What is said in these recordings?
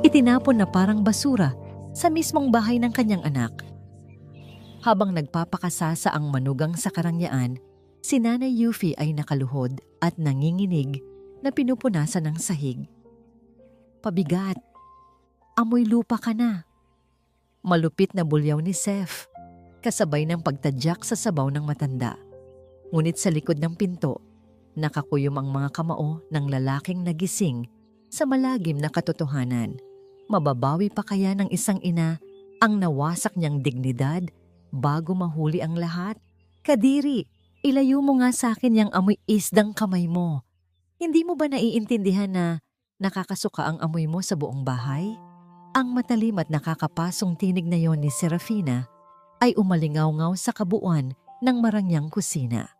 itinapon na parang basura sa mismong bahay ng kanyang anak. Habang nagpapakasasa ang manugang sa karangyaan, si Nanay Yuffie ay nakaluhod at nanginginig na pinupunasan ng sahig. Pabigat, amoy lupa ka na. Malupit na bulyaw ni Seth, kasabay ng pagtadyak sa sabaw ng matanda. Ngunit sa likod ng pinto, nakakuyom ang mga kamao ng lalaking nagising sa malagim na katotohanan. Mababawi pa kaya ng isang ina ang nawasak niyang dignidad bago mahuli ang lahat? Kadiri, ilayo mo nga sa akin yung amoy isdang kamay mo. Hindi mo ba naiintindihan na nakakasuka ang amoy mo sa buong bahay? Ang matalim at nakakapasong tinig na yon ni Serafina ay umalingaw-ngaw sa kabuuan ng marangyang kusina.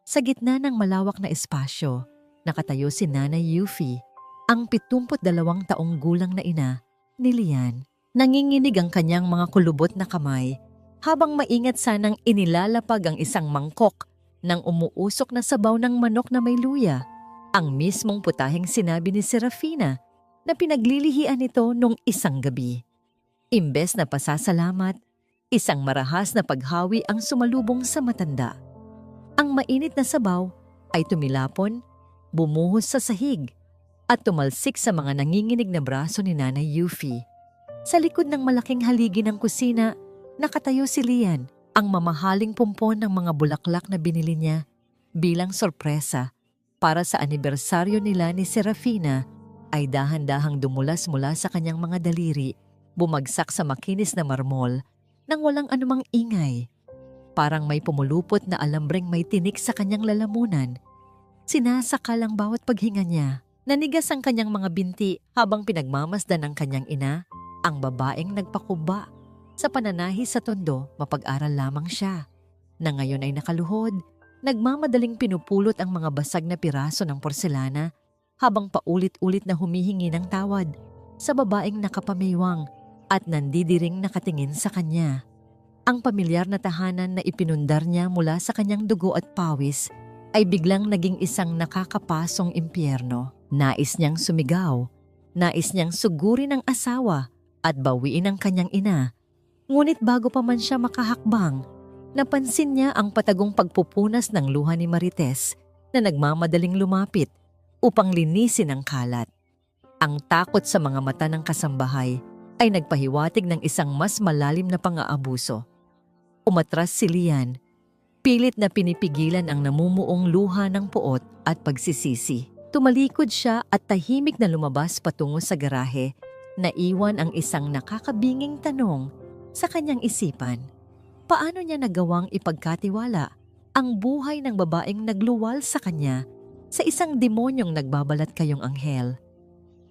Sa gitna ng malawak na espasyo, nakatayo si Nanay Yuffie, ang 72 taong gulang na ina ni Lian. Nanginginig ang kanyang mga kulubot na kamay habang maingat sanang inilalapag ang isang mangkok ng umuusok na sabaw ng manok na may luya, ang mismong putaheng sinabi ni Serafina na pinaglilihian nito nung isang gabi. Imbes na pasasalamat, isang marahas na paghawi ang sumalubong sa matanda. Ang mainit na sabaw ay tumilapon, bumuhos sa sahig, at tumalsik sa mga nanginginig na braso ni Nanay Yuffie. Sa likod ng malaking haligi ng kusina, nakatayo si Lian, ang mamahaling pumpon ng mga bulaklak na binili niya bilang sorpresa para sa anibersaryo nila ni Serafina ay dahan-dahang dumulas mula sa kanyang mga daliri, bumagsak sa makinis na marmol nang walang anumang ingay. Parang may pumulupot na alambreng may tinik sa kanyang lalamunan. Sinasakal ang bawat paghinga niya. Nanigas ang kanyang mga binti habang pinagmamasdan ng kanyang ina, ang babaeng nagpakuba. Sa pananahi sa tondo, mapag-aral lamang siya. Na ngayon ay nakaluhod, nagmamadaling pinupulot ang mga basag na piraso ng porselana habang paulit-ulit na humihingi ng tawad sa babaeng nakapamaywang at nandidiring nakatingin sa kanya. Ang pamilyar na tahanan na ipinundar niya mula sa kanyang dugo at pawis ay biglang naging isang nakakapasong impyerno. Nais niyang sumigaw, nais niyang sugurin ang asawa at bawiin ang kanyang ina. Ngunit bago pa man siya makahakbang, napansin niya ang patagong pagpupunas ng luha ni Marites na nagmamadaling lumapit upang linisin ang kalat. Ang takot sa mga mata ng kasambahay ay nagpahiwatig ng isang mas malalim na pang-aabuso. Umatras si Lian, pilit na pinipigilan ang namumuong luha ng puot at pagsisisi. Tumalikod siya at tahimik na lumabas patungo sa garahe, naiwan ang isang nakakabinging tanong sa kanyang isipan. Paano niya nagawang ipagkatiwala ang buhay ng babaeng nagluwal sa kanya sa isang demonyong nagbabalat kayong anghel?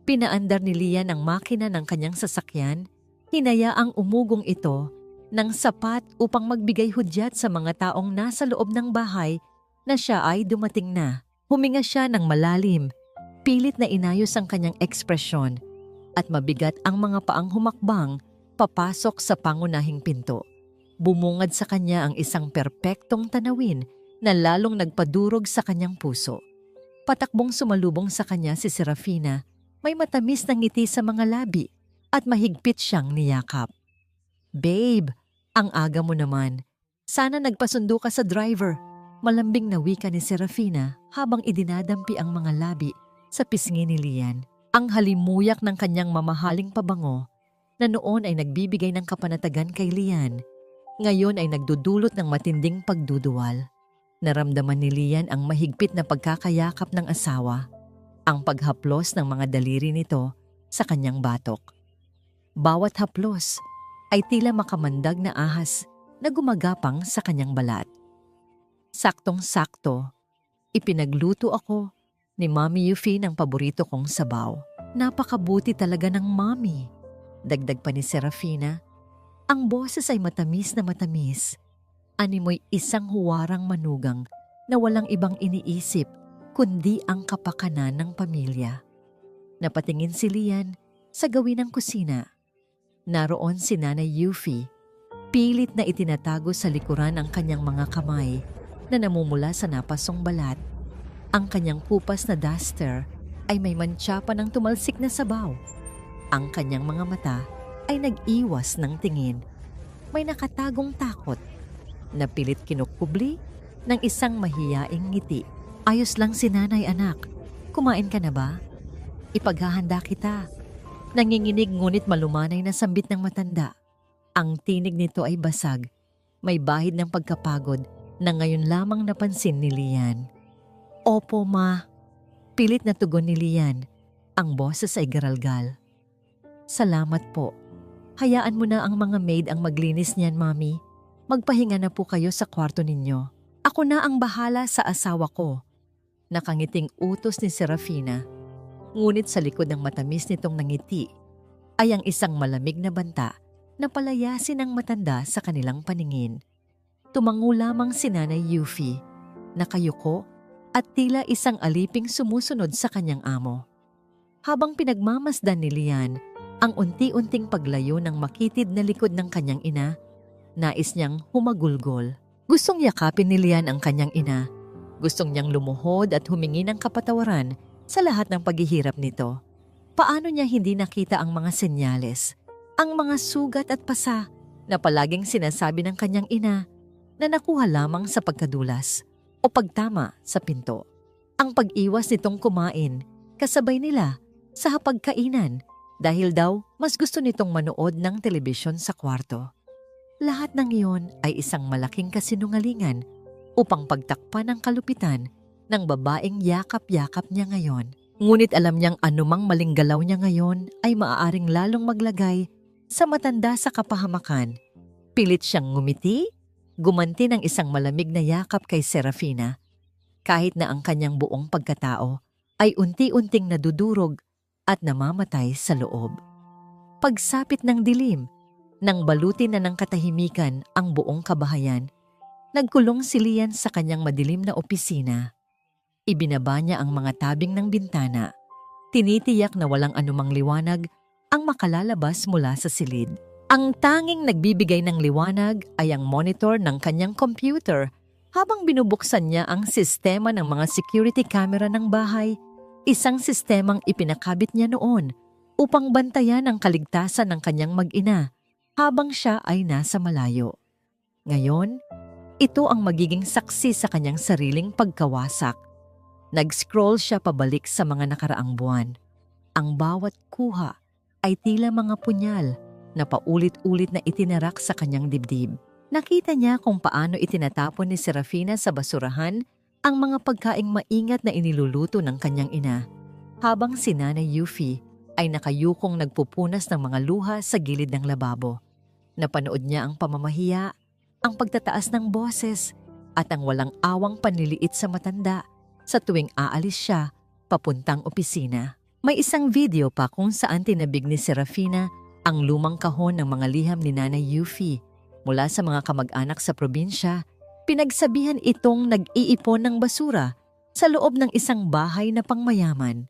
Pinaandar ni Lian ang makina ng kanyang sasakyan, hinayaang umugong ito ng sapat upang magbigay hudyat sa mga taong nasa loob ng bahay na siya ay dumating na. Huminga siya ng malalim, pilit na inayos ang kanyang ekspresyon at mabigat ang mga paang humakbang papasok sa pangunahing pinto. Bumungad sa kanya ang isang perpektong tanawin na lalong nagpadurog sa kanyang puso. Patakbong sumalubong sa kanya si Serafina, may matamis na ngiti sa mga labi at mahigpit siyang niyakap. "Babe, ang aga mo naman. Sana nagpasundo ka sa driver." Malambing na wika ni Serafina habang idinadampi ang mga labi sa pisngi ni Lian. Ang halimuyak ng kanyang mamahaling pabango na noon ay nagbibigay ng kapanatagan kay Lian, ngayon ay nagdudulot ng matinding pagduduwal. Naramdaman ni Lian ang mahigpit na pagkakayakap ng asawa, ang paghaplos ng mga daliri nito sa kanyang batok. Bawat haplos ay tila makamandag na ahas na gumagapang sa kanyang balat. Saktong-sakto, ipinagluto ako ni Mami Yuffie ng paborito kong sabaw. Napakabuti talaga ng Mami, dagdag pa ni Serafina. Ang boses ay matamis na matamis. Animoy isang huwarang manugang na walang ibang iniisip kundi ang kapakanan ng pamilya. Napatingin si Lian sa gawin ng kusina. Naroon si Nanay Yuffie, pilit na itinatago sa likuran ang kanyang mga kamay na namumula sa napasong balat. Ang kanyang kupas na duster ay may mantsa pa ng tumalsik na sabaw. Ang kanyang mga mata ay nag-iwas ng tingin. May nakatagong takot na pilit kinukubli ng isang mahiyaing ngiti. Ayos lang si nanay, anak. Kumain ka na ba? Ipaghahanda kita. Nanginginig ngunit malumanay na sambit ng matanda. Ang tinig nito ay basag. May bahid ng pagkapagod na ngayon lamang napansin ni Lian. Opo, ma. Pilit na tugon ni Lian. Ang boses ay garalgal. Salamat po. Hayaan mo na ang mga maid ang maglinis niyan, mami. Magpahinga na po kayo sa kwarto ninyo. Ako na ang bahala sa asawa ko. Nakangiting utos ni Serafina. Ngunit sa likod ng matamis nitong nangiti ay ang isang malamig na banta na palayasin ang matanda sa kanilang paningin. Tumango lamang si Nanay Yuffie, nakayuko at tila isang aliping sumusunod sa kanyang amo. Habang pinagmamasdan ni Lian ang unti-unting paglayo ng makitid na likod ng kanyang ina, nais niyang humagulgol. Gustong yakapin ni Lian ang kanyang ina. Gustong niyang lumuhod at humingi ng kapatawaran sa lahat ng paghihirap nito. Paano niya hindi nakita ang mga senyales, ang mga sugat at pasa na palaging sinasabi ng kanyang ina na nakuha lamang sa pagkadulas o pagtama sa pinto. Ang pag-iwas nitong kumain kasabay nila sa hapagkainan dahil daw mas gusto nitong manood ng telebisyon sa kwarto. Lahat ng iyon ay isang malaking kasinungalingan upang pagtakpan ang kalupitan ng babaeng yakap-yakap niya ngayon. Ngunit alam niyang anumang maling galaw niya ngayon ay maaaring lalong maglagay sa matanda sa kapahamakan. Pilit siyang ngumiti, gumanti ng isang malamig na yakap kay Serafina. Kahit na ang kanyang buong pagkatao ay unti-unting nadudurog at namamatay sa loob. Pagsapit ng dilim, nang balutin na ng katahimikan ang buong kabahayan, nagkulong si Lian sa kanyang madilim na opisina. Ibinaba niya ang mga tabing ng bintana. Tinitiyak na walang anumang liwanag ang makalalabas mula sa silid. Ang tanging nagbibigay ng liwanag ay ang monitor ng kanyang computer habang binubuksan niya ang sistema ng mga security camera ng bahay. Isang sistemang ipinakabit niya noon upang bantayan ang kaligtasan ng kanyang mag-ina habang siya ay nasa malayo. Ngayon, ito ang magiging saksi sa kanyang sariling pagkawasak. Nag-scroll siya pabalik sa mga nakaraang buwan. Ang bawat kuha ay tila mga punyal na paulit-ulit na itinarak sa kanyang dibdib. Nakita niya kung paano itinatapon ni Serafina sa basurahan ang mga pagkaing maingat na iniluluto ng kanyang ina, habang si Nanay Yuffie ay nakayukong nagpupunas ng mga luha sa gilid ng lababo. Napanood niya ang pamamahiya, ang pagtataas ng boses, at ang walang awang panliliit sa matanda sa tuwing aalis siya papuntang opisina. May isang video pa kung saan tinabig ni Serafina ang lumang kahon ng mga liham ni Nanay Yuffie mula sa mga kamag-anak sa probinsya. Pinagsabihan itong nag-iipon ng basura sa loob ng isang bahay na pangmayaman.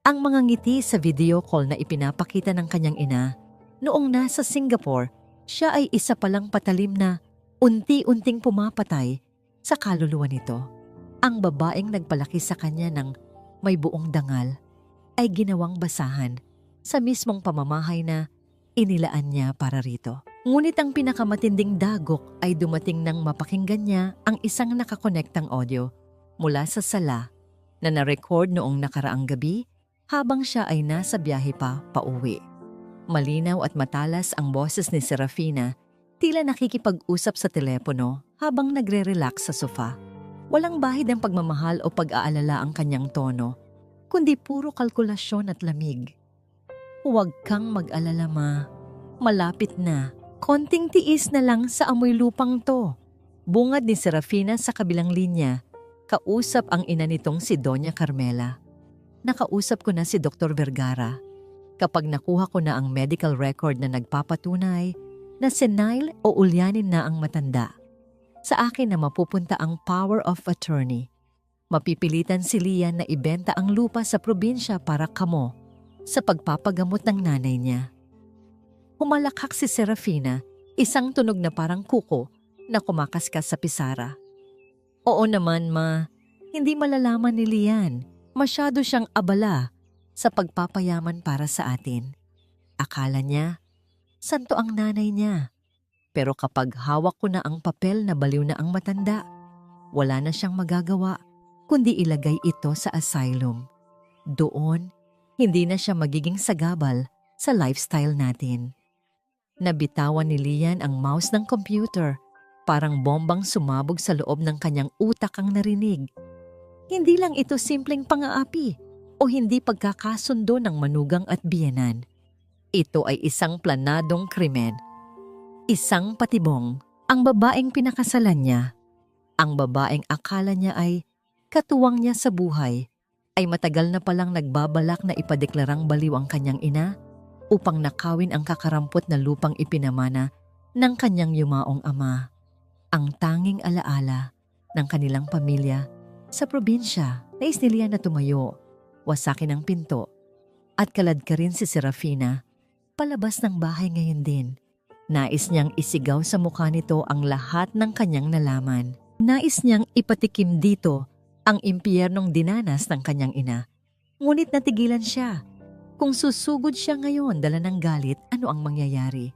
Ang mga ngiti sa video call na ipinapakita ng kanyang ina noong nasa Singapore, siya ay isa palang patalim na unti-unting pumapatay sa kaluluwa nito. Ang babaeng nagpalaki sa kanya ng may buong dangal ay ginawang basahan sa mismong pamamahay na inilaan niya para rito. Ngunit ang pinakamatinding dagok ay dumating nang mapakinggan niya ang isang nakakonektang audio mula sa sala na na-record noong nakaraang gabi habang siya ay nasa biyahe pa pauwi. Malinaw at matalas ang boses ni Serafina, tila nakikipag-usap sa telepono habang nagre-relax sa sofa. Walang bahid ng pagmamahal o pag-aalala ang kanyang tono, kundi puro kalkulasyon at lamig. Huwag kang mag-alala, ma. Malapit na. Konting tiis na lang sa amoy lupang to. Bungad ni Serafina sa kabilang linya. Kausap ang ina nitong si Doña Carmela. Nakausap ko na si Dr. Vergara. Kapag nakuha ko na ang medical record na nagpapatunay na senile o ulyanin na ang matanda, sa akin na mapupunta ang power of attorney. Mapipilitan si Lian na ibenta ang lupa sa probinsya para kamo sa pagpapagamot ng nanay niya. Humalakhak si Serafina, isang tunog na parang kuko na kumakaskas sa pisara. Oo naman, ma. Hindi malalaman ni Lian. Masyado siyang abala sa pagpapayaman para sa atin. akala niya, santo ang nanay niya. Pero kapag hawak ko na ang papel na baliw na ang matanda, wala na siyang magagawa kundi ilagay ito sa asylum. Doon, hindi na siya magiging sagabal sa lifestyle natin. Nabitawan ni Lian ang mouse ng computer. Parang bombang sumabog sa loob ng kanyang utak ang narinig. Hindi lang ito simpleng pang-aapi o hindi pagkakasundo ng manugang at biyenan. Ito ay isang planadong krimen. Isang patibong, ang babaeng pinakasalan niya. Ang babaeng akala niya ay katuwang niya sa buhay, ay matagal na palang nagbabalak na ipadeklarang baliw ang kanyang ina upang nakawin ang kakarampot na lupang ipinamana ng kanyang yumaong ama. Ang tanging alaala ng kanilang pamilya sa probinsya, nais ni Lian na tumayo, wasakin ang pinto, at kalad ka rin si Serafina, palabas ng bahay ngayon din. Nais niyang isigaw sa mukha nito ang lahat ng kanyang nalaman. Nais niyang ipatikim dito ang impyernong dinanas ng kanyang ina. Ngunit natigilan siya. Kung susugod siya ngayon dala ng galit, ano ang mangyayari?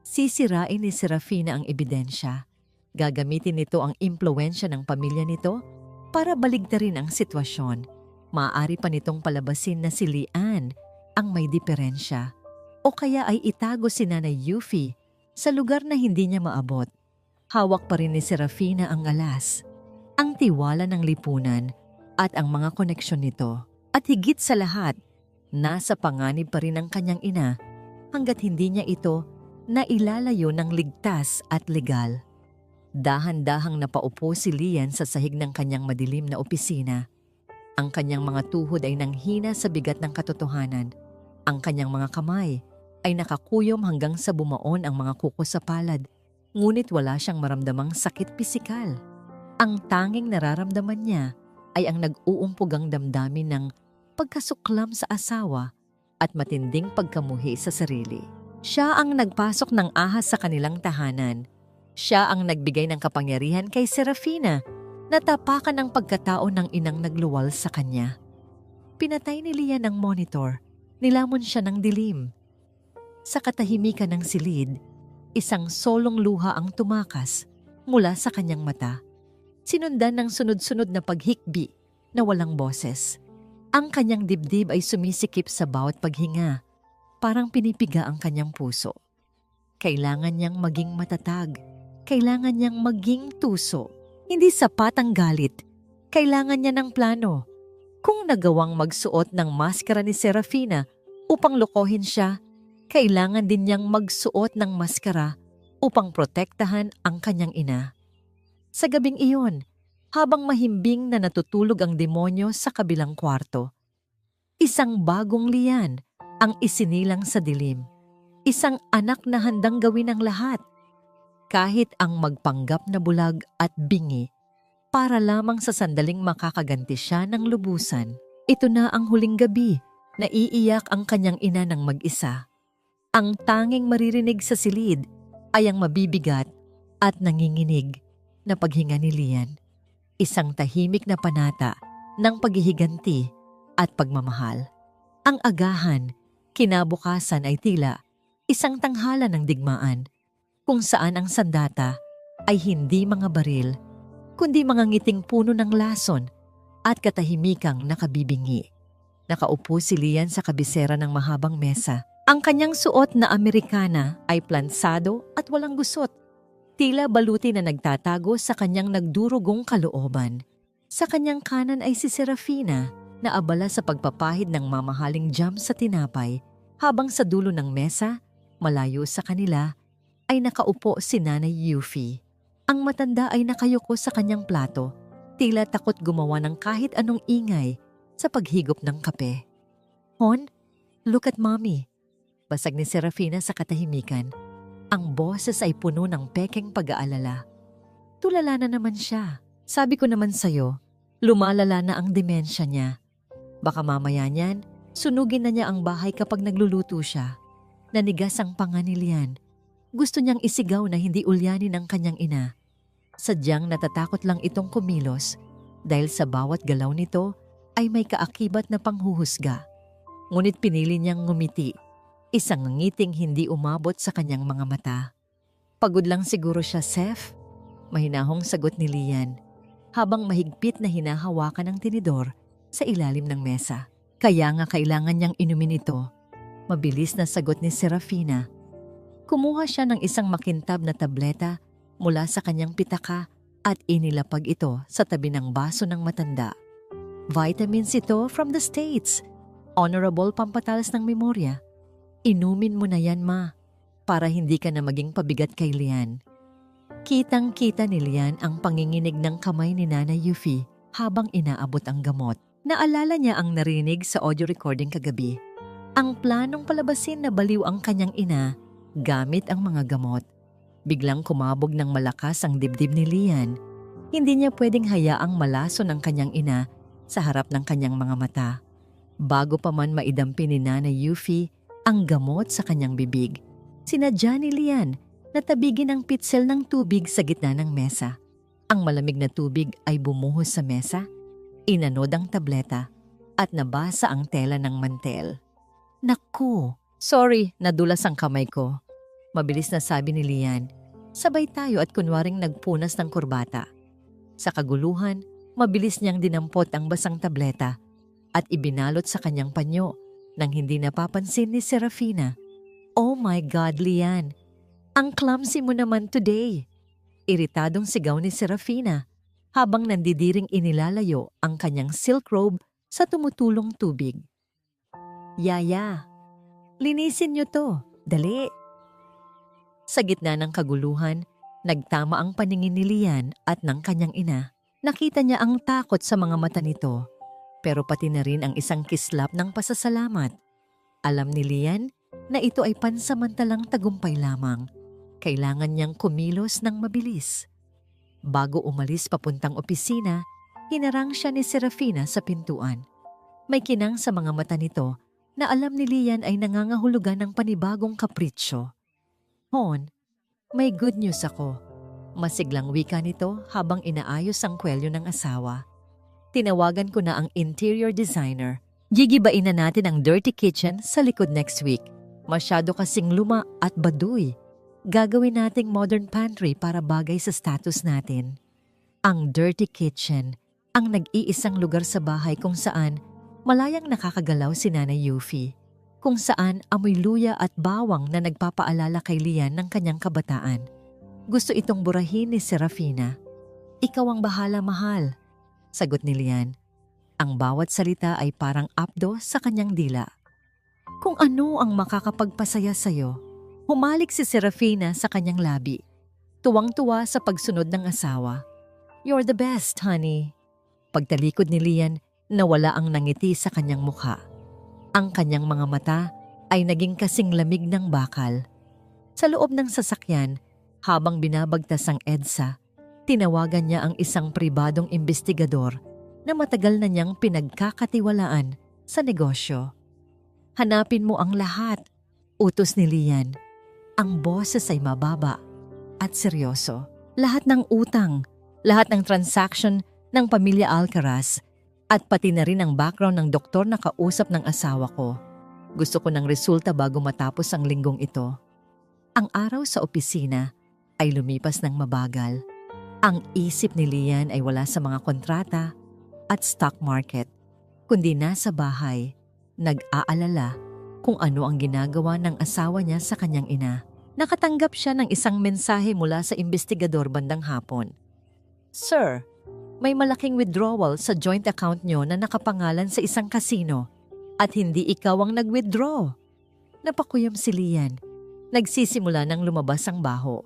Sisirain ni Serafina ang ebidensya. Gagamitin nito ang impluwensya ng pamilya nito para baligtarin ang sitwasyon. Maaari pa nitong palabasin na si Lian ang may diferensya. O kaya ay itago si Nanay Yuffie sa lugar na hindi niya maabot. Hawak pa rin ni Serafina ang alas, ang tiwala ng lipunan at ang mga koneksyon nito. At higit sa lahat, nasa panganib pa rin ang kanyang ina hanggat hindi niya ito nailalayo ng ligtas at legal. Dahan-dahang napaupo si Lian sa sahig ng kanyang madilim na opisina. Ang kanyang mga tuhod ay nanghina sa bigat ng katotohanan. Ang kanyang mga kamay ay nakakuyom hanggang sa bumaon ang mga kuko sa palad. Ngunit wala siyang maramdamang sakit pisikal. Ang tanging nararamdaman niya ay ang nag-uumpugang damdamin ng pagkasuklam sa asawa at matinding pagkamuhi sa sarili. Siya ang nagpasok ng ahas sa kanilang tahanan. Siya ang nagbigay ng kapangyarihan kay Serafina na tapakan ang pagkatao ng inang nagluwal sa kanya. Pinatay ni Lian ang monitor, nilamon siya ng dilim. Sa katahimikan ng silid, isang solong luha ang tumakas mula sa kanyang mata. Sinundan ng sunod-sunod na paghikbi na walang boses. Ang kanyang dibdib ay sumisikip sa bawat paghinga, parang pinipiga ang kanyang puso. Kailangan niyang maging matatag. Kailangan niyang maging tuso. Hindi sapat ang galit. Kailangan niya ng plano. Kung nagawang magsuot ng maskara ni Serafina upang lokohin siya, kailangan din niyang magsuot ng maskara upang protektahan ang kanyang ina. Sa gabing iyon, habang mahimbing na natutulog ang demonyo sa kabilang kwarto, isang bagong Lian ang isinilang sa dilim. Isang anak na handang gawin ang lahat. Kahit ang magpanggap na bulag at bingi, para lamang sa sandaling makakaganti siya ng lubusan. Ito na ang huling gabi na iiyak ang kanyang ina ng mag-isa. Ang tanging maririnig sa silid ay ang mabibigat at nanginginig na paghinga ni Lian. Isang tahimik na panata ng paghihiganti at pagmamahal. Ang agahan, kinabukasan ay tila isang tanghala ng digmaan, kung saan ang sandata ay hindi mga baril, kundi mga ngiting puno ng lason at katahimikang nakabibingi. Nakaupo si Lian sa kabisera ng mahabang mesa. Ang kanyang suot na Amerikana ay plansado at walang gusot. Tila baluti na nagtatago sa kanyang nagdurugong kalooban. Sa kanyang kanan ay si Serafina na abala sa pagpapahid ng mamahaling jam sa tinapay, habang sa dulo ng mesa, malayo sa kanila, ay nakaupo si Nanay Yuffie. Ang matanda ay nakayuko sa kanyang plato, tila takot gumawa ng kahit anong ingay sa paghigop ng kape. "Hon, look at mommy," basag ni Serafina sa katahimikan. Ang boses ay puno ng pekeng pag-aalala. "Tulala na naman siya. Sabi ko naman sa'yo, lumalala na ang demensya niya. Baka mamaya niyan, sunugin na niya ang bahay kapag nagluluto siya." Nanigas ang panga ni Lian. Gusto niyang isigaw na hindi ulyanin ang kanyang ina. Sadyang natatakot lang itong kumilos dahil sa bawat galaw nito ay may kaakibat na panghuhusga. Ngunit pinili niyang ngumiti. isang ngiting hindi umabot sa kanyang mga mata. Pagod lang siguro siya, Seth. Mahinahong sagot ni Lian habang mahigpit na hinahawakan ng tinidor sa ilalim ng mesa. Kaya nga kailangan niyang inumin ito. Mabilis na sagot ni Serafina. Kumuha siya ng isang makintab na tableta mula sa kanyang pitaka at inilapag ito sa tabi ng baso ng matanda. Vitamins ito from the States. Honorable pampatalas ng memorya. Inumin mo na yan, ma, para hindi ka na maging pabigat kay Lian. Kitang-kita ni Lian ang panginginig ng kamay ni Nanay Yuffie habang inaabot ang gamot. Naalala niya ang narinig sa audio recording kagabi. Ang planong palabasin na baliw ang kanyang ina gamit ang mga gamot. Biglang kumabog ng malakas ang dibdib ni Lian. Hindi niya pwedeng hayaang malaso ng kanyang ina sa harap ng kanyang mga mata. Bago pa man maidampi ni Nanay Yuffie ang gamot sa kanyang bibig, sinadya ni Lian na tabigin ang pitsel ng tubig sa gitna ng mesa. Ang malamig na tubig ay bumuhos sa mesa, inanod ang tableta at nabasa ang tela ng mantel. Naku, sorry, nadulas ang kamay ko. Mabilis na sabi ni Lian. Sabay tayo at kunwaring nagpunas ng kurbata. Sa kaguluhan, mabilis niyang dinampot ang basang tableta at ibinalot sa kanyang panyo nang hindi napapansin ni Serafina. Oh my God, Lian! Ang clumsy mo naman today! Iritadong sigaw ni Serafina habang nandidiring inilalayo ang kanyang silk robe sa tumutulong tubig. Yaya, linisin niyo to. Dali! Sa gitna ng kaguluhan, nagtama ang paningin ni Lian at ng kanyang ina. Nakita niya ang takot sa mga mata nito, pero pati na rin ang isang kislap ng pasasalamat. Alam ni Lian na ito ay pansamantalang tagumpay lamang. Kailangan niyang kumilos ng mabilis. Bago umalis papuntang opisina, hinarang siya ni Serafina sa pintuan. May kinang sa mga mata nito na alam ni Lian ay nangangahulugan ng panibagong kapritsyo. Hon, may good news ako. Masiglang wika nito habang inaayos ang kwelyo ng asawa. Tinawagan ko na ang interior designer. Gigibain na natin ang dirty kitchen sa likod next week. Masyado kasing luma at baduy. Gagawin nating modern pantry para bagay sa status natin. Ang dirty kitchen, ang nag-iisang lugar sa bahay kung saan malayang nakakagalaw si Nanay Yuffie. Kung saan amoy luya at bawang na nagpapaalala kay Lian ng kanyang kabataan. Gusto itong burahin ni Serafina. Ikaw ang bahala, mahal, sagot ni Lian. Ang bawat salita ay parang apdo sa kanyang dila. Kung ano ang makakapagpasaya sa'yo, humalik si Serafina sa kanyang labi. Tuwang-tuwa sa pagsunod ng asawa. You're the best, honey. Pagtalikod ni Lian, nawala ang nangiti sa kanyang mukha. Ang kanyang mga mata ay naging kasing lamig ng bakal. Sa loob ng sasakyan, habang binabagtas ang EDSA, tinawagan niya ang isang pribadong investigador na matagal na niyang pinagkakatiwalaan sa negosyo. Hanapin mo ang lahat, utos ni Lian. Ang boses ay mababa at seryoso. Lahat ng utang, lahat ng transaction ng pamilya Alcaraz, at pati na rin ang background ng doktor na kausap ng asawa ko. Gusto ko ng resulta bago matapos ang linggong ito. Ang araw sa opisina ay lumipas ng mabagal. Ang isip ni Lian ay wala sa mga kontrata at stock market, kundi nasa bahay, nag-aalala kung ano ang ginagawa ng asawa niya sa kanyang ina. Nakatanggap siya ng isang mensahe mula sa investigador bandang hapon. Sir, may malaking withdrawal sa joint account nyo na nakapangalan sa isang kasino at hindi ikaw ang nag-withdraw. Napakuyom si Lian. Nagsisimula nang lumabas ang baho.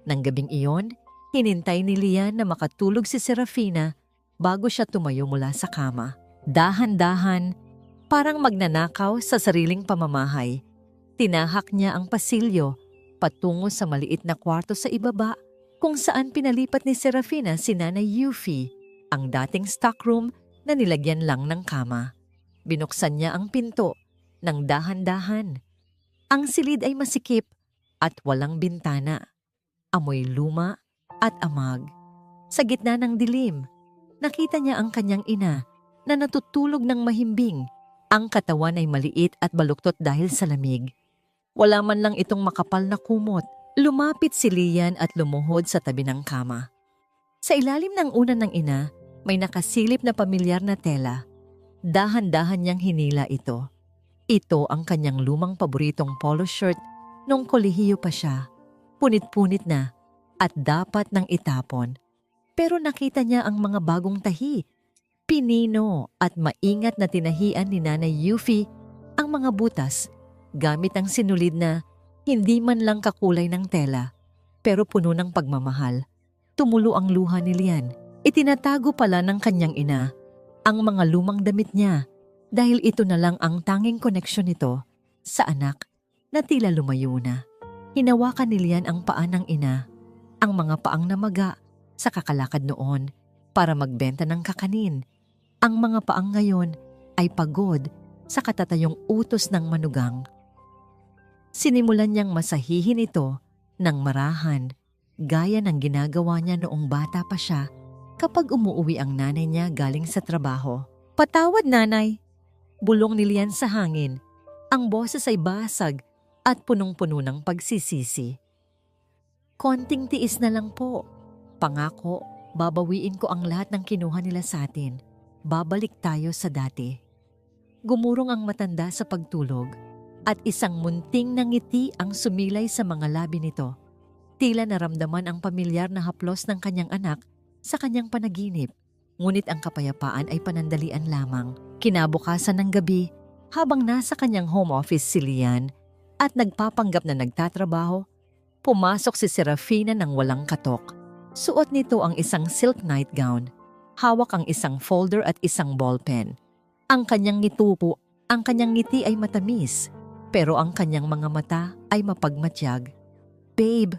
Nang gabing iyon, hinintay ni Lian na makatulog si Serafina bago siya tumayo mula sa kama. Dahan-dahan, parang magnanakaw sa sariling pamamahay. Tinahak niya ang pasilyo patungo sa maliit na kwarto sa ibaba kung saan pinalipat ni Serafina si Nanay Yuffie, ang dating stockroom na nilagyan lang ng kama. Binuksan niya ang pinto ng dahan-dahan. Ang silid ay masikip at walang bintana. Amoy luma at amag. Sa gitna ng dilim, nakita niya ang kanyang ina na natutulog ng mahimbing. Ang katawan ay maliit at baluktot dahil sa lamig. Wala man lang itong makapal na kumot. Lumapit si Lian at lumuhod sa tabi ng kama. Sa ilalim ng unan ng ina, may nakasilip na pamilyar na tela. Dahan-dahan niyang hinila ito. Ito ang kanyang lumang paboritong polo shirt nung kolehiyo pa siya. Punit-punit na at dapat nang itapon. Pero nakita niya ang mga bagong tahi. Pinino at maingat na tinahian ni Nanay Yuffie ang mga butas gamit ang sinulid na hindi man lang kakulay ng tela, pero puno ng pagmamahal. Tumulo ang luha ni Lian. Itinatago pala ng kanyang ina ang mga lumang damit niya dahil ito na lang ang tanging koneksyon nito sa anak na tila lumayo na. Hinawakan ni Lian ang paa ng ina, ang mga paang namaga sa kakalakad noon para magbenta ng kakanin. Ang mga paang ngayon ay pagod sa katatayong utos ng manugang. Sinimulan niyang masahihin ito ng marahan, gaya ng ginagawa niya noong bata pa siya kapag umuuwi ang nanay niya galing sa trabaho. "Patawad, nanay!" Bulong ni Lian sa hangin. Ang boses ay basag at punong-puno ng pagsisisi. "Konting tiis na lang po. Pangako, babawiin ko ang lahat ng kinuha nila sa atin. Babalik tayo sa dati." Gumurong ang matanda sa pagtulog at isang munting na ngiti ang sumilay sa mga labi nito. Tila naramdaman ang pamilyar na haplos ng kanyang anak sa kanyang panaginip. Ngunit ang kapayapaan ay panandalian lamang. Kinabukasan ng gabi, habang nasa kanyang home office si Lian at nagpapanggap na nagtatrabaho, pumasok si Serafina ng walang katok. Suot nito ang isang silk nightgown. Hawak ang isang folder at isang ballpen. Ang kanyang ngiti ay matamis, pero ang kanyang mga mata ay mapagmatyag. "Babe,"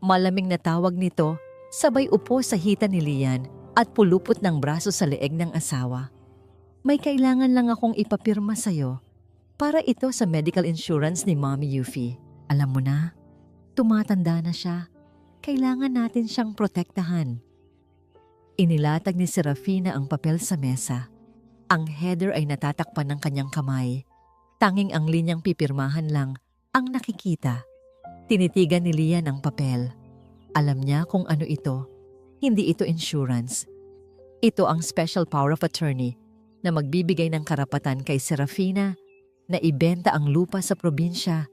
malaming na tawag nito, sabay upo sa hita ni Lian at pulupot ng braso sa leeg ng asawa. "May kailangan lang akong ipapirma sa'yo. Para ito sa medical insurance ni Mommy Yuffie. Alam mo na, tumatanda na siya. Kailangan natin siyang protektahan." Inilatag ni Serafina ang papel sa mesa. Ang header ay natatakpan ng kanyang kamay. Tanging ang linyang pipirmahan lang ang nakikita. Tinitigan ni Lian ang papel. Alam niya kung ano ito. Hindi ito insurance. Ito ang special power of attorney na magbibigay ng karapatan kay Serafina na ibenta ang lupa sa probinsya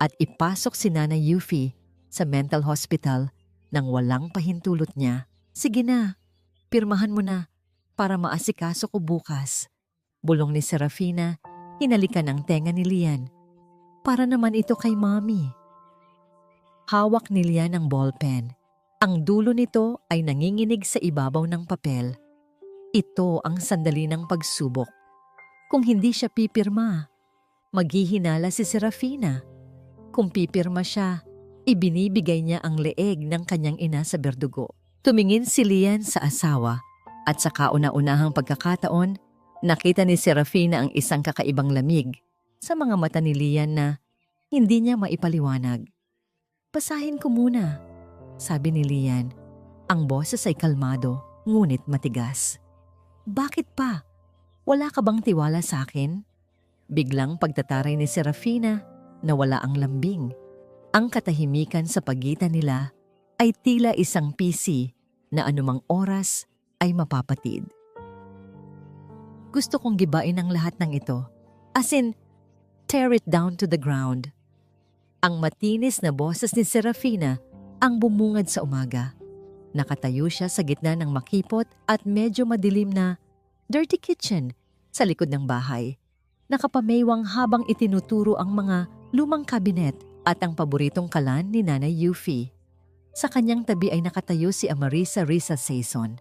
at ipasok si Nanay Yuffie sa mental hospital nang walang pahintulot niya. "Sige na, pirmahan mo na para maasikaso ko bukas." Bulong ni Serafina, hinalikan ang tenga ni Lian. "Para naman ito kay Mommy." Hawak ni Lian ang ballpen. Ang dulo nito ay nanginginig sa ibabaw ng papel. Ito ang sandali ng pagsubok. Kung hindi siya pipirma, maghihinala si Serafina. Kung pipirma siya, ibinibigay niya ang leeg ng kanyang ina sa berdugo. Tumingin si Lian sa asawa at sa kauna-unahang pagkakataon, nakita ni Serafina ang isang kakaibang lamig sa mga mata ni Lian na hindi niya maipaliwanag. "Basahin ko muna," sabi ni Lian. Ang boses ay kalmado, ngunit matigas. "Bakit pa? Wala ka bang tiwala sa akin?" Biglang pagtataray ni Serafina, nawala ang lambing. Ang katahimikan sa pagitan nila ay tila isang PC na anumang oras ay mapapatid. Gusto kong gibain ang lahat ng ito. As in, tear it down to the ground. Ang matinis na boses ni Serafina ang bumungad sa umaga. Nakatayo siya sa gitna ng makipot at medyo madilim na dirty kitchen sa likod ng bahay. Nakapameywang habang itinuturo ang mga lumang kabinet at ang paboritong kalan ni Nanay Yuffie. Sa kanyang tabi ay nakatayo si Amarisa Risa Saison.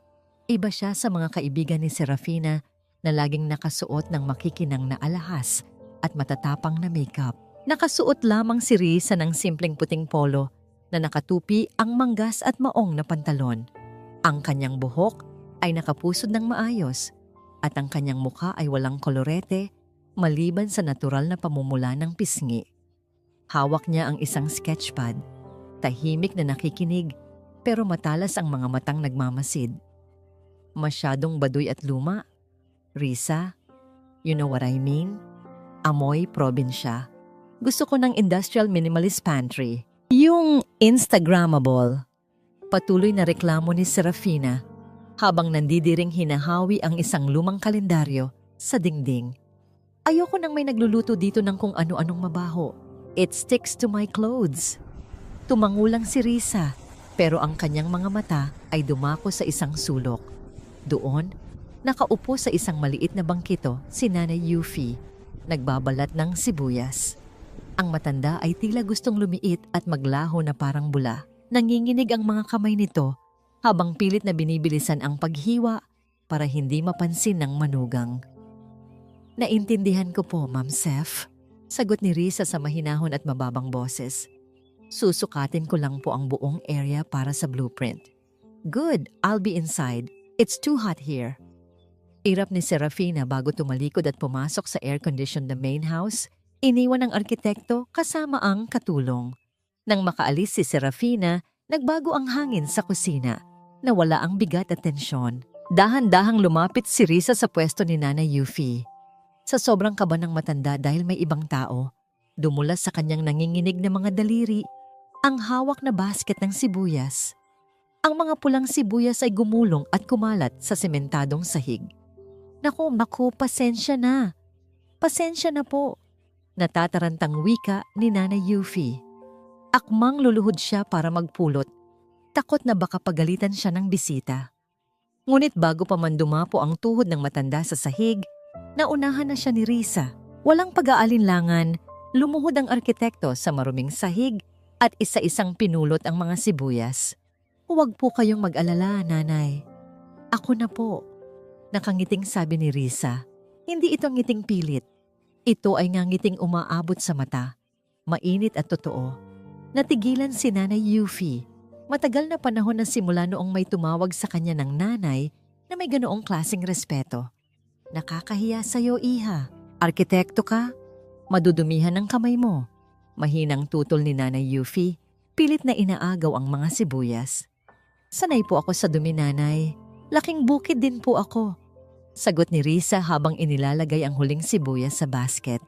Iba siya sa mga kaibigan ni Serafina na laging nakasuot ng makikinang na alahas at matatapang na makeup. Nakasuot lamang si Risa ng simpleng puting polo na nakatupi ang manggas at maong na pantalon. Ang kanyang buhok ay nakapusod ng maayos at ang kanyang mukha ay walang kolorete maliban sa natural na pamumula ng pisngi. Hawak niya ang isang sketchpad, tahimik na nakikinig pero matalas ang mga matang nagmamasid. Masyadong baduy at luma. Risa, you know what I mean? Amoy probinsya. Gusto ko ng industrial minimalist pantry. Yung Instagrammable. Patuloy na reklamo ni Serafina habang nandidiring hinahawi ang isang lumang kalendaryo sa dingding. Ayoko nang may nagluluto dito ng kung ano-anong mabaho. It sticks to my clothes. Tumangulang si Risa, pero ang kanyang mga mata ay dumako sa isang sulok. Doon, nakaupo sa isang maliit na bangkito si Nanay Yufi, nagbabalat ng sibuyas. Ang matanda ay tila gustong lumiit at maglaho na parang bula. Nanginginig ang mga kamay nito habang pilit na binibilisan ang paghiwa para hindi mapansin ng manugang. Naintindihan ko po, Ma'am Sef. Sagot ni Risa sa mahinahon at mababang boses. Susukatin ko lang po ang buong area para sa blueprint. Good, I'll be inside. It's too hot here. Irap ni Serafina bago tumalikod at pumasok sa air-conditioned na main house. Iniwan ng arkitekto kasama ang katulong. Nang makaalis si Serafina, nagbago ang hangin sa kusina. Nawala ang bigat at tensyon. Dahan-dahang lumapit si Risa sa pwesto ni Nanay Yufi. Sa sobrang kaba ng matanda dahil may ibang tao, dumulas sa kanyang nanginginig na mga daliri ang hawak na basket ng sibuyas. Ang mga pulang sibuyas ay gumulong at kumalat sa sementadong sahig. Naku, pasensya na. Pasensya na po. Natatarantang wika ni Nanay Yufi. Akmang luluhod siya para magpulot, takot na baka pagalitan siya ng bisita. Ngunit bago pa man dumapo ang tuhod ng matanda sa sahig, naunahan na siya ni Risa. Walang pag-aalinlangan, lumuhod ang arkitekto sa maruming sahig at isa-isang pinulot ang mga sibuyas. Huwag po kayong mag-alala, Nanay. Ako na po. Nakangiting sabi ni Risa. Hindi ito ngiting pilit. Ito ay ngangiting umaabot sa mata. Mainit at totoo. Natigilan si Nanay Yufi. Matagal na panahon na simula noong may tumawag sa kanya ng nanay na may ganoong klaseng respeto. Nakakahiya sa'yo, Iha. Arkitekto ka? Madudumihan ang kamay mo. Mahinang tutol ni Nanay Yufi. Pilit na inaagaw ang mga sibuyas. Sanay po ako sa dumi, Nanay. Laking bukid din po ako. Sagot ni Risa habang inilalagay ang huling sibuyas sa basket.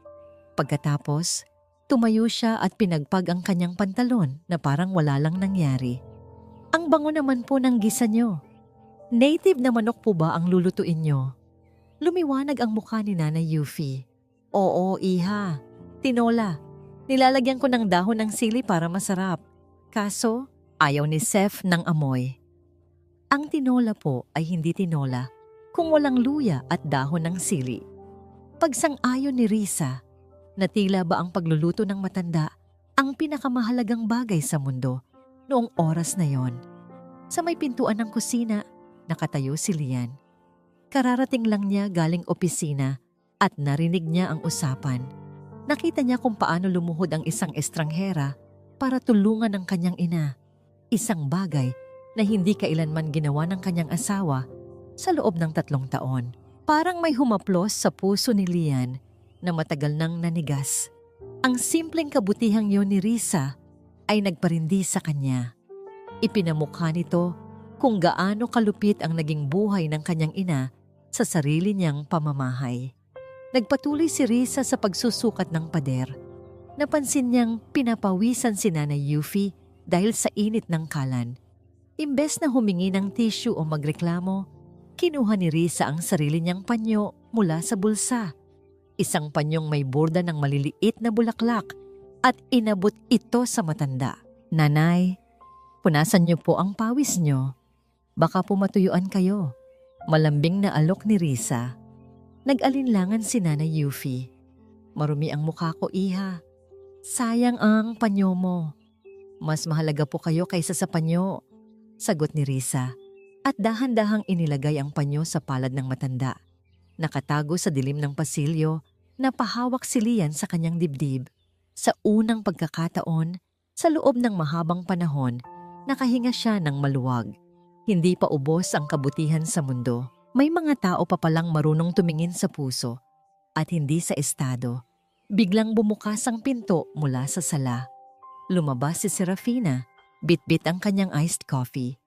Pagkatapos, tumayo siya at pinagpag ang kanyang pantalon na parang wala lang nangyari. Ang bango naman po ng gisa nyo. Native na manok po ba ang lulutuin nyo? Lumiwanag ang mukha ni Nanay Yufi. Oo, Iha. Tinola. Nilalagyan ko ng dahon ng sili para masarap. Kaso, ayaw ni Sef ng amoy. Ang tinola po ay hindi tinola kung walang luya at dahon ng sili. Pagsang-ayon ni Risa, na tila ba ang pagluluto ng matanda ang pinakamahalagang bagay sa mundo noong oras na yon. Sa may pintuan ng kusina, nakatayo si Lian. Kararating lang niya galing opisina at narinig niya ang usapan. Nakita niya kung paano lumuhod ang isang estranghera para tulungan ang kanyang ina. Isang bagay na hindi kailanman ginawa ng kanyang asawa sa loob ng 3 taon. Parang may humaplos sa puso ni Lian na matagal nang nanigas. Ang simpleng kabutihang yon ni Risa ay nagparindi sa kanya. Ipinamukha nito kung gaano kalupit ang naging buhay ng kanyang ina sa sarili niyang pamamahay. Nagpatuloy si Risa sa pagsusukat ng pader. Napansin niyang pinapawisan si Nanay Yufi dahil sa init ng kalan. Imbes na humingi ng tissue o magreklamo, kinuha ni Risa ang sarili niyang panyo mula sa bulsa. Isang panyong may borda ng maliliit na bulaklak at inabot ito sa matanda. Nanay, punasan niyo po ang pawis niyo. Baka po matuyuan kayo. Malambing na alok ni Risa. Nag-alinlangan si Nanay Yufi. Marumi ang mukha ko, Iha. Sayang ang panyo mo. Mas mahalaga po kayo kaysa sa panyo. Sagot ni Risa. At dahan-dahang inilagay ang panyo sa palad ng matanda. Nakatago sa dilim ng pasilyo, napahawak si Lian sa kanyang dibdib. Sa unang pagkakataon, sa loob ng mahabang panahon, nakahinga siya ng maluwag. Hindi pa ubos ang kabutihan sa mundo. May mga tao pa palang marunong tumingin sa puso at hindi sa estado. Biglang bumukas ang pinto mula sa sala. Lumabas si Serafina, bit-bit ang kanyang iced coffee.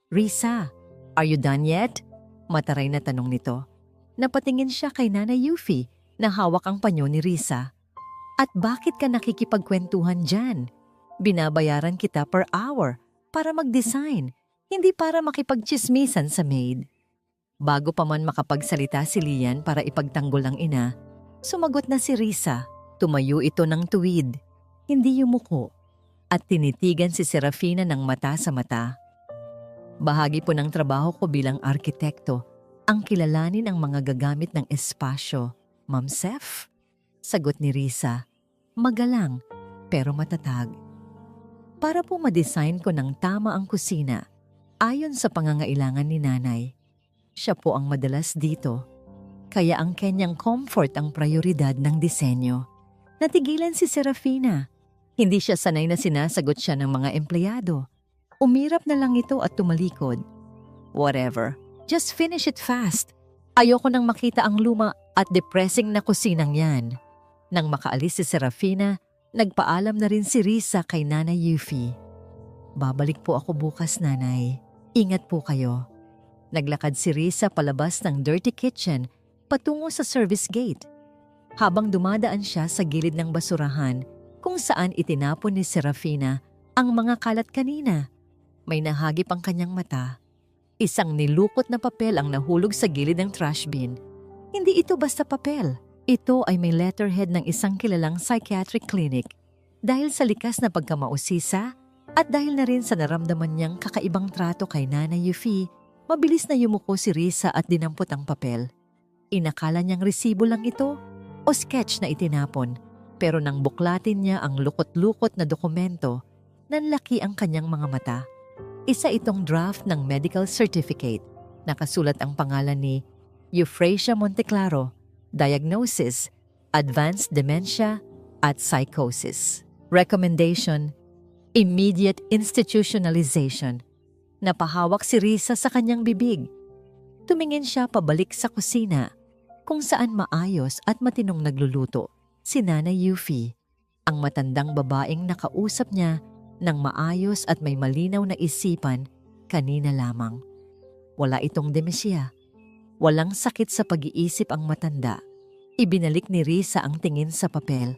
Risa, are you done yet? Mataray na tanong nito. Napatingin siya kay Nanay Yufi na hawak ang panyo ni Risa. At bakit ka nakikipagkwentuhan dyan? Binabayaran kita per hour para mag-design, hindi para makipagchismisan sa maid. Bago pa man makapagsalita si Lian para ipagtanggol ang ina, sumagot na si Risa. Tumayo ito ng tuwid, hindi yumuko, at tinitigan si Serafina ng mata sa mata. Bahagi po ng trabaho ko bilang arkitekto ang kilalanin ang mga gagamit ng espasyo, Ma'am Sef. Sagot ni Risa, magalang pero matatag. Para po ma-design ko ng tama ang kusina, ayon sa pangangailangan ni nanay. Siya po ang madalas dito, kaya ang kanyang comfort ang prioridad ng disenyo. Natigilan si Serafina. Hindi siya sanay na sinasagot siya ng mga empleyado. Umirap na lang ito at tumalikod. Whatever, just finish it fast. Ayoko nang makita ang luma at depressing na kusinang yan. Nang makaalis si Serafina, nagpaalam na rin si Risa kay Nanay Yuffie. Babalik po ako bukas, Nanay. Ingat po kayo. Naglakad si Risa palabas ng dirty kitchen patungo sa service gate. Habang dumadaan siya sa gilid ng basurahan kung saan itinapon ni Serafina ang mga kalat kanina, may nahagip ang kanyang mata. Isang nilukot na papel ang nahulog sa gilid ng trash bin. Hindi ito basta papel. Ito ay may letterhead ng isang kilalang psychiatric clinic. Dahil sa likas na pagkamausisa at dahil na rin sa naramdaman niyang kakaibang trato kay Nanay Yuffie, mabilis na yumuko si Risa at dinampot ang papel. Inakala niyang resibo lang ito o sketch na itinapon, pero nang buklatin niya ang lukot-lukot na dokumento, nanlaki ang kanyang mga mata. Isa itong draft ng medical certificate. Nakasulat ang pangalan ni Euphrasia Monteclaro, Diagnosis, Advanced Dementia at Psychosis. Recommendation, Immediate Institutionalization. Napahawak si Risa sa kanyang bibig. Tumingin siya pabalik sa kusina, kung saan maayos at matinong nagluluto si Nanay Yuffie, ang matandang babaeng nakausap niya ng maayos at may malinaw na isipan kanina lamang. Wala itong demensya. Walang sakit sa pag-iisip ang matanda. Ibinalik ni Risa ang tingin sa papel.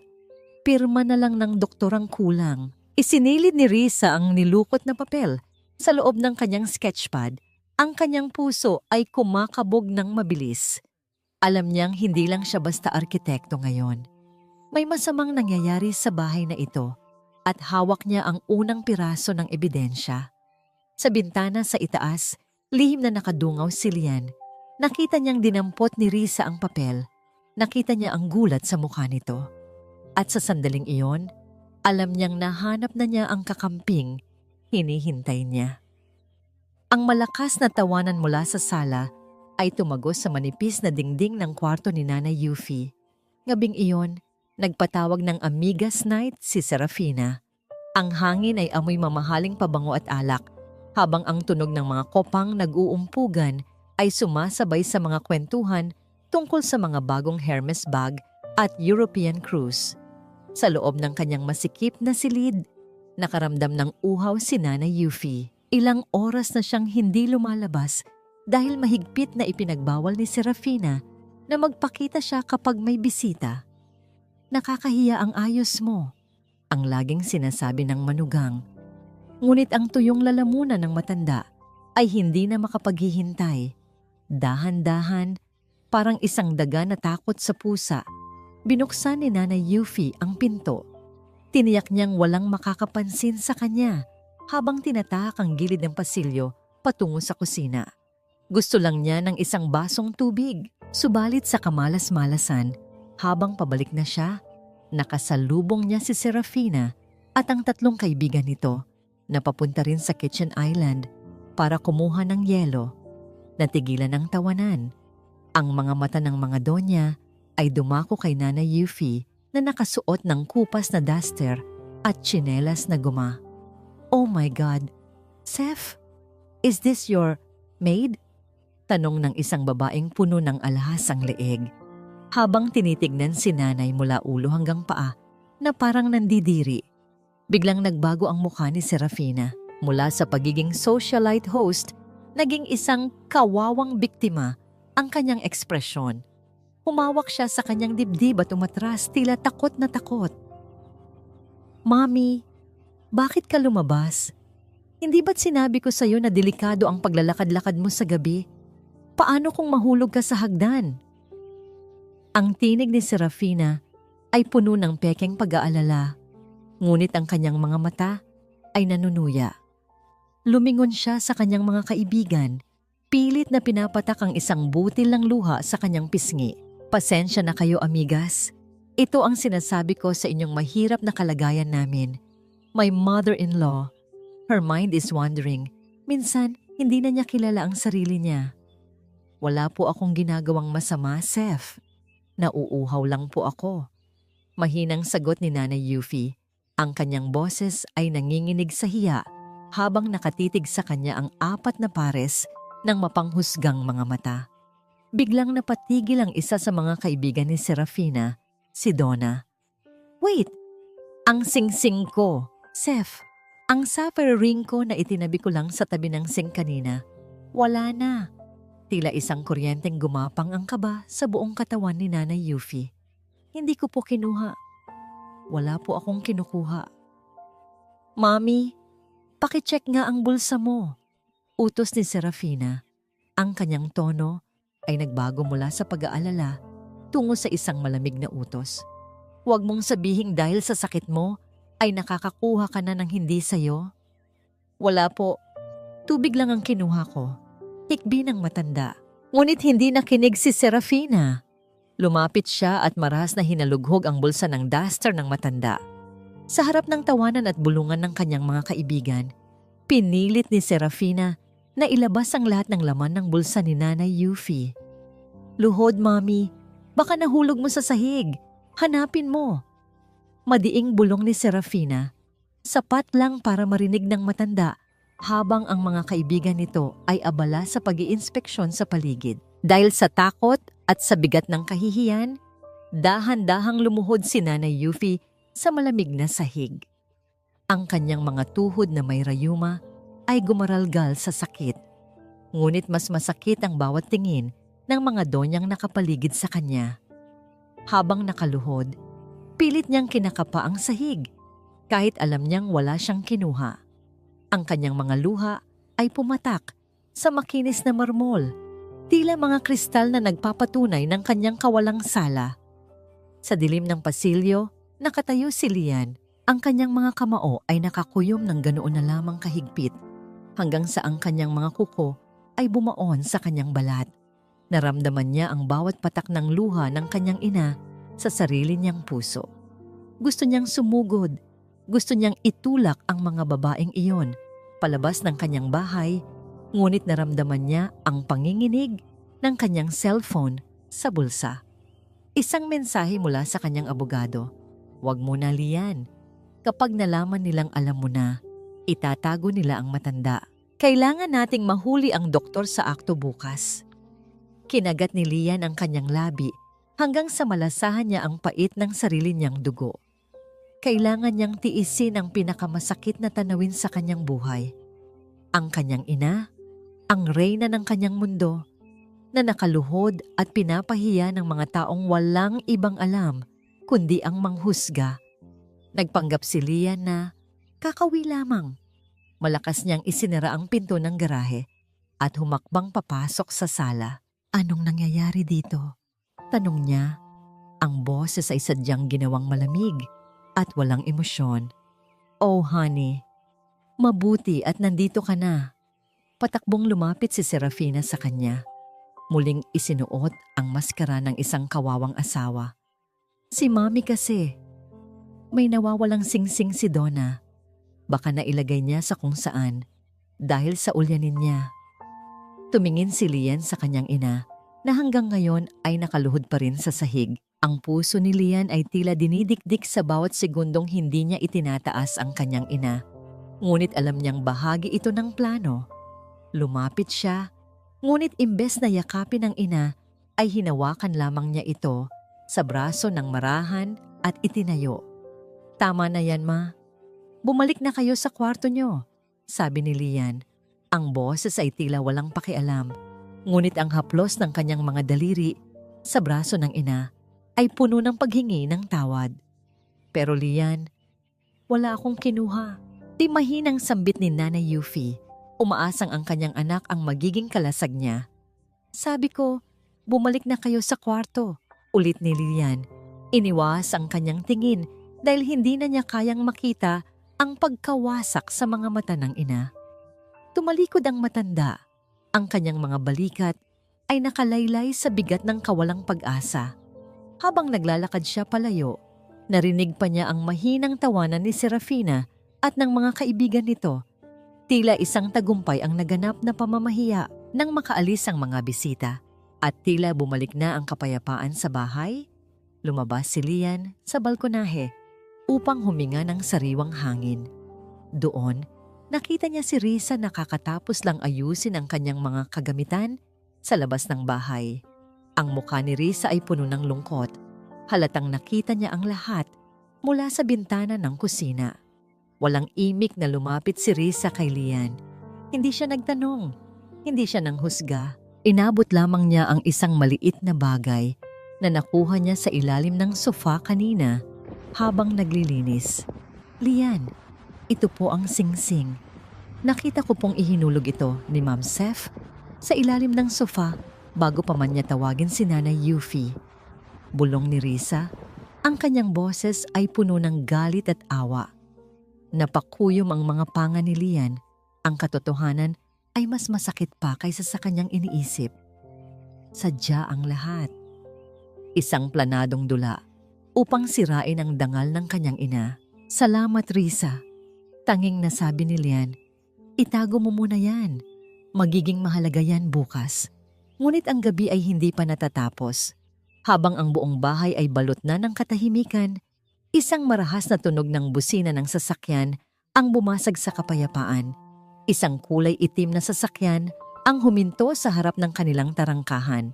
Pirma na lang ng doktor ang kulang. Isinilid ni Risa ang nilukot na papel. Sa loob ng kanyang sketchpad, ang kanyang puso ay kumakabog ng mabilis. Alam niyang hindi lang siya basta arkitekto ngayon. May masamang nangyayari sa bahay na ito at hawak niya ang unang piraso ng ebidensya. Sa bintana sa itaas, lihim na nakadungaw si Lian. Nakita niyang dinampot ni Risa ang papel. Nakita niya ang gulat sa mukha nito. At sa sandaling iyon, alam niyang nahanap na niya ang kakamping hinihintay niya. Ang malakas na tawanan mula sa sala ay tumagos sa manipis na dingding ng kwarto ni Nanay Yuffie. Ngabing iyon, nagpatawag ng amigas night si Serafina. Ang hangin ay amoy mamahaling pabango at alak, habang ang tunog ng mga kopang nag-uumpugan ay sumasabay sa mga kwentuhan tungkol sa mga bagong Hermes bag at European cruise. Sa loob ng kanyang masikip na silid, nakaramdam ng uhaw si Nanay Yuffie. Ilang oras na siyang hindi lumalabas dahil mahigpit na ipinagbawal ni Serafina na magpakita siya kapag may bisita. Nakakahiya ang ayos mo, ang laging sinasabi ng manugang. Ngunit ang tuyong lalamunan ng matanda ay hindi na makapaghihintay. Dahan-dahan, parang isang daga na takot sa pusa, binuksan ni Nanay Yuffie ang pinto. Tiniyak niyang walang makakapansin sa kanya habang tinatahak ang gilid ng pasilyo patungo sa kusina. Gusto lang niya ng isang basong tubig, subalit sa kamalas-malasan, habang pabalik na siya, nakasalubong niya si Serafina at ang tatlong kaibigan nito na papunta rin sa kitchen island para kumuha ng yelo. Natigilan ang tawanan. Ang mga mata ng mga donya ay dumako kay Nanay Yuffie na nakasuot ng kupas na duster at tsinelas na guma. Oh my God! Sef, is this your maid? Tanong ng isang babaeng puno ng alahas ang leeg. Habang tinitignan si Nanay mula ulo hanggang paa na parang nandidiri. Biglang nagbago ang mukha ni Serafina. Mula sa pagiging socialite host, naging isang kawawang biktima ang kanyang ekspresyon. Humawak siya sa kanyang dibdib at umatras, tila takot na takot. Mommy, bakit ka lumabas? Hindi ba't sinabi ko sa'yo na delikado ang paglalakad-lakad mo sa gabi? Paano kung mahulog ka sa hagdan? Ang tinig ni Serafina ay puno ng pekeng pag-aalala, ngunit ang kanyang mga mata ay nanunuya. Lumingon siya sa kanyang mga kaibigan, pilit na pinapatak ang isang butil ng luha sa kanyang pisngi. Pasensya na kayo, amigas. Ito ang sinasabi ko sa inyong mahirap na kalagayan namin. My mother-in-law, her mind is wandering. Minsan, hindi na niya kilala ang sarili niya. Wala po akong ginagawang masama, Seth. Nauuhaw lang po ako. Mahinang sagot ni Nanay Yuffie. Ang kanyang boses ay nanginginig sa hiya habang nakatitig sa kanya ang 4 na pares ng mapanghusgang mga mata. Biglang napatigil ang isa sa mga kaibigan ni Serafina, si Donna. Wait! Ang singsing ko, Seth. Ang sapphire ring ko na itinabi ko lang sa tabi ng sink kanina. Wala na. Tila isang kuryenteng gumapang ang kaba sa buong katawan ni Nanay Yuffie. Hindi ko po kinuha. Wala po akong kinukuha. Mommy, pakicheck nga ang bulsa mo. Utos ni Serafina. Ang kanyang tono ay nagbago mula sa pag-aalala tungo sa isang malamig na utos. Huwag mong sabihing dahil sa sakit mo ay nakakakuha ka na ng hindi sayo. Wala po. Tubig lang ang kinuha ko. Hikbi ng matanda. Ngunit hindi nakinig si Serafina. Lumapit siya at maras na hinalughog ang bulsa ng duster ng matanda. Sa harap ng tawanan at bulungan ng kanyang mga kaibigan, pinilit ni Serafina na ilabas ang lahat ng laman ng bulsa ni Nanay Yuffie. Luhod, Mommy. Baka nahulog mo sa sahig. Hanapin mo. Madiing bulong ni Serafina. Sapat lang para marinig ng matanda habang ang mga kaibigan nito ay abala sa pag-iinspeksyon sa paligid. Dahil sa takot at sa bigat ng kahihiyan, dahan-dahang lumuhod si Nanay Yuffie sa malamig na sahig. Ang kanyang mga tuhod na may rayuma ay gumaralgal sa sakit. Ngunit mas masakit ang bawat tingin ng mga donyang nakapaligid sa kanya. Habang nakaluhod, pilit niyang kinakapa ang sahig kahit alam niyang wala siyang kinuha. Ang kanyang mga luha ay pumatak sa makinis na marmol, tila mga kristal na nagpapatunay ng kanyang kawalang sala. Sa dilim ng pasilyo, nakatayo si Lian. Ang kanyang mga kamao ay nakakuyom ng ganoon na lamang kahigpit, hanggang sa ang kanyang mga kuko ay bumaon sa kanyang balat. Naramdaman niya ang bawat patak ng luha ng kanyang ina sa sarili niyang puso. Gusto niyang sumugod. Gusto niyang itulak ang mga babaeng iyon palabas ng kanyang bahay, ngunit naramdaman niya ang panginginig ng kanyang cellphone sa bulsa. Isang mensahe mula sa kanyang abogado. Huwag mo na, Lian. Kapag nalaman nilang alam mo na, itatago nila ang matanda. Kailangan nating mahuli ang doktor sa akto bukas. Kinagat ni Lian ang kanyang labi hanggang sa malasahan niya ang pait ng sarili niyang dugo. Kailangan niyang tiisin ang pinakamasakit na tanawin sa kanyang buhay. Ang kanyang ina, ang reyna ng kanyang mundo, na nakaluhod at pinapahiya ng mga taong walang ibang alam kundi ang manghusga. Nagpanggap si Lian na kakawi lamang. Malakas niyang isinara ang pinto ng garahe at humakbang papasok sa sala. Anong nangyayari dito? Tanong niya. Ang boses ay sadyang ginawang malamig at walang emosyon. Oh honey, mabuti at nandito ka na. Patakbong lumapit si Serafina sa kanya. Muling isinuot ang maskara ng isang kawawang asawa. Si Mommy kasi. May nawawalang singsing si Donna. Baka nailagay niya sa kung saan dahil sa ulyanin niya. Tumingin si Lian sa kanyang ina na hanggang ngayon ay nakaluhod pa rin sa sahig. Ang puso ni Lian ay tila dinidikdik sa bawat segundong hindi niya itinataas ang kanyang ina. Ngunit alam niyang bahagi ito ng plano. Lumapit siya, ngunit imbes na yakapin ng ina, ay hinawakan lamang niya ito sa braso ng marahan at itinayo. Tama na yan, Ma. Bumalik na kayo sa kwarto niyo, sabi ni Lian. Ang boses ay tila walang pakialam, ngunit ang haplos ng kanyang mga daliri, sa braso ng ina ay puno ng paghingi ng tawad. Pero Lian, wala akong kinuha. Di mahinang sambit ni Nanay Yuffie. Umaasang ang kanyang anak ang magiging kalasag niya. Sabi ko, bumalik na kayo sa kwarto. Ulit ni Lian. Iniwas ang kanyang tingin dahil hindi na niya kayang makita ang pagkawasak sa mga mata ng ina. Tumalikod ang matanda. Ang kanyang mga balikat ay nakalaylay sa bigat ng kawalang pag-asa. Habang naglalakad siya palayo, narinig pa niya ang mahinang tawanan ni Serafina at ng mga kaibigan nito. Tila isang tagumpay ang naganap na pamamahiya nang makaalis ang mga bisita. At tila bumalik na ang kapayapaan sa bahay. Lumabas si Lian sa balkonahe upang huminga ng sariwang hangin. Doon, nakita niya si Risa nakakatapos lang ayusin ang kanyang mga kagamitan sa labas ng bahay. Ang mukha ni Risa ay puno ng lungkot. Halatang nakita niya ang lahat mula sa bintana ng kusina. Walang imik na lumapit si Risa kay Lian. Hindi siya nagtanong. Hindi siya nanghusga. Inabot lamang niya ang isang maliit na bagay na nakuha niya sa ilalim ng sofa kanina habang naglilinis. Lian, ito po ang singsing. Nakita ko pong ihinulog ito ni Ma'am Seth sa ilalim ng sofa bago pa man niya tawagin si Nanay Yuffie. Bulong ni Risa, ang kanyang boses ay puno ng galit at awa. Napakuyom ang mga panga ni Lian. Ang katotohanan ay mas masakit pa kaysa sa kanyang iniisip. Sadya ang lahat. Isang planadong dula upang sirain ang dangal ng kanyang ina. Salamat, Risa. Tanging nasabi ni Lian, itago mo muna yan. Magiging mahalaga yan bukas. Ngunit ang gabi ay hindi pa natatapos. Habang ang buong bahay ay balot na ng katahimikan, isang marahas na tunog ng busina ng sasakyan ang bumasag sa kapayapaan. Isang kulay itim na sasakyan ang huminto sa harap ng kanilang tarangkahan.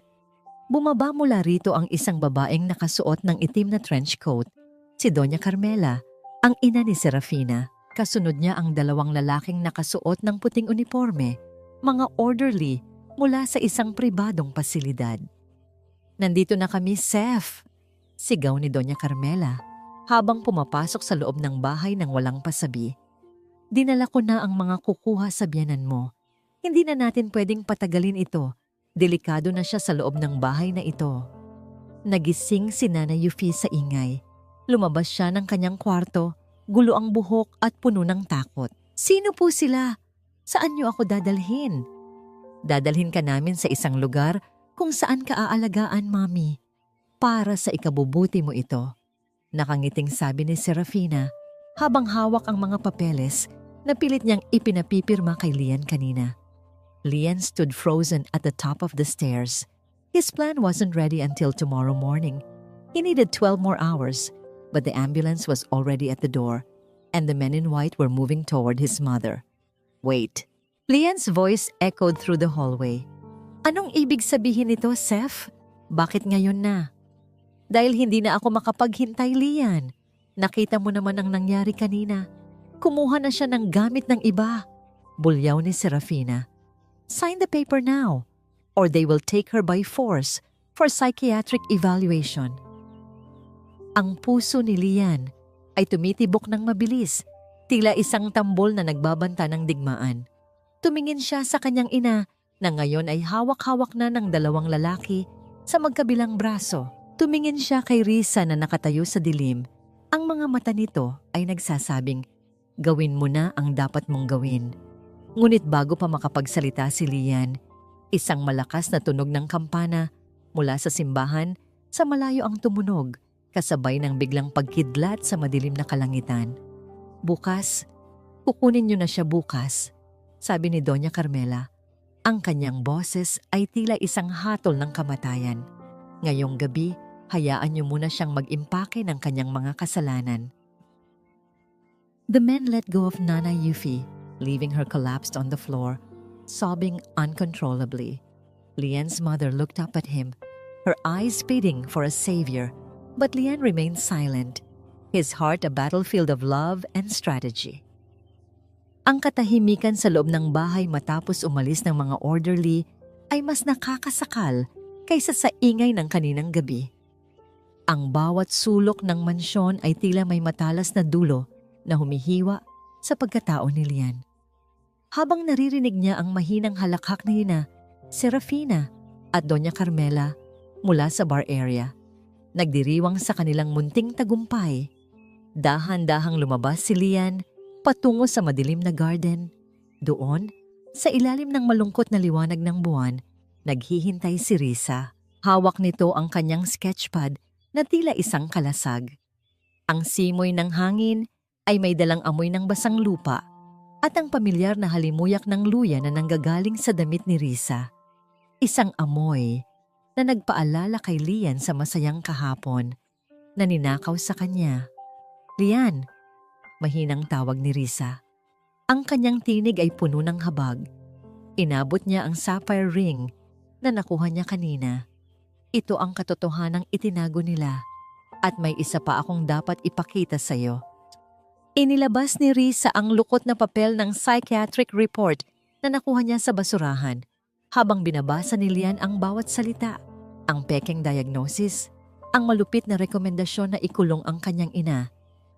Bumaba mula rito ang isang babaeng nakasuot ng itim na trench coat, si Doña Carmela, ang ina ni Serafina. Kasunod niya ang dalawang lalaking nakasuot ng puting uniforme, mga orderly mula sa isang pribadong pasilidad. Nandito na kami, Seth, sigaw ni Doña Carmela habang pumapasok sa loob ng bahay ng walang pasabi. Dinala ko na ang mga kukuha sa biyanan mo. Hindi na natin pwedeng patagalin ito. Delikado na siya sa loob ng bahay na ito. Nagising si Nanay Yuffie sa ingay. Lumabas siya ng kanyang kwarto, gulo ang buhok at puno ng takot. Sino po sila? Saan niyo ako dadalhin? Dadalhin ka namin sa isang lugar kung saan ka aalagaan, Mami. Para sa ikabubuti mo ito. Nakangiting sabi ni Serafina habang hawak ang mga papeles na pilit niyang ipinapipirma kay Lian kanina. Lian stood frozen at the top of the stairs. His plan wasn't ready until tomorrow morning. He needed 12 more hours, but the ambulance was already at the door, and the men in white were moving toward his mother. Wait. Lian's voice echoed through the hallway. Anong ibig sabihin nito, Seth? Bakit ngayon na? Dahil hindi na ako makapaghintay, Lian. Nakita mo naman ang nangyari kanina. Kumuha na siya ng gamit ng iba. Bulyaw ni Serafina. Sign the paper now, or they will take her by force for psychiatric evaluation. Ang puso ni Lian ay tumitibok ng mabilis, tila isang tambol na nagbabanta ng digmaan. Tumingin siya sa kanyang ina na ngayon ay hawak-hawak na ng dalawang lalaki sa magkabilang braso. Tumingin siya kay Risa na nakatayo sa dilim. Ang mga mata nito ay nagsasabing, gawin mo na ang dapat mong gawin. Ngunit bago pa makapagsalita si Lian, isang malakas na tunog ng kampana mula sa simbahan sa malayo ang tumunog, kasabay ng biglang pagkidlat sa madilim na kalangitan. Bukas, kukunin niyo na siya bukas, sabi ni Doña Carmela. Ang kanyang boses ay tila isang hatol ng kamatayan. Ngayong gabi, hayaan niyo muna siyang mag-impake ng kanyang mga kasalanan. The men let go of Nanay Yuffie, leaving her collapsed on the floor, sobbing uncontrollably. Lian's mother looked up at him, her eyes pleading for a savior, but Lian remained silent, his heart a battlefield of love and strategy. Ang katahimikan sa loob ng bahay matapos umalis ng mga orderly ay mas nakakasakal kaysa sa ingay ng kaninang gabi. Ang bawat sulok ng mansyon ay tila may matalas na dulo na humihiwa sa pagkatao ni Lian. Habang naririnig niya ang mahinang halakhak ni na Serafina at Doña Carmela mula sa bar area, nagdiriwang sa kanilang munting tagumpay, dahan-dahang lumabas si Lian patungo sa madilim na garden. Doon, sa ilalim ng malungkot na liwanag ng buwan, naghihintay si Risa. Hawak nito ang kanyang sketchpad na tila isang kalasag. Ang simoy ng hangin ay may dalang amoy ng basang lupa at ang pamilyar na halimuyak ng luya na nanggagaling sa damit ni Risa. Isang amoy na nagpaalala kay Lian sa masayang kahapon na ninakaw sa kanya. "Lian," mahinang tawag ni Risa. Ang kanyang tinig ay puno ng habag. Inabot niya ang sapphire ring na nakuha niya kanina. "Ito ang katotohanang itinago nila at may isa pa akong dapat ipakita sa iyo." Inilabas ni Risa ang lukot na papel ng psychiatric report na nakuha niya sa basurahan habang binabasa ni Lian ang bawat salita. Ang pekeng diagnosis, ang malupit na rekomendasyon na ikulong ang kanyang ina.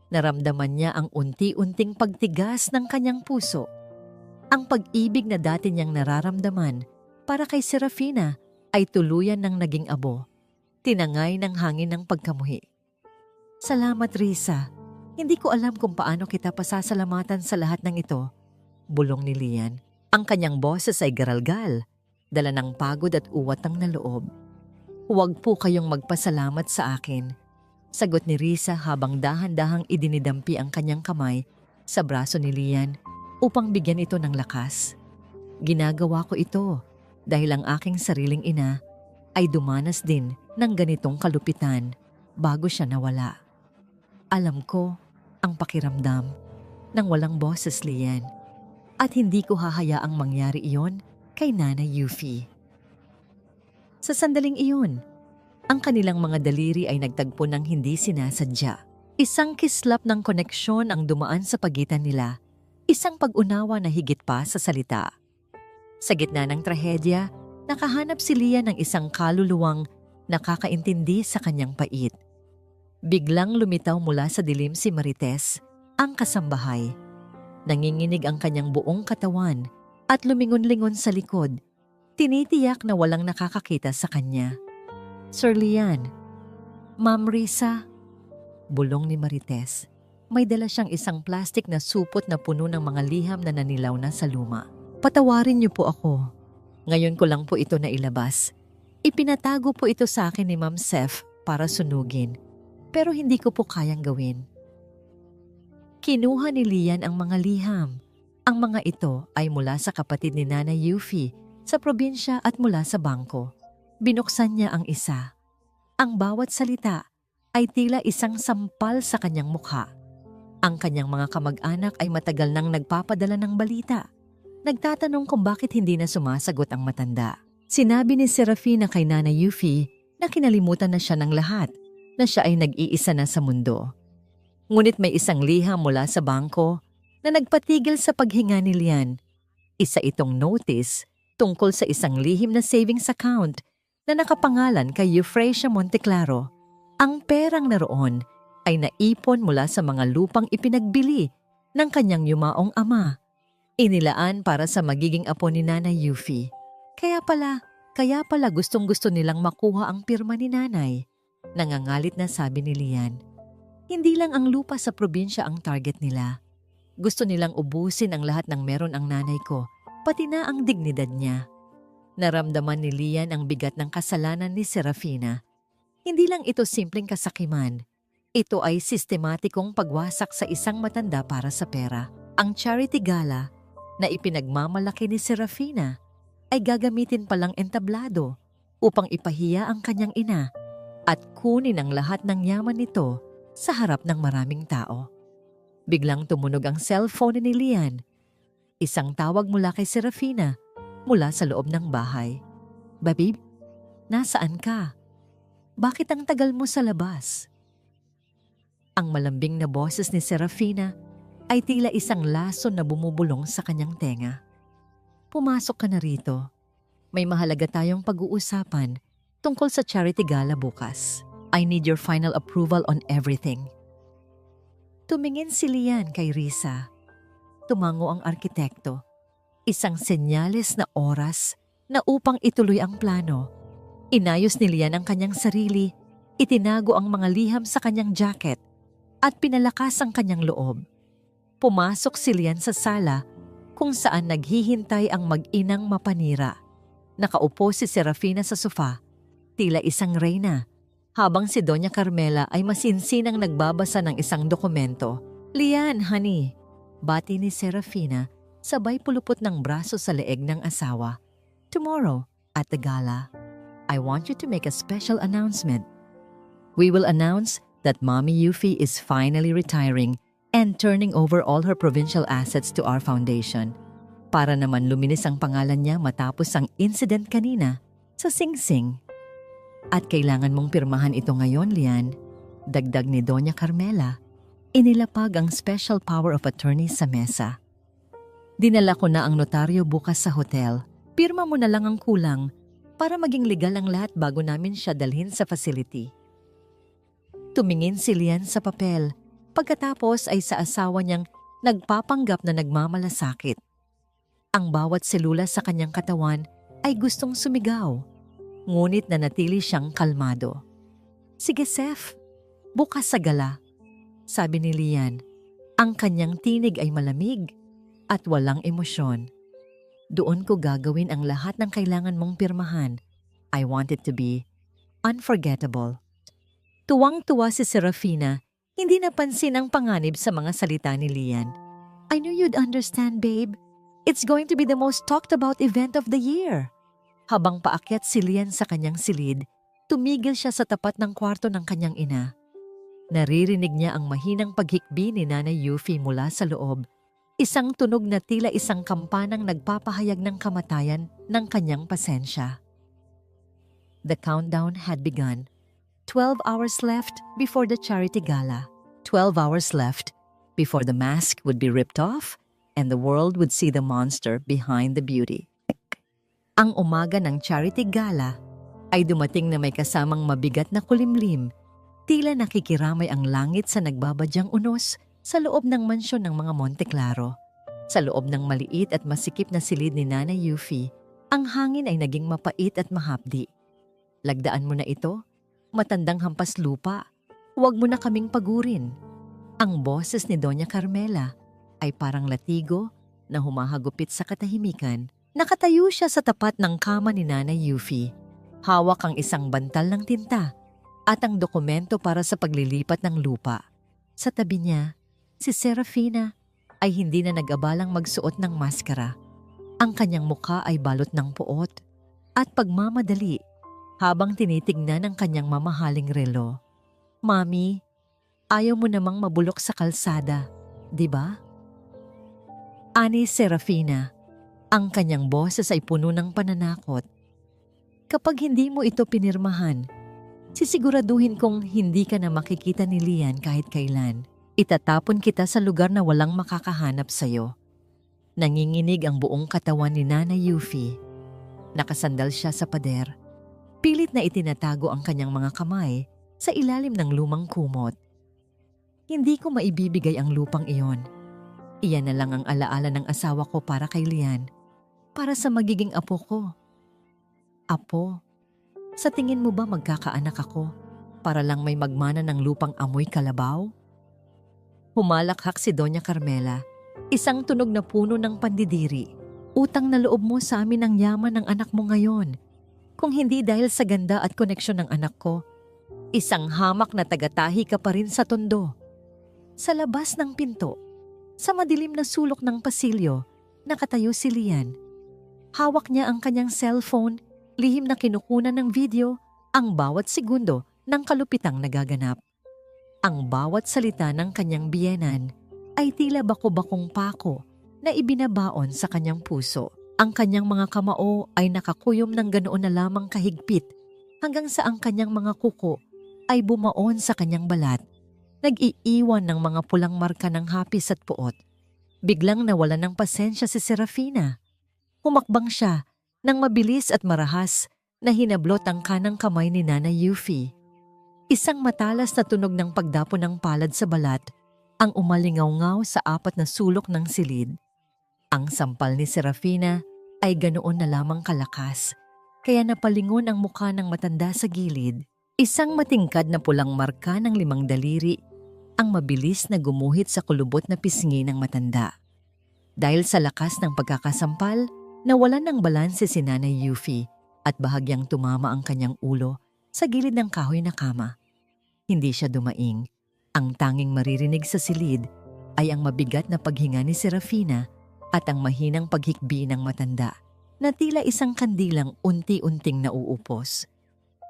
Naramdaman niya ang unti-unting pagtigas ng kanyang puso. Ang pag-ibig na dati niyang nararamdaman para kay Serafina ay tuluyan ng naging abo, tinangay ng hangin ng pagkamuhi. "Salamat, Risa. Hindi ko alam kung paano kita pasasalamatan sa lahat ng ito," bulong ni Lian. Ang kanyang boses ay garalgal, dala ng pagod at uwatang na loob. "Huwag po kayong magpasalamat sa akin," sagot ni Risa habang dahan-dahang idinidampi ang kanyang kamay sa braso ni Lian upang bigyan ito ng lakas. "Ginagawa ko ito dahil ang aking sariling ina ay dumanas din ng ganitong kalupitan bago siya nawala. Alam ko ang pakiramdam ng walang boses, Lian, at hindi ko hahayaang mangyari iyon kay Nanay Yuffie." Sa sandaling iyon, ang kanilang mga daliri ay nagtagpo ng hindi sinasadya. Isang kislap ng koneksyon ang dumaan sa pagitan nila, isang pag-unawa na higit pa sa salita. Sa gitna ng trahedya, nakahanap si Lian ng isang kaluluwang nakakaintindi sa kanyang pait. Biglang lumitaw mula sa dilim si Marites, ang kasambahay. Nanginginig ang kanyang buong katawan at lumingon-lingon sa likod. Tinitiyak na walang nakakakita sa kanya. "Sir Lian." "Ma'am Risa," bulong ni Marites. May dala siyang isang plastik na supot na puno ng mga liham na nanilaw na sa luma. "Patawarin niyo po ako. Ngayon ko lang po ito nailabas. Ipinatago po ito sa akin ni Ma'am Seth para sunugin. Pero hindi ko po kayang gawin." Kinuha ni Lian ang mga liham. Ang mga ito ay mula sa kapatid ni Nanay Yuffie sa probinsya at mula sa bangko. Binuksan niya ang isa. Ang bawat salita ay tila isang sampal sa kanyang mukha. Ang kanyang mga kamag-anak ay matagal nang nagpapadala ng balita. Nagtatanong kung bakit hindi na sumasagot ang matanda. Sinabi ni Serafina kay Nanay Yuffie na kinalimutan na siya ng lahat, na siya ay nag-iisa na sa mundo. Ngunit may isang liham mula sa bangko na nagpatigil sa paghinga ni Lian. Isa itong notice tungkol sa isang lihim na savings account na nakapangalan kay Euphrasia Monteclaro. Ang perang naroon ay naipon mula sa mga lupang ipinagbili ng kanyang yumaong ama. Inilaan para sa magiging apo ni Nanay Yuffie. Kaya pala gustong-gusto nilang makuha ang pirma ni Nanay. Nangangalit na sabi ni Lian. Hindi lang ang lupa sa probinsya ang target nila. Gusto nilang ubusin ang lahat ng meron ang nanay ko, pati na ang dignidad niya. Naramdaman ni Lian ang bigat ng kasalanan ni Serafina. Hindi lang ito simpleng kasakiman. Ito ay sistematikong pagwasak sa isang matanda para sa pera. Ang charity gala na ipinagmamalaki ni Serafina ay gagamitin palang entablado upang ipahiya ang kanyang ina at kunin ang lahat ng yaman nito sa harap ng maraming tao. Biglang tumunog ang cellphone ni Lian. Isang tawag mula kay Serafina mula sa loob ng bahay. "Babib, nasaan ka? Bakit ang tagal mo sa labas?" Ang malambing na boses ni Serafina ay tila isang laso na bumubulong sa kanyang tenga. "Pumasok ka na rito. May mahalaga tayong pag-uusapan tungkol sa charity gala bukas. I need your final approval on everything. Tumingin si Lian kay Risa. Tumango ang arkitekto. Isang senyales na oras na upang ituloy ang plano. Inayos ni Lian ang kanyang sarili, itinago ang mga liham sa kanyang jacket at pinalakas ang kanyang loob. Pumasok si Lian sa sala kung saan naghihintay ang mag-inang mapanira. Nakaupo si Serafina sa sofa, tila isang reyna, habang si Doña Carmela ay masinsinang nagbabasa ng isang dokumento. "Lian, honey," bati ni Serafina, sabay pulupot ng braso sa leeg ng asawa. "Tomorrow, at the gala, I want you to make a special announcement. We will announce that Mommy Yuffie is finally retiring and turning over all her provincial assets to our foundation. Para naman luminis ang pangalan niya matapos ang incident kanina sa Sing Sing. At kailangan mong pirmahan ito ngayon, Lian," dagdag ni Doña Carmela. Inilapag ang special power of attorney sa mesa. "Dinala ko na ang notaryo bukas sa hotel. Pirma mo na lang ang kulang para maging legal ang lahat bago namin siya dalhin sa facility." Tumingin si Lian sa papel. Pagkatapos ay sa asawa niyang nagpapanggap na nagmamalasakit. Ang bawat selula sa kanyang katawan ay gustong sumigaw. Ngunit nanatili siyang kalmado. "Sige, Seth, bukas sa gala," sabi ni Lian. Ang kanyang tinig ay malamig at walang emosyon. "Doon ko gagawin ang lahat ng kailangan mong pirmahan. I want it to be unforgettable." Tuwang-tuwa si Serafina, hindi napansin ang panganib sa mga salita ni Lian. "I knew you'd understand, babe. It's going to be the most talked about event of the year." Habang paakyat si Lian sa kanyang silid, tumigil siya sa tapat ng kwarto ng kanyang ina. Naririnig niya ang mahinang paghikbi ni Nanay Yuffie mula sa loob. Isang tunog na tila isang kampanang nagpapahayag ng kamatayan ng kanyang pasensya. The countdown had begun. 12 hours left before the charity gala. 12 hours left before the mask would be ripped off and the world would see the monster behind the beauty. Ang umaga ng charity gala ay dumating na may kasamang mabigat na kulimlim. Tila nakikiramay ang langit sa nagbabadyang unos sa loob ng mansyon ng mga Monteclaro. Sa loob ng maliit at masikip na silid ni Nanay Yuffie, ang hangin ay naging mapait at mahapdi. "Lagdaan mo na ito, matandang hampas lupa. Huwag mo na kaming pagurin." Ang boses ni Doña Carmela ay parang latigo na humahagupit sa katahimikan. Nakatayo siya sa tapat ng kama ni Nanay Yuffie. Hawak ang isang bantal ng tinta at ang dokumento para sa paglilipat ng lupa. Sa tabi niya, si Serafina ay hindi na nag-abalang magsuot ng maskara. Ang kanyang mukha ay balot ng puot at pagmamadali habang tinitignan ang kanyang mamahaling relo. "Mami, ayaw mo namang mabulok sa kalsada, di ba?" Ani Serafina. Ang kanyang boses ay puno ng pananakot. "Kapag hindi mo ito pinirmahan, sisiguraduhin kong hindi ka na makikita ni Lian kahit kailan. Itatapon kita sa lugar na walang makakahanap sa'yo." Nanginginig ang buong katawan ni Nanay Yuffie. Nakasandal siya sa pader. Pilit na itinatago ang kanyang mga kamay sa ilalim ng lumang kumot. "Hindi ko maibibigay ang lupang iyon. Iyan na lang ang alaala ng asawa ko para kay Lian. Para sa magiging apo ko." "Apo, sa tingin mo ba magkakaanak ako para lang may magmana ng lupang amoy kalabaw?" Humalakhak si Doña Carmela, isang tunog na puno ng pandidiri. "Utang na loob mo sa amin ang yaman ng anak mo ngayon. Kung hindi dahil sa ganda at koneksyon ng anak ko, isang hamak na tagatahi ka pa rin sa tondo." Sa labas ng pinto, sa madilim na sulok ng pasilyo, nakatayo si Lian. Hawak niya ang kanyang cellphone, lihim na kinukunan ng video ang bawat segundo ng kalupitang nagaganap. Ang bawat salita ng kanyang biyenan ay tila bako-bakong pako na ibinabaon sa kanyang puso. Ang kanyang mga kamao ay nakakuyom ng ganoon na lamang kahigpit hanggang sa ang kanyang mga kuko ay bumaon sa kanyang balat. Nag-iiwan ng mga pulang marka ng hapis at puot. Biglang nawalan ng pasensya si Serafina. Humakbang siya nang mabilis at marahas na hinablot ang kanang kamay ni Nanay Yuffie. Isang matalas na tunog ng pagdapo ng palad sa balat ang umalingaw-ngaw sa apat na sulok ng silid. Ang sampal ni Serafina ay ganoon na lamang kalakas, kaya napalingon ang mukha ng matanda sa gilid. Isang matingkad na pulang marka ng 5 daliri ang mabilis na gumuhit sa kulubot na pisngi ng matanda. Dahil sa lakas ng pagkakasampal, nawalan ng balanse si Nanay Yuffie at bahagyang tumama ang kanyang ulo sa gilid ng kahoy na kama. Hindi siya dumaing. Ang tanging maririnig sa silid ay ang mabigat na paghinga ni Serafina at ang mahinang paghikbi ng matanda na tila isang kandilang unti-unting nauupos.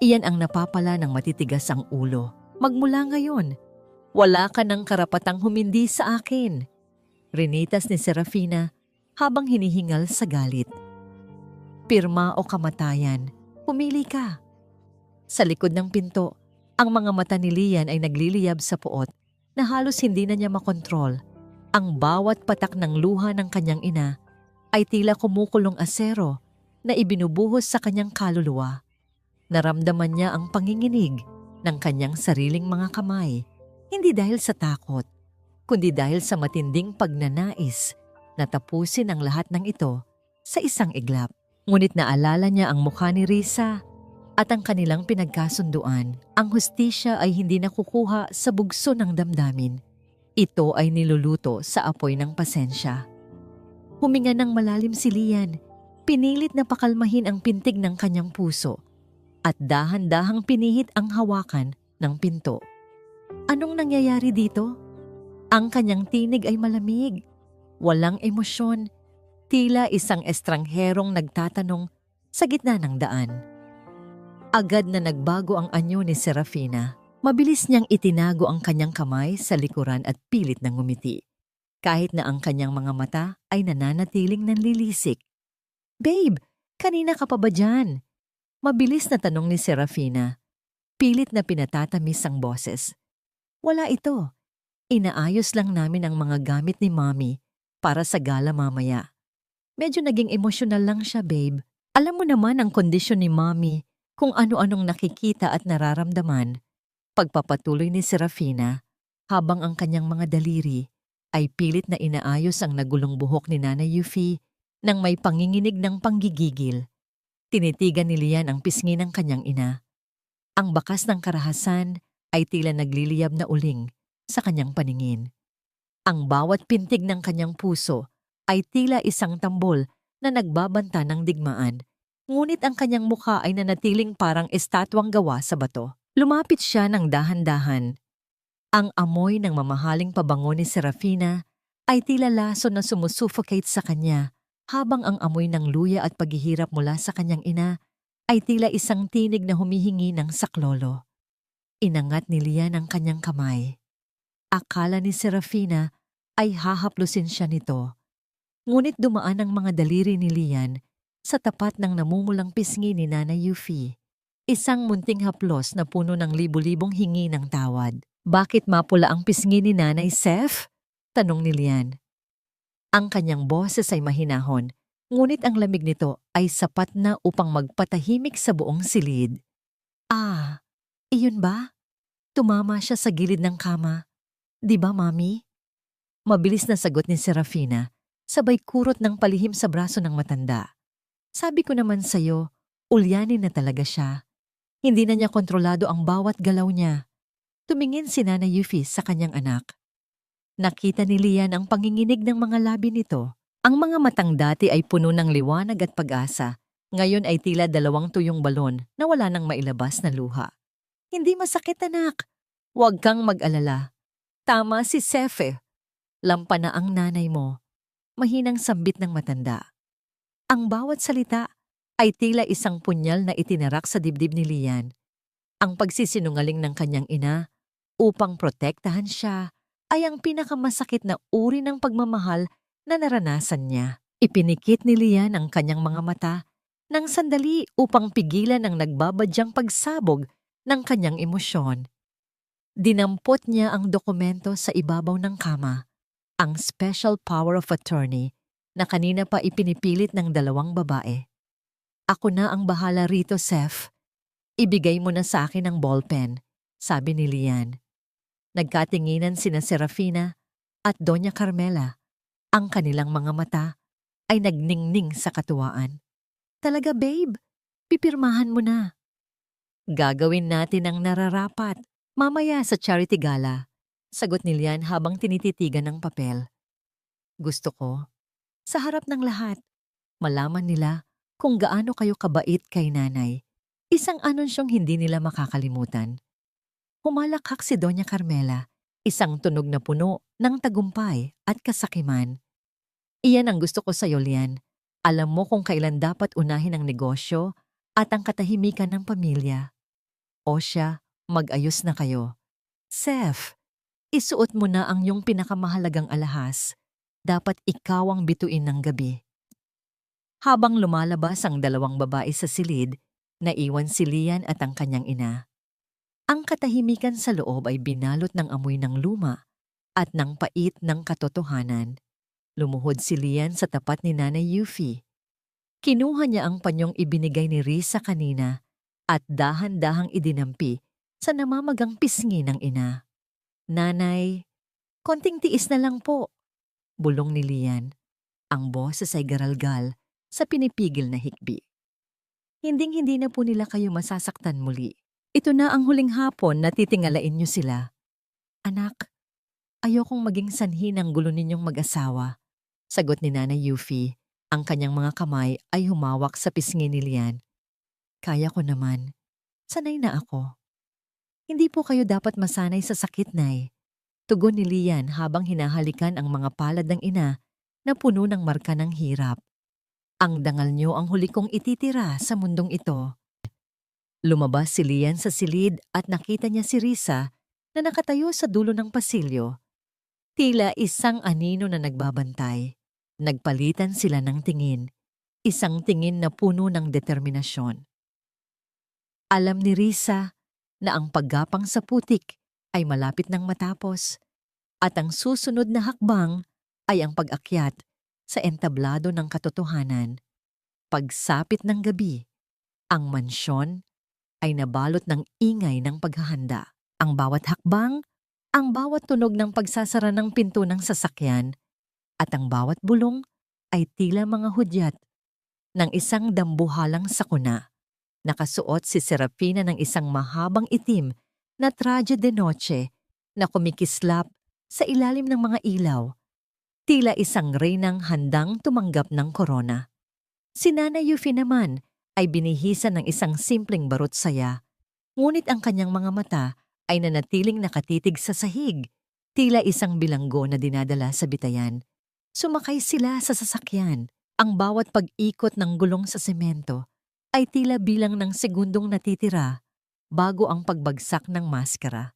Iyan ang napapala ng matitigas ang ulo. Magmula ngayon, wala ka ng karapatang humindi sa akin. Rinitas ni Serafina habang hinihingal sa galit. Pirma o kamatayan, pumili ka. Sa likod ng pinto, ang mga mata ni Lian ay nagliliyab sa puot na halos hindi na niya makontrol. Ang bawat patak ng luha ng kanyang ina ay tila kumukulong asero na ibinubuhos sa kanyang kaluluwa. Naramdaman niya ang panginginig ng kanyang sariling mga kamay, hindi dahil sa takot, kundi dahil sa matinding pagnanais na tapusin ang lahat ng ito sa isang iglap. Ngunit naalala niya ang mukha ni Risa at ang kanilang pinagkasunduan. Ang hustisya ay hindi nakukuha sa bugso ng damdamin. Ito ay niluluto sa apoy ng pasensya. Huminga ng malalim si Lian, pinilit na pakalmahin ang pintig ng kanyang puso at dahan-dahang pinihit ang hawakan ng pinto. Anong nangyayari dito? Ang kanyang tinig ay malamig, walang emosyon, tila isang estrangherong nagtatanong sa gitna ng daan. Agad na nagbago ang anyo ni Serafina. Mabilis niyang itinago ang kanyang kamay sa likuran at pilit na ngumiti. Kahit na ang kanyang mga mata ay nananatiling nanlilisik. "Babe, kanina ka pa ba dyan?" Mabilis na tanong ni Serafina. Pilit na pinatatamis ang boses. "Wala ito. Inaayos lang namin ang mga gamit ni Mommy para sa gala mamaya." Medyo naging emosyonal lang siya, babe. Alam mo naman ang kondisyon ni Mommy, kung ano-anong nakikita at nararamdaman. Pagpapatuloy ni Serafina habang ang kanyang mga daliri ay pilit na inaayos ang nagulong buhok ni Nanay Yuffie nang may panginginig ng panggigigil. Tinitigan ni Lian ang pisngi ng kanyang ina. Ang bakas ng karahasan ay tila nagliliyab na uling sa kanyang paningin. Ang bawat pintig ng kanyang puso ay tila isang tambol na nagbabanta ng digmaan. Ngunit ang kanyang mukha ay nanatiling parang estatwang gawa sa bato. Lumapit siya ng dahan-dahan. Ang amoy ng mamahaling pabango ni Serafina ay tila laso na sumusuffocate sa kanya, habang ang amoy ng luya at paghihirap mula sa kanyang ina ay tila isang tinig na humihingi ng saklolo. Inangat ni Lian ang kanyang kamay. Akala ni Serafina ay hahaplusin siya nito. Ngunit dumaan ang mga daliri ni Lian sa tapat ng namumulang pisngi ni Nanay Yuffie. Isang munting haplos na puno ng libu-libong hingi ng tawad. "Bakit mapula ang pisngi ni Nanay Sef?" tanong ni Lian. Ang kanyang boses ay mahinahon, ngunit ang lamig nito ay sapat na upang magpatahimik sa buong silid. "Ah, iyon ba?" Tumama siya sa gilid ng kama. "Di ba, Mami?" Mabilis na sagot ni Serafina, sabay kurot ng palihim sa braso ng matanda. "Sabi ko naman sa'yo, ulyanin na talaga siya. Hindi na niya kontrolado ang bawat galaw niya." Tumingin si Nanay Yuffie sa kanyang anak. Nakita ni Lian ang panginginig ng mga labi nito. Ang mga matang dati ay puno ng liwanag at pag-asa. Ngayon ay tila 2 tuyong balon na wala nang mailabas na luha. "Hindi masakit, anak. Huwag kang mag-alala. Tama si Sefe. Lampa na ang nanay mo." Mahinang sambit ng matanda. Ang bawat salita ay tila isang punyal na itinarak sa dibdib ni Lian. Ang pagsisinungaling ng kanyang ina upang protektahan siya ay ang pinakamasakit na uri ng pagmamahal na naranasan niya. Ipinikit ni Lian ang kanyang mga mata ng sandali upang pigilan ang nagbabadyang pagsabog ng kanyang emosyon. Dinampot niya ang dokumento sa ibabaw ng kama, ang special power of attorney na kanina pa ipinipilit ng 2 babae. Ako na ang bahala rito, Seth. Ibigay mo na sa akin ang ballpen, sabi ni Lian. Nagkatinginan sina Serafina at Doña Carmela. Ang kanilang mga mata ay nagningning sa katuwaan. Talaga, babe? Pipirmahan mo na. Gagawin natin ang nararapat. Mamaya sa charity gala, sagot ni Lian habang tinititigan ng papel. Gusto ko, sa harap ng lahat, malaman nila kung gaano kayo kabait kay nanay. Isang anonsyong hindi nila makakalimutan. Humalakhak si Doña Carmela, isang tunog na puno ng tagumpay at kasakiman. Iyan ang gusto ko sa iyo, Lian. Alam mo kung kailan dapat unahin ang negosyo at ang katahimikan ng pamilya. O siya, mag-ayos na kayo. Seth, isuot mo na ang iyong pinakamahalagang alahas. Dapat ikaw ang bituin ng gabi. Habang lumalabas ang dalawang babae sa silid, naiwan si Lian at ang kanyang ina. Ang katahimikan sa loob ay binalot ng amoy ng luma at ng pait ng katotohanan. Lumuhod si Lian sa tapat ni Nanay Yuffie. Kinuha niya ang panyong ibinigay ni Risa kanina at dahan-dahang idinampi sa namamagang pisngi ng ina. Nanay, konting tiis na lang po, bulong ni Lian. Ang boses ay garalgal sa pinipigil na hikbi. Hinding-hindi na po nila kayo masasaktan muli. Ito na ang huling hapon na titingalain niyo sila. Anak, ayokong maging sanhi ng gulo ninyong mag-asawa, sagot ni Nanay Yuffie. Ang kanyang mga kamay ay humawak sa pisngi ni Lian. Kaya ko naman. Sanay na ako. Hindi po kayo dapat masanay sa sakit, Nay. Tugon ni Lian habang hinahalikan ang mga palad ng ina na puno ng marka ng hirap. Ang dangal niyo ang huli kong ititira sa mundong ito. Lumabas si Lian sa silid at nakita niya si Risa na nakatayo sa dulo ng pasilyo. Tila isang anino na nagbabantay. Nagpalitan sila ng tingin. Isang tingin na puno ng determinasyon. Alam ni Risa na ang paggapang sa putik ay malapit nang matapos at ang susunod na hakbang ay ang pag-akyat sa entablado ng katotohanan. Pagsapit ng gabi, ang mansyon ay nabalot ng ingay ng paghahanda. Ang bawat hakbang, ang bawat tunog ng pagsasara ng pinto ng sasakyan, at ang bawat bulong ay tila mga hudyat ng isang dambuhalang sakuna. Nakasuot si Serafina ng isang mahabang itim na traje de noche na kumikislap sa ilalim ng mga ilaw. Tila isang reynang handang tumanggap ng korona. Si Nanay Yuffie naman ay binihisan ng isang simpleng barot saya, ngunit ang kanyang mga mata ay nanatiling nakatitig sa sahig, tila isang bilanggo na dinadala sa bitayan. Sumakay sila sa sasakyan. Ang bawat pag-ikot ng gulong sa semento ay tila bilang ng segundong natitira bago ang pagbagsak ng maskara.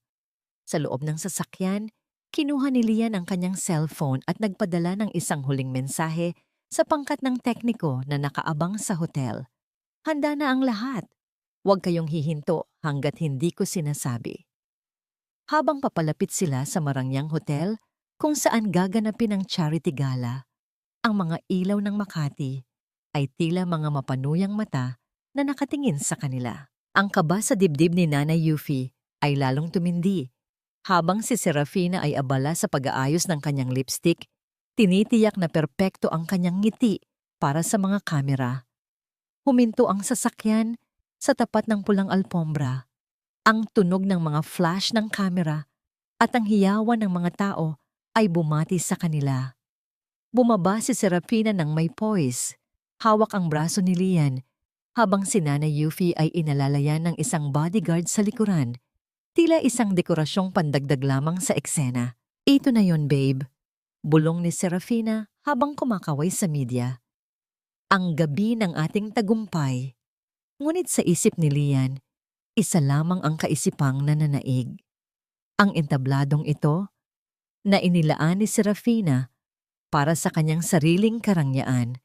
Sa loob ng sasakyan, kinuha ni Lian ang kanyang cellphone at nagpadala ng isang huling mensahe sa pangkat ng tekniko na nakaabang sa hotel. Handa na ang lahat. Huwag kayong hihinto hanggat hindi ko sinasabi. Habang papalapit sila sa Marangyang Hotel, kung saan gaganapin ang charity gala, ang mga ilaw ng Makati ay tila mga mapanuyang mata na nakatingin sa kanila. Ang kaba sa dibdib ni Nanay Yuffie ay lalong tumindi. Habang si Serafina ay abala sa pag-aayos ng kanyang lipstick, tinitiyak na perpekto ang kanyang ngiti para sa mga kamera. Huminto ang sasakyan sa tapat ng pulang alpombra. Ang tunog ng mga flash ng kamera at ang hiyawan ng mga tao ay bumati sa kanila. Bumaba si Serafina ng may poise. Hawak ang braso ni Lian habang si Nanay Yuffie ay inalalayan ng isang bodyguard sa likuran. Tila isang dekorasyong pandagdag lamang sa eksena. Ito na yon, babe. Bulong ni Serafina habang kumakaway sa media. Ang gabi ng ating tagumpay. Ngunit sa isip ni Lian, isa lamang ang kaisipang nananaig. Ang entabladong ito na inilaan ni Serafina para sa kanyang sariling karangyaan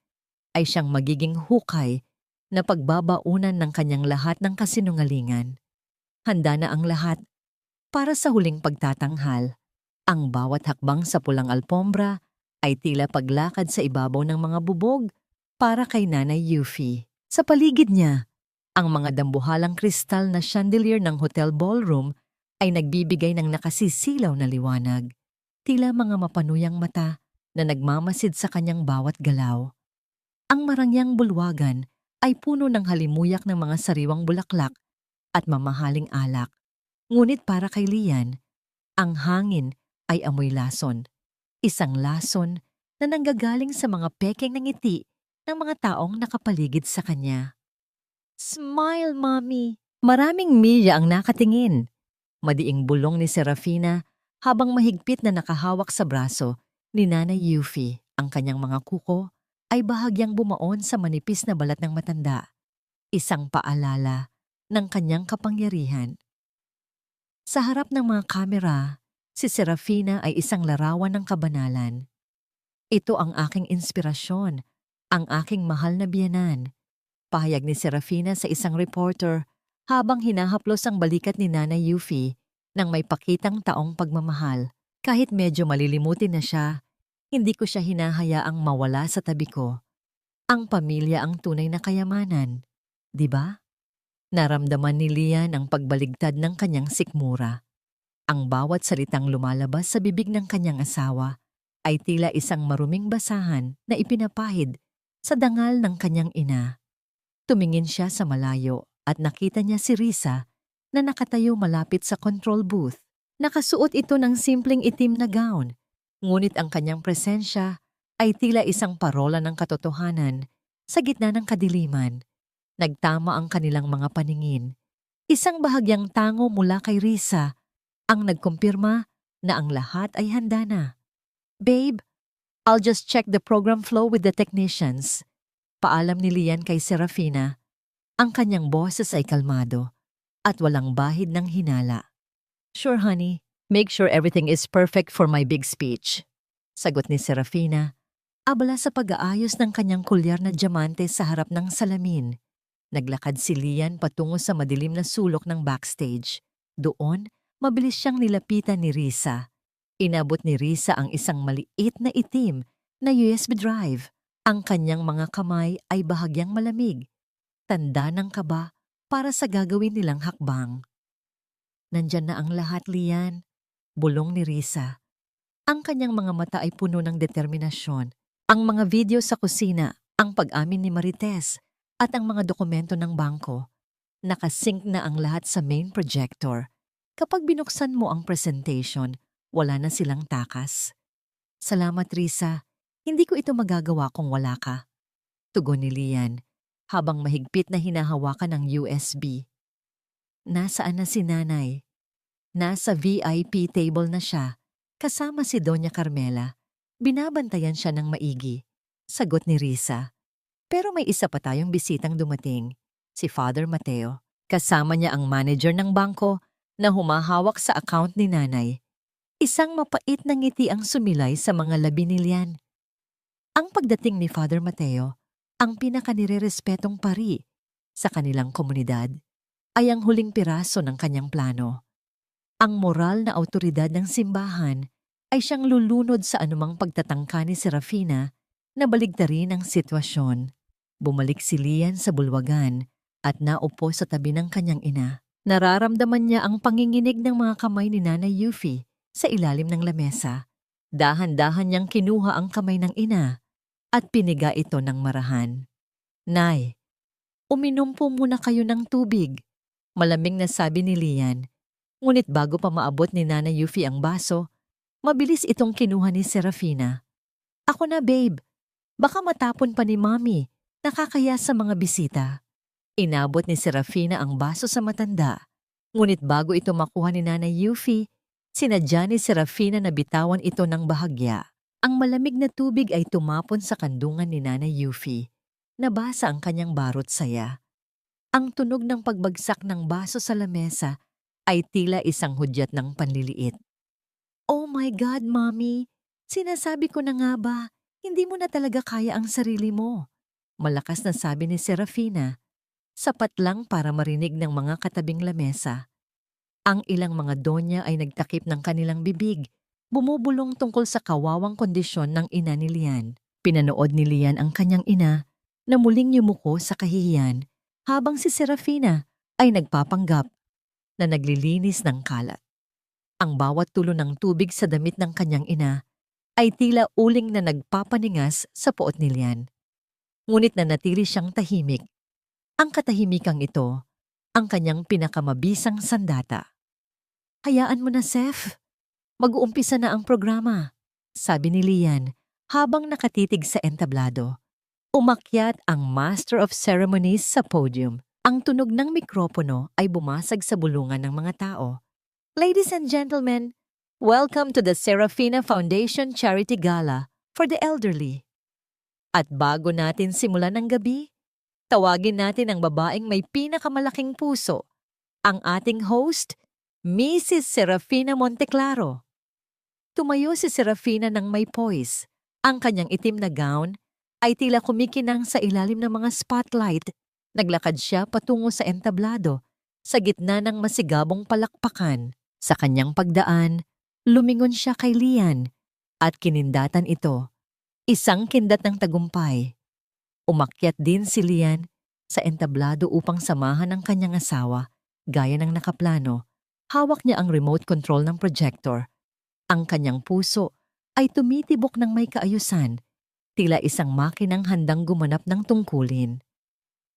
ay siyang magiging hukay na pagbabaunan ng kanyang lahat ng kasinungalingan. Handa na ang lahat para sa huling pagtatanghal. Ang bawat hakbang sa pulang alpombra ay tila paglakad sa ibabaw ng mga bubog para kay Nanay Yuffie. Sa paligid niya, ang mga dambuhalang kristal na chandelier ng hotel ballroom ay nagbibigay ng nakasisilaw na liwanag, tila mga mapanuyang mata na nagmamasid sa kanyang bawat galaw. Ang marangyang bulwagan ay puno ng halimuyak ng mga sariwang bulaklak at mamahaling alak. Ngunit para kay Lian, ang hangin ay amoy lason. Isang lason na nanggagaling sa mga pekeng ng ngiti ng mga taong nakapaligid sa kanya. Smile, Mommy! Maraming milya ang nakatingin. Madiing bulong ni Serafina habang mahigpit na nakahawak sa braso ni Nanay Yuffie. Ang kanyang mga kuko ay bahagyang bumaon sa manipis na balat ng matanda. Isang paalala ng kanyang kapangyarihan. Sa harap ng mga kamera, si Serafina ay isang larawan ng kabanalan. Ito ang aking inspirasyon, ang aking mahal na biyenan. Pahayag ni Serafina sa isang reporter habang hinahaplos ang balikat ni Nanay Yuffie nang may pakitang taong pagmamahal. Kahit medyo malilimutin na siya, hindi ko siya hinahayaang mawala sa tabi ko. Ang pamilya ang tunay na kayamanan, di ba? Naramdaman ni Lian ang pagbaligtad ng kanyang sikmura. Ang bawat salitang lumalabas sa bibig ng kanyang asawa ay tila isang maruming basahan na ipinapahid sa dangal ng kanyang ina. Tumingin siya sa malayo at nakita niya si Risa na nakatayo malapit sa control booth. Nakasuot ito ng simpleng itim na gown, ngunit ang kanyang presensya ay tila isang parola ng katotohanan sa gitna ng kadiliman. Nagtama ang kanilang mga paningin. Isang bahagyang tango mula kay Risa ang nagkumpirma na ang lahat ay handa na. Babe, I'll just check the program flow with the technicians. Paalam ni Lian kay Serafina. Ang kanyang boses ay kalmado at walang bahid ng hinala. Sure honey, make sure everything is perfect for my big speech. Sagot ni Serafina, abala sa pag-aayos ng kanyang kulyar na diamante sa harap ng salamin. Naglakad si Lian patungo sa madilim na sulok ng backstage. Doon, mabilis siyang nilapitan ni Risa. Inabot ni Risa ang isang maliit na itim na USB drive. Ang kanyang mga kamay ay bahagyang malamig. Tanda ng kaba para sa gagawin nilang hakbang. Nandyan na ang lahat, Lian. Bulong ni Risa. Ang kanyang mga mata ay puno ng determinasyon. Ang mga video sa kusina, ang pag-amin ni Marites, at ang mga dokumento ng bangko. Nakasync na ang lahat sa main projector. Kapag binuksan mo ang presentation, wala na silang takas. Salamat, Risa. Hindi ko ito magagawa kung wala ka. Tugon ni Lian, habang mahigpit na hinahawakan ang USB. Nasaan na si Nanay? Nasa VIP table na siya, kasama si Doña Carmela. Binabantayan siya ng maigi. Sagot ni Risa. Pero may isa pa tayong bisitang dumating, si Father Mateo. Kasama niya ang manager ng bangko na humahawak sa account ni Nanay. Isang mapait na ngiti ang sumilay sa mga labi ni Lian. Ang pagdating ni Father Mateo, ang pinakanirerespetong pari sa kanilang komunidad, ay ang huling piraso ng kanyang plano. Ang moral na awtoridad ng simbahan ay siyang lulunod sa anumang pagtatangka ni Serafina na baligtarin ang sitwasyon. Bumalik si Lian sa bulwagan at naupo sa tabi ng kanyang ina. Nararamdaman niya ang panginginig ng mga kamay ni Nanay Yuffie sa ilalim ng lamesa. Dahan-dahan niyang kinuha ang kamay ng ina at piniga ito ng marahan. Nay, uminom po muna kayo ng tubig. Malamig na sabi ni Lian. Ngunit bago pa maabot ni Nanay Yuffie ang baso, mabilis itong kinuha ni Serafina. Ako na, babe. Baka matapon pa ni Mommy. Nakakaya sa mga bisita. Inabot ni Serafina ang baso sa matanda. Ngunit bago ito makuha ni Nanay Yuffie, sinadya ni Serafina na bitawan ito ng bahagya. Ang malamig na tubig ay tumapon sa kandungan ni Nanay Yuffie. Nabasa ang kanyang barot saya. Ang tunog ng pagbagsak ng baso sa lamesa ay tila isang hudyat ng panliliit. Oh my God, Mommy! Sinasabi ko na nga ba, hindi mo na talaga kaya ang sarili mo. Malakas na sabi ni Serafina. Sapat lang para marinig ng mga katabing lamesa. Ang ilang mga donya ay nagtakip ng kanilang bibig, bumubulong tungkol sa kawawang kondisyon ng ina ni Lian. Pinanood ni Lian ang kanyang ina na muling yumuko sa kahihiyan habang si Serafina ay nagpapanggap na naglilinis ng kalat. Ang bawat tulo ng tubig sa damit ng kanyang ina ay tila uling na nagpapaningas sa poot ni Lian. Ngunit nanatili siyang tahimik. Ang katahimikang ito, ang kanyang pinakamabisang sandata. "Hayaan mo na, Seth. Mag-uumpisa na ang programa," sabi ni Lian habang nakatitig sa entablado. Umakyat ang Master of Ceremonies sa podium. Ang tunog ng mikropono ay bumasag sa bulungan ng mga tao. "Ladies and gentlemen, welcome to the Serafina Foundation Charity Gala for the Elderly." At bago natin simulan ang gabi, tawagin natin ang babaeng may pinakamalaking puso, ang ating host, Mrs. Serafina Monteclaro. Tumayo si Serafina ng may poise. Ang kanyang itim na gown ay tila kumikinang sa ilalim ng mga spotlight. Naglakad siya patungo sa entablado, sa gitna ng masigabong palakpakan. Sa kanyang pagdaan, lumingon siya kay Lian at kinindatan ito. Isang kindat ng tagumpay. Umakyat din si Lian sa entablado upang samahan ang kanyang asawa, gaya ng nakaplano. Hawak niya ang remote control ng projector. Ang kanyang puso ay tumitibok ng may kaayusan, tila isang makinang handang gumanap ng tungkulin.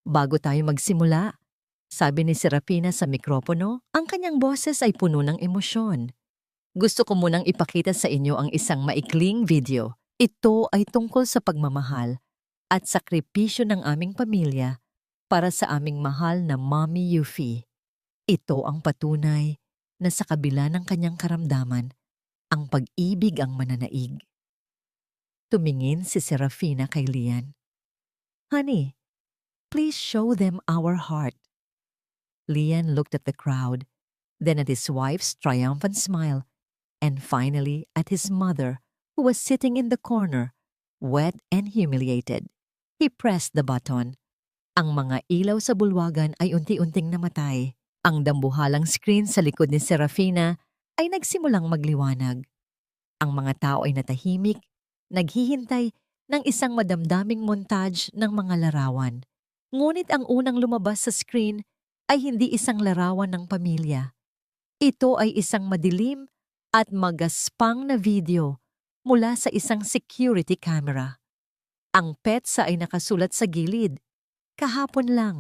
"Bago tayo magsimula," sabi ni Serafina sa mikropono, ang kanyang boses ay puno ng emosyon. "Gusto ko munang ipakita sa inyo ang isang maikling video. Ito ay tungkol sa pagmamahal at sakripisyo ng aming pamilya para sa aming mahal na Mommy Yuffie. Ito ang patunay na sa kabila ng kanyang karamdaman, ang pag-ibig ang mananaig." Tumingin si Serafina kay Lian. "Honey, please show them our heart." Lian looked at the crowd, then at his wife's triumphant smile, and finally at his mother, who was sitting in the corner, wet and humiliated. He pressed the button. Ang mga ilaw sa bulwagan ay unti-unting namatay. Ang dambuhalang screen sa likod ni Serafina ay nagsimulang magliwanag. Ang mga tao ay natahimik, naghihintay ng isang madamdaming montage ng mga larawan. Ngunit ang unang lumabas sa screen ay hindi isang larawan ng pamilya. Ito ay isang madilim at magaspang na video mula sa isang security camera. Ang petsa ay nakasulat sa gilid. Kahapon lang,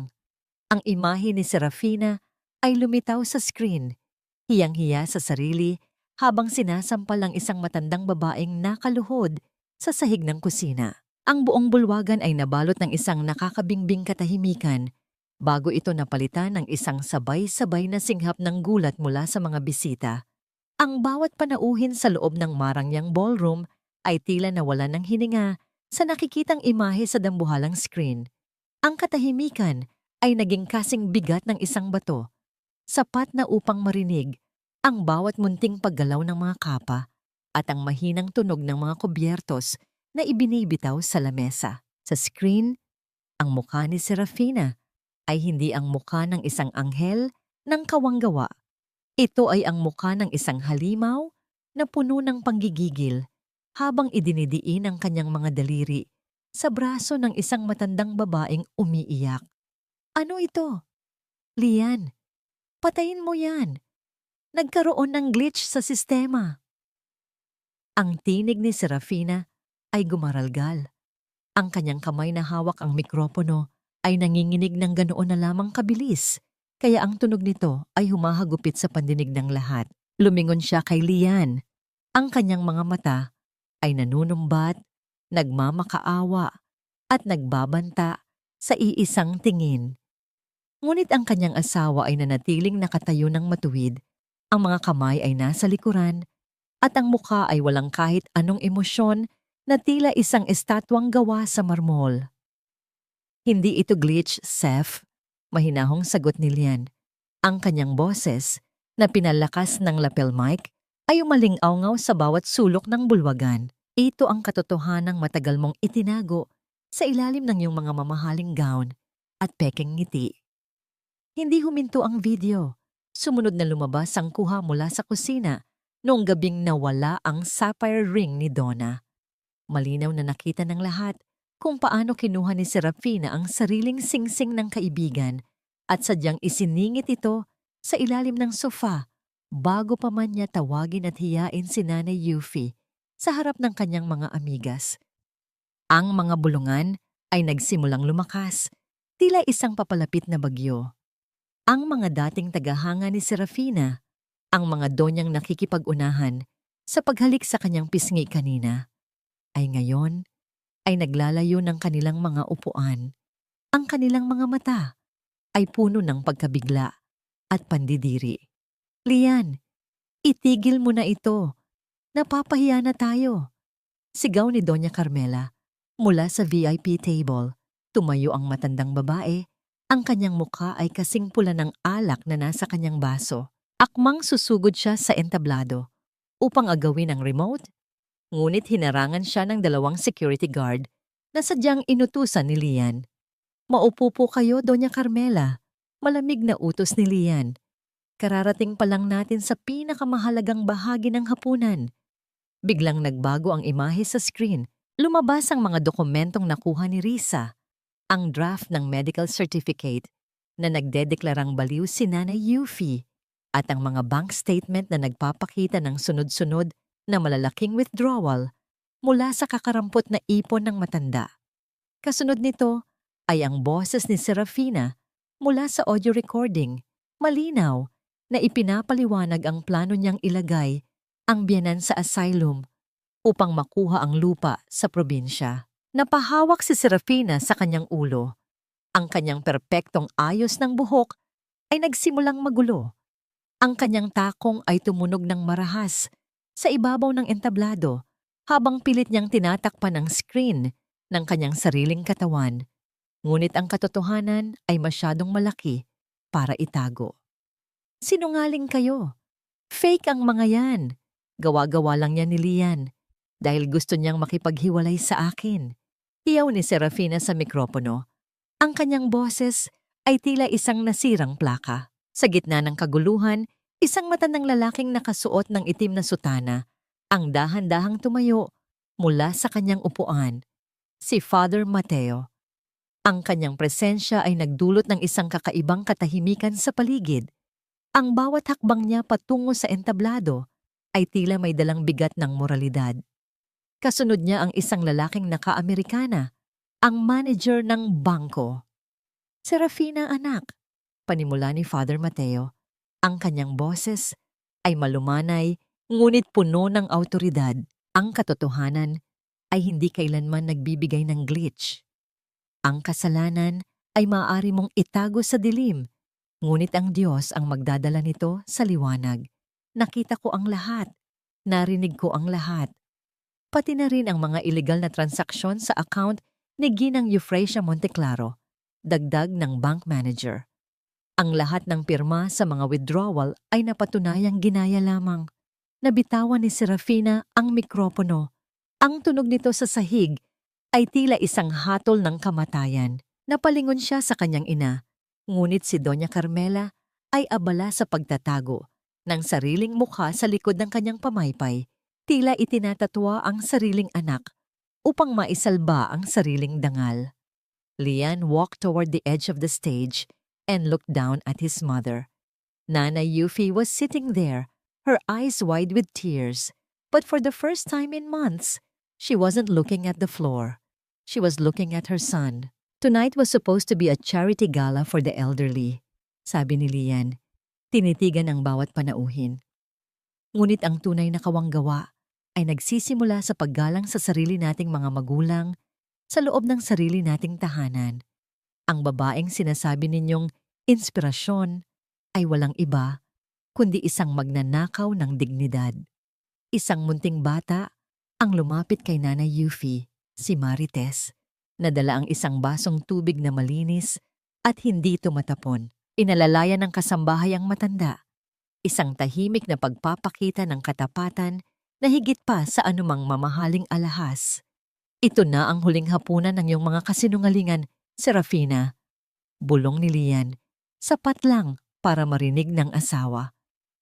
ang imahe ni Serafina ay lumitaw sa screen, hiyang-hiya sa sarili habang sinasampal ang isang matandang babaeng nakaluhod sa sahig ng kusina. Ang buong bulwagan ay nabalot ng isang nakakabingbing katahimikan bago ito napalitan ng isang sabay-sabay na singhap ng gulat mula sa mga bisita. Ang bawat panauhin sa loob ng marangyang ballroom ay tila nawalan ng hininga sa nakikitang imahe sa dambuhalang screen. Ang katahimikan ay naging kasing bigat ng isang bato, sapat na upang marinig ang bawat munting paggalaw ng mga kapa at ang mahinang tunog ng mga kubyertos na ibinibitaw sa lamesa. Sa screen, ang mukha ni Serafina ay hindi ang mukha ng isang anghel ng kawanggawa. Ito ay ang mukha ng isang halimaw na puno ng panggigigil habang idinidiin ang kanyang mga daliri sa braso ng isang matandang babaeng umiiyak. "Ano ito? Lian, patayin mo yan. Nagkaroon ng glitch sa sistema." Ang tinig ni Serafina ay gumaralgal. Ang kanyang kamay na hawak ang mikropono ay nanginginig ng ganoon na lamang kabilis, kaya ang tunog nito ay humahagupit sa pandinig ng lahat. Lumingon siya kay Lian. Ang kanyang mga mata ay nanunumbat, nagmamakaawa, at nagbabanta sa iisang tingin. Ngunit ang kanyang asawa ay nanatiling nakatayo ng matuwid. Ang mga kamay ay nasa likuran at ang mukha ay walang kahit anong emosyon na tila isang estatwang gawa sa marmol. "Hindi ito glitch, Seth," mahinahong sagot ni Lian. Ang kanyang boses, na pinalakas ng lapel mic, ay umaling-awngaw sa bawat sulok ng bulwagan. "Ito ang katotohanang matagal mong itinago sa ilalim ng iyong mga mamahaling gown at pekeng ngiti." Hindi huminto ang video. Sumunod na lumabas ang kuha mula sa kusina noong gabing nawala ang sapphire ring ni Donna. Malinaw na nakita ng lahat kung paano kinuha ni Serafina ang sariling singsing ng kaibigan at sadyang isiningit ito sa ilalim ng sofa bago pa man niya tawagin at hiyain si Nanay Yuffie sa harap ng kanyang mga amigas. Ang mga bulungan ay nagsimulang lumakas, tila isang papalapit na bagyo. Ang mga dating tagahanga ni Serafina, ang mga donyang nakikipag-unahan sa paghalik sa kanyang pisngi kanina, ay ngayon ay naglalayo ng kanilang mga upuan. Ang kanilang mga mata ay puno ng pagkabigla at pandidiri. Lian, itigil mo na ito. Napapahiya na tayo. Sigaw ni Doña Carmela. Mula sa VIP table, tumayo ang matandang babae. Ang kanyang mukha ay kasing pula ng alak na nasa kanyang baso. Akmang susugod siya sa entablado upang agawin ang remote. Ngunit hinarangan siya ng 2 security guard na sadyang inutusan ni Lian. Maupo po kayo, Doña Carmela. Malamig na utos ni Lian. Kararating pa lang natin sa pinakamahalagang bahagi ng hapunan. Biglang nagbago ang imahe sa screen. Lumabas ang mga dokumentong nakuha ni Risa. Ang draft ng medical certificate na nagdedeklarang baliw si Nanay Yuffie at ang mga bank statement na nagpapakita ng sunod-sunod na malalaking withdrawal mula sa kakarampot na ipon ng matanda. Kasunod nito ay ang boses ni Serafina mula sa audio recording, malinaw na ipinapaliwanag ang plano niyang ilagay ang biyenan sa asylum upang makuha ang lupa sa probinsya. Napahawak si Serafina sa kanyang ulo. Ang kanyang perpektong ayos ng buhok ay nagsimulang magulo. Ang kanyang takong ay tumunog ng marahas sa ibabaw ng entablado habang pilit niyang tinatakpan ang screen ng kanyang sariling katawan. Ngunit ang katotohanan ay masyadong malaki para itago. Sinungaling kayo. Fake ang mga yan. Gawa-gawa lang yan ni Lian dahil gusto niyang makipaghiwalay sa akin. Hiyaw ni Serafina sa mikropono. Ang kanyang boses ay tila isang nasirang plaka. Sa gitna ng kaguluhan, isang matandang lalaking nakasuot ng itim na sutana ang dahan-dahang tumayo mula sa kanyang upuan, si Father Mateo. Ang kanyang presensya ay nagdulot ng isang kakaibang katahimikan sa paligid. Ang bawat hakbang niya patungo sa entablado ay tila may dalang bigat ng moralidad. Kasunod niya ang isang lalaking naka-Amerikana, ang manager ng bangko. Serafina, anak, panimula ni Father Mateo. Ang kanyang boses ay malumanay ngunit puno ng awtoridad. Ang katotohanan ay hindi kailanman nagbibigay ng glitch. Ang kasalanan ay maaari mong itago sa dilim, ngunit ang Diyos ang magdadala nito sa liwanag. Nakita ko ang lahat. Narinig ko ang lahat. Pati na rin ang mga illegal na transaksyon sa account ni Ginang Euphrasia Monteclaro, dagdag ng bank manager. Ang lahat ng pirma sa mga withdrawal ay napatunayang ginaya lamang. Nabitawan ni Serafina ang mikropono. Ang tunog nito sa sahig ay tila isang hatol ng kamatayan. Napalingon siya sa kanyang ina, ngunit si Doña Carmela ay abala sa pagtatago ng sariling mukha sa likod ng kanyang pamaypay. Tila itinatatwa ang sariling anak upang maisalba ang sariling dangal. Lian walked toward the edge of the stage and looked down at his mother. Nanay Yuffie was sitting there, her eyes wide with tears. But for the first time in months, she wasn't looking at the floor. She was looking at her son. Tonight was supposed to be a charity gala for the elderly, sabi ni Lian. Tinitigan ang bawat panauhin. Ngunit ang tunay na kawanggawa ay nagsisimula sa paggalang sa sarili nating mga magulang sa loob ng sarili nating tahanan. Ang babaeng sinasabi ninyong inspirasyon ay walang iba kundi isang magnanakaw ng dignidad. Isang munting bata ang lumapit kay Nanay Yuffie, si Marites. Nadala ang isang basong tubig na malinis at hindi tumatapon. Inalalaya ng kasambahay ang matanda. Isang tahimik na pagpapakita ng katapatan na higit pa sa anumang mamahaling alahas. Ito na ang huling hapunan ng iyong mga kasinungalingan, Serafina. Bulong ni Lian, sapat lang para marinig ng asawa.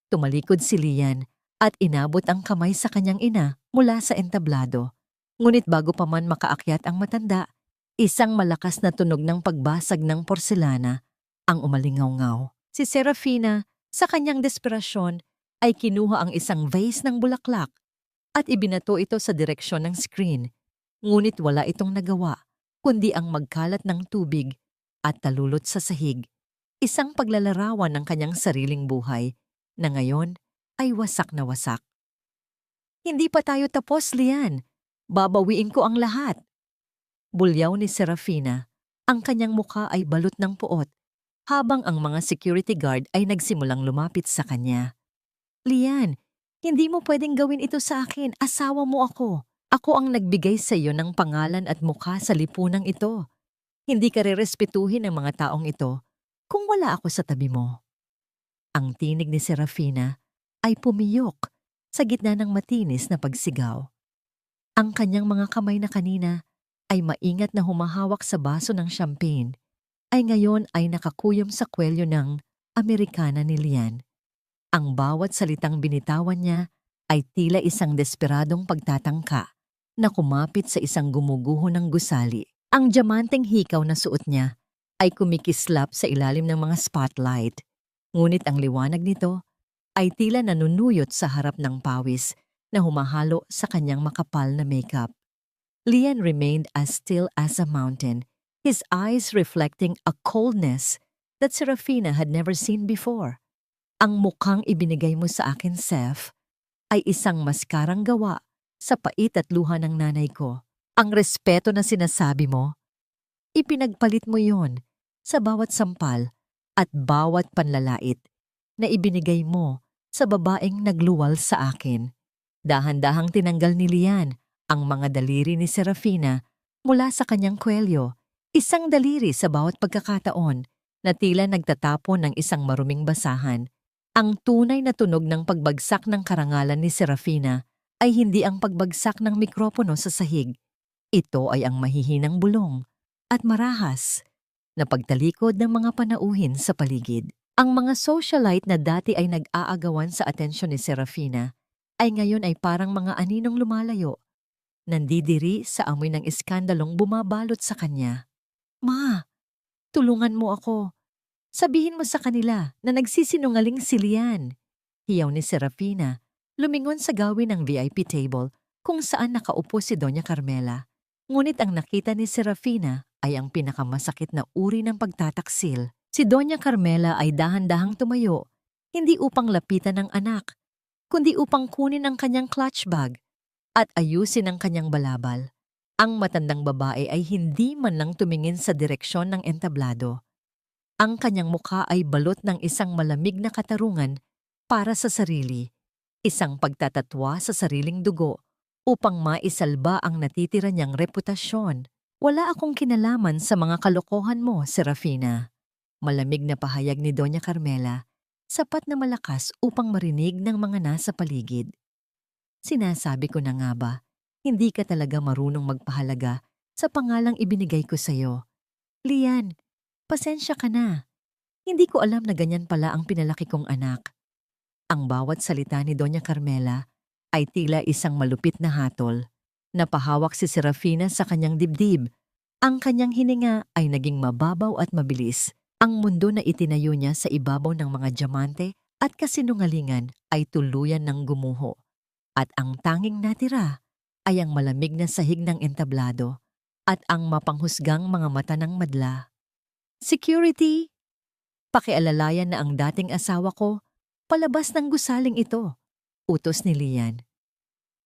Tumalikod si Lian at inabot ang kamay sa kanyang ina mula sa entablado. Ngunit bago pa man makaakyat ang matanda, Isang malakas na tunog ng pagbasag ng porselana ang umalingaw-ngaw. Si Serafina, sa kanyang desperasyon, ay kinuha ang isang vase ng bulaklak at ibinato ito sa direksyon ng screen. Ngunit wala itong nagawa, kundi ang magkalat ng tubig at talulot sa sahig. Isang paglalarawan ng kanyang sariling buhay na ngayon ay wasak na wasak. Hindi pa tayo tapos, Lian. Babawiin ko ang lahat. Bulyaw ni Serafina, ang kanyang muka ay balot ng puot, habang ang mga security guard ay nagsimulang lumapit sa kanya. Lian, hindi mo pwedeng gawin ito sa akin, asawa mo ako. Ako ang nagbigay sa iyo ng pangalan at mukha sa lipunang ito. Hindi ka rerespetuhin ng mga taong ito kung wala ako sa tabi mo. Ang tinig ni Serafina ay pumiyok sa gitna ng matinis na pagsigaw. Ang kanyang mga kamay na kanina ay maingat na humahawak sa baso ng champagne, ay ngayon ay nakakuyom sa kwelyo ng Amerikana ni Lian. Ang bawat salitang binitawan niya ay tila isang desperadong pagtatangka na kumapit sa isang gumuguho ng gusali. Ang diamanteng hikaw na suot niya ay kumikislap sa ilalim ng mga spotlight, ngunit ang liwanag nito ay tila nanunuyot sa harap ng pawis na humahalo sa kanyang makapal na makeup. Lian remained as still as a mountain, his eyes reflecting a coldness that Serafina had never seen before. Ang mukhang ibinigay mo sa akin, Seth, ay isang maskarang gawa sa pait at luha ng nanay ko. Ang respeto na sinasabi mo, ipinagpalit mo yon sa bawat sampal at bawat panlalait na ibinigay mo sa babaeng nagluwal sa akin. Dahan-dahang tinanggal ni Lian ang mga daliri ni Serafina mula sa kanyang kwelyo, isang daliri sa bawat pagkakataon na tila nagtatapon ng isang maruming basahan. Ang tunay na tunog ng pagbagsak ng karangalan ni Serafina ay hindi ang pagbagsak ng mikropono sa sahig. Ito ay ang mahihinang bulong at marahas na pagtalikod ng mga panauhin sa paligid. Ang mga socialite na dati ay nag-aagawan sa atensyon ni Serafina ay ngayon ay parang mga aninong lumalayo, nandidiri sa amoy ng iskandalong bumabalot sa kanya. Ma, tulungan mo ako. Sabihin mo sa kanila na nagsisinungaling si Lian. Hiyaw ni Serafina, lumingon sa gawin ng VIP table kung saan nakaupo si Doña Carmela. Ngunit ang nakita ni Serafina ay ang pinakamasakit na uri ng pagtataksil. Si Doña Carmela ay dahan-dahang tumayo, hindi upang lapitan ng anak, kundi upang kunin ang kanyang clutch bag at ayusin ang kanyang balabal. Ang matandang babae ay hindi man lang tumingin sa direksyon ng entablado. Ang kanyang mukha ay balot ng isang malamig na katarungan para sa sarili, isang pagtatatwa sa sariling dugo upang maisalba ang natitira niyang reputasyon. Wala akong kinalaman sa mga kalokohan mo, Serafina. Malamig na pahayag ni Doña Carmela, sapat na malakas upang marinig ng mga nasa paligid. Sinasabi ko na nga ba, hindi ka talaga marunong magpahalaga sa pangalang ibinigay ko sa'yo. Lian, pasensya ka na. Hindi ko alam na ganyan pala ang pinalaki kong anak. Ang bawat salita ni Doña Carmela ay tila isang malupit na hatol. Napahawak si Serafina sa kanyang dibdib. Ang kanyang hininga ay naging mababaw at mabilis. Ang mundo na itinayo niya sa ibabaw ng mga diamante at kasinungalingan ay tuluyan ng gumuho. At ang tanging natira ay ang malamig na sahig ng entablado at ang mapanghusgang mga mata ng madla. Security! Pakialalayan na ang dating asawa ko palabas ng gusaling ito, utos ni Lian.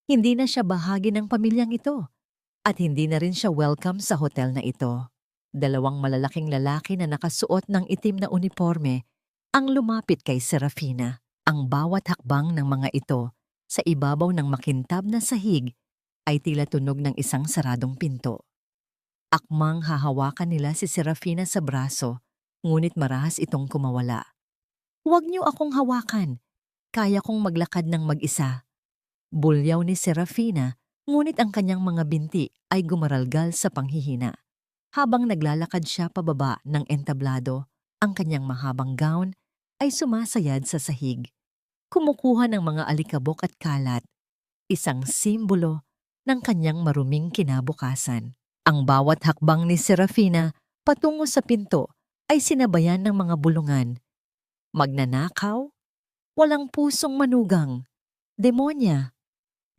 Hindi na siya bahagi ng pamilyang ito at hindi na rin siya welcome sa hotel na ito. Dalawang malalaking lalaki na nakasuot ng itim na uniforme ang lumapit kay Serafina. Ang bawat hakbang ng mga ito sa ibabaw ng makintab na sahig ay tila tunog ng isang saradong pinto. Akmang hahawakan nila si Serafina sa braso, ngunit marahas itong kumawala. Huwag niyo akong hawakan. Kaya kong maglakad ng mag-isa. Bulyaw ni Serafina, ngunit ang kanyang mga binti ay gumaralgal sa panghihina. Habang naglalakad siya pababa ng entablado, ang kanyang mahabang gown ay sumasayad sa sahig. Kumukuha ng mga alikabok at kalat, isang simbolo ng kanyang maruming kinabukasan. Ang bawat hakbang ni Serafina patungo sa pinto ay sinabayan ng mga bulungan. Magnanakaw, walang pusong manugang, demonya.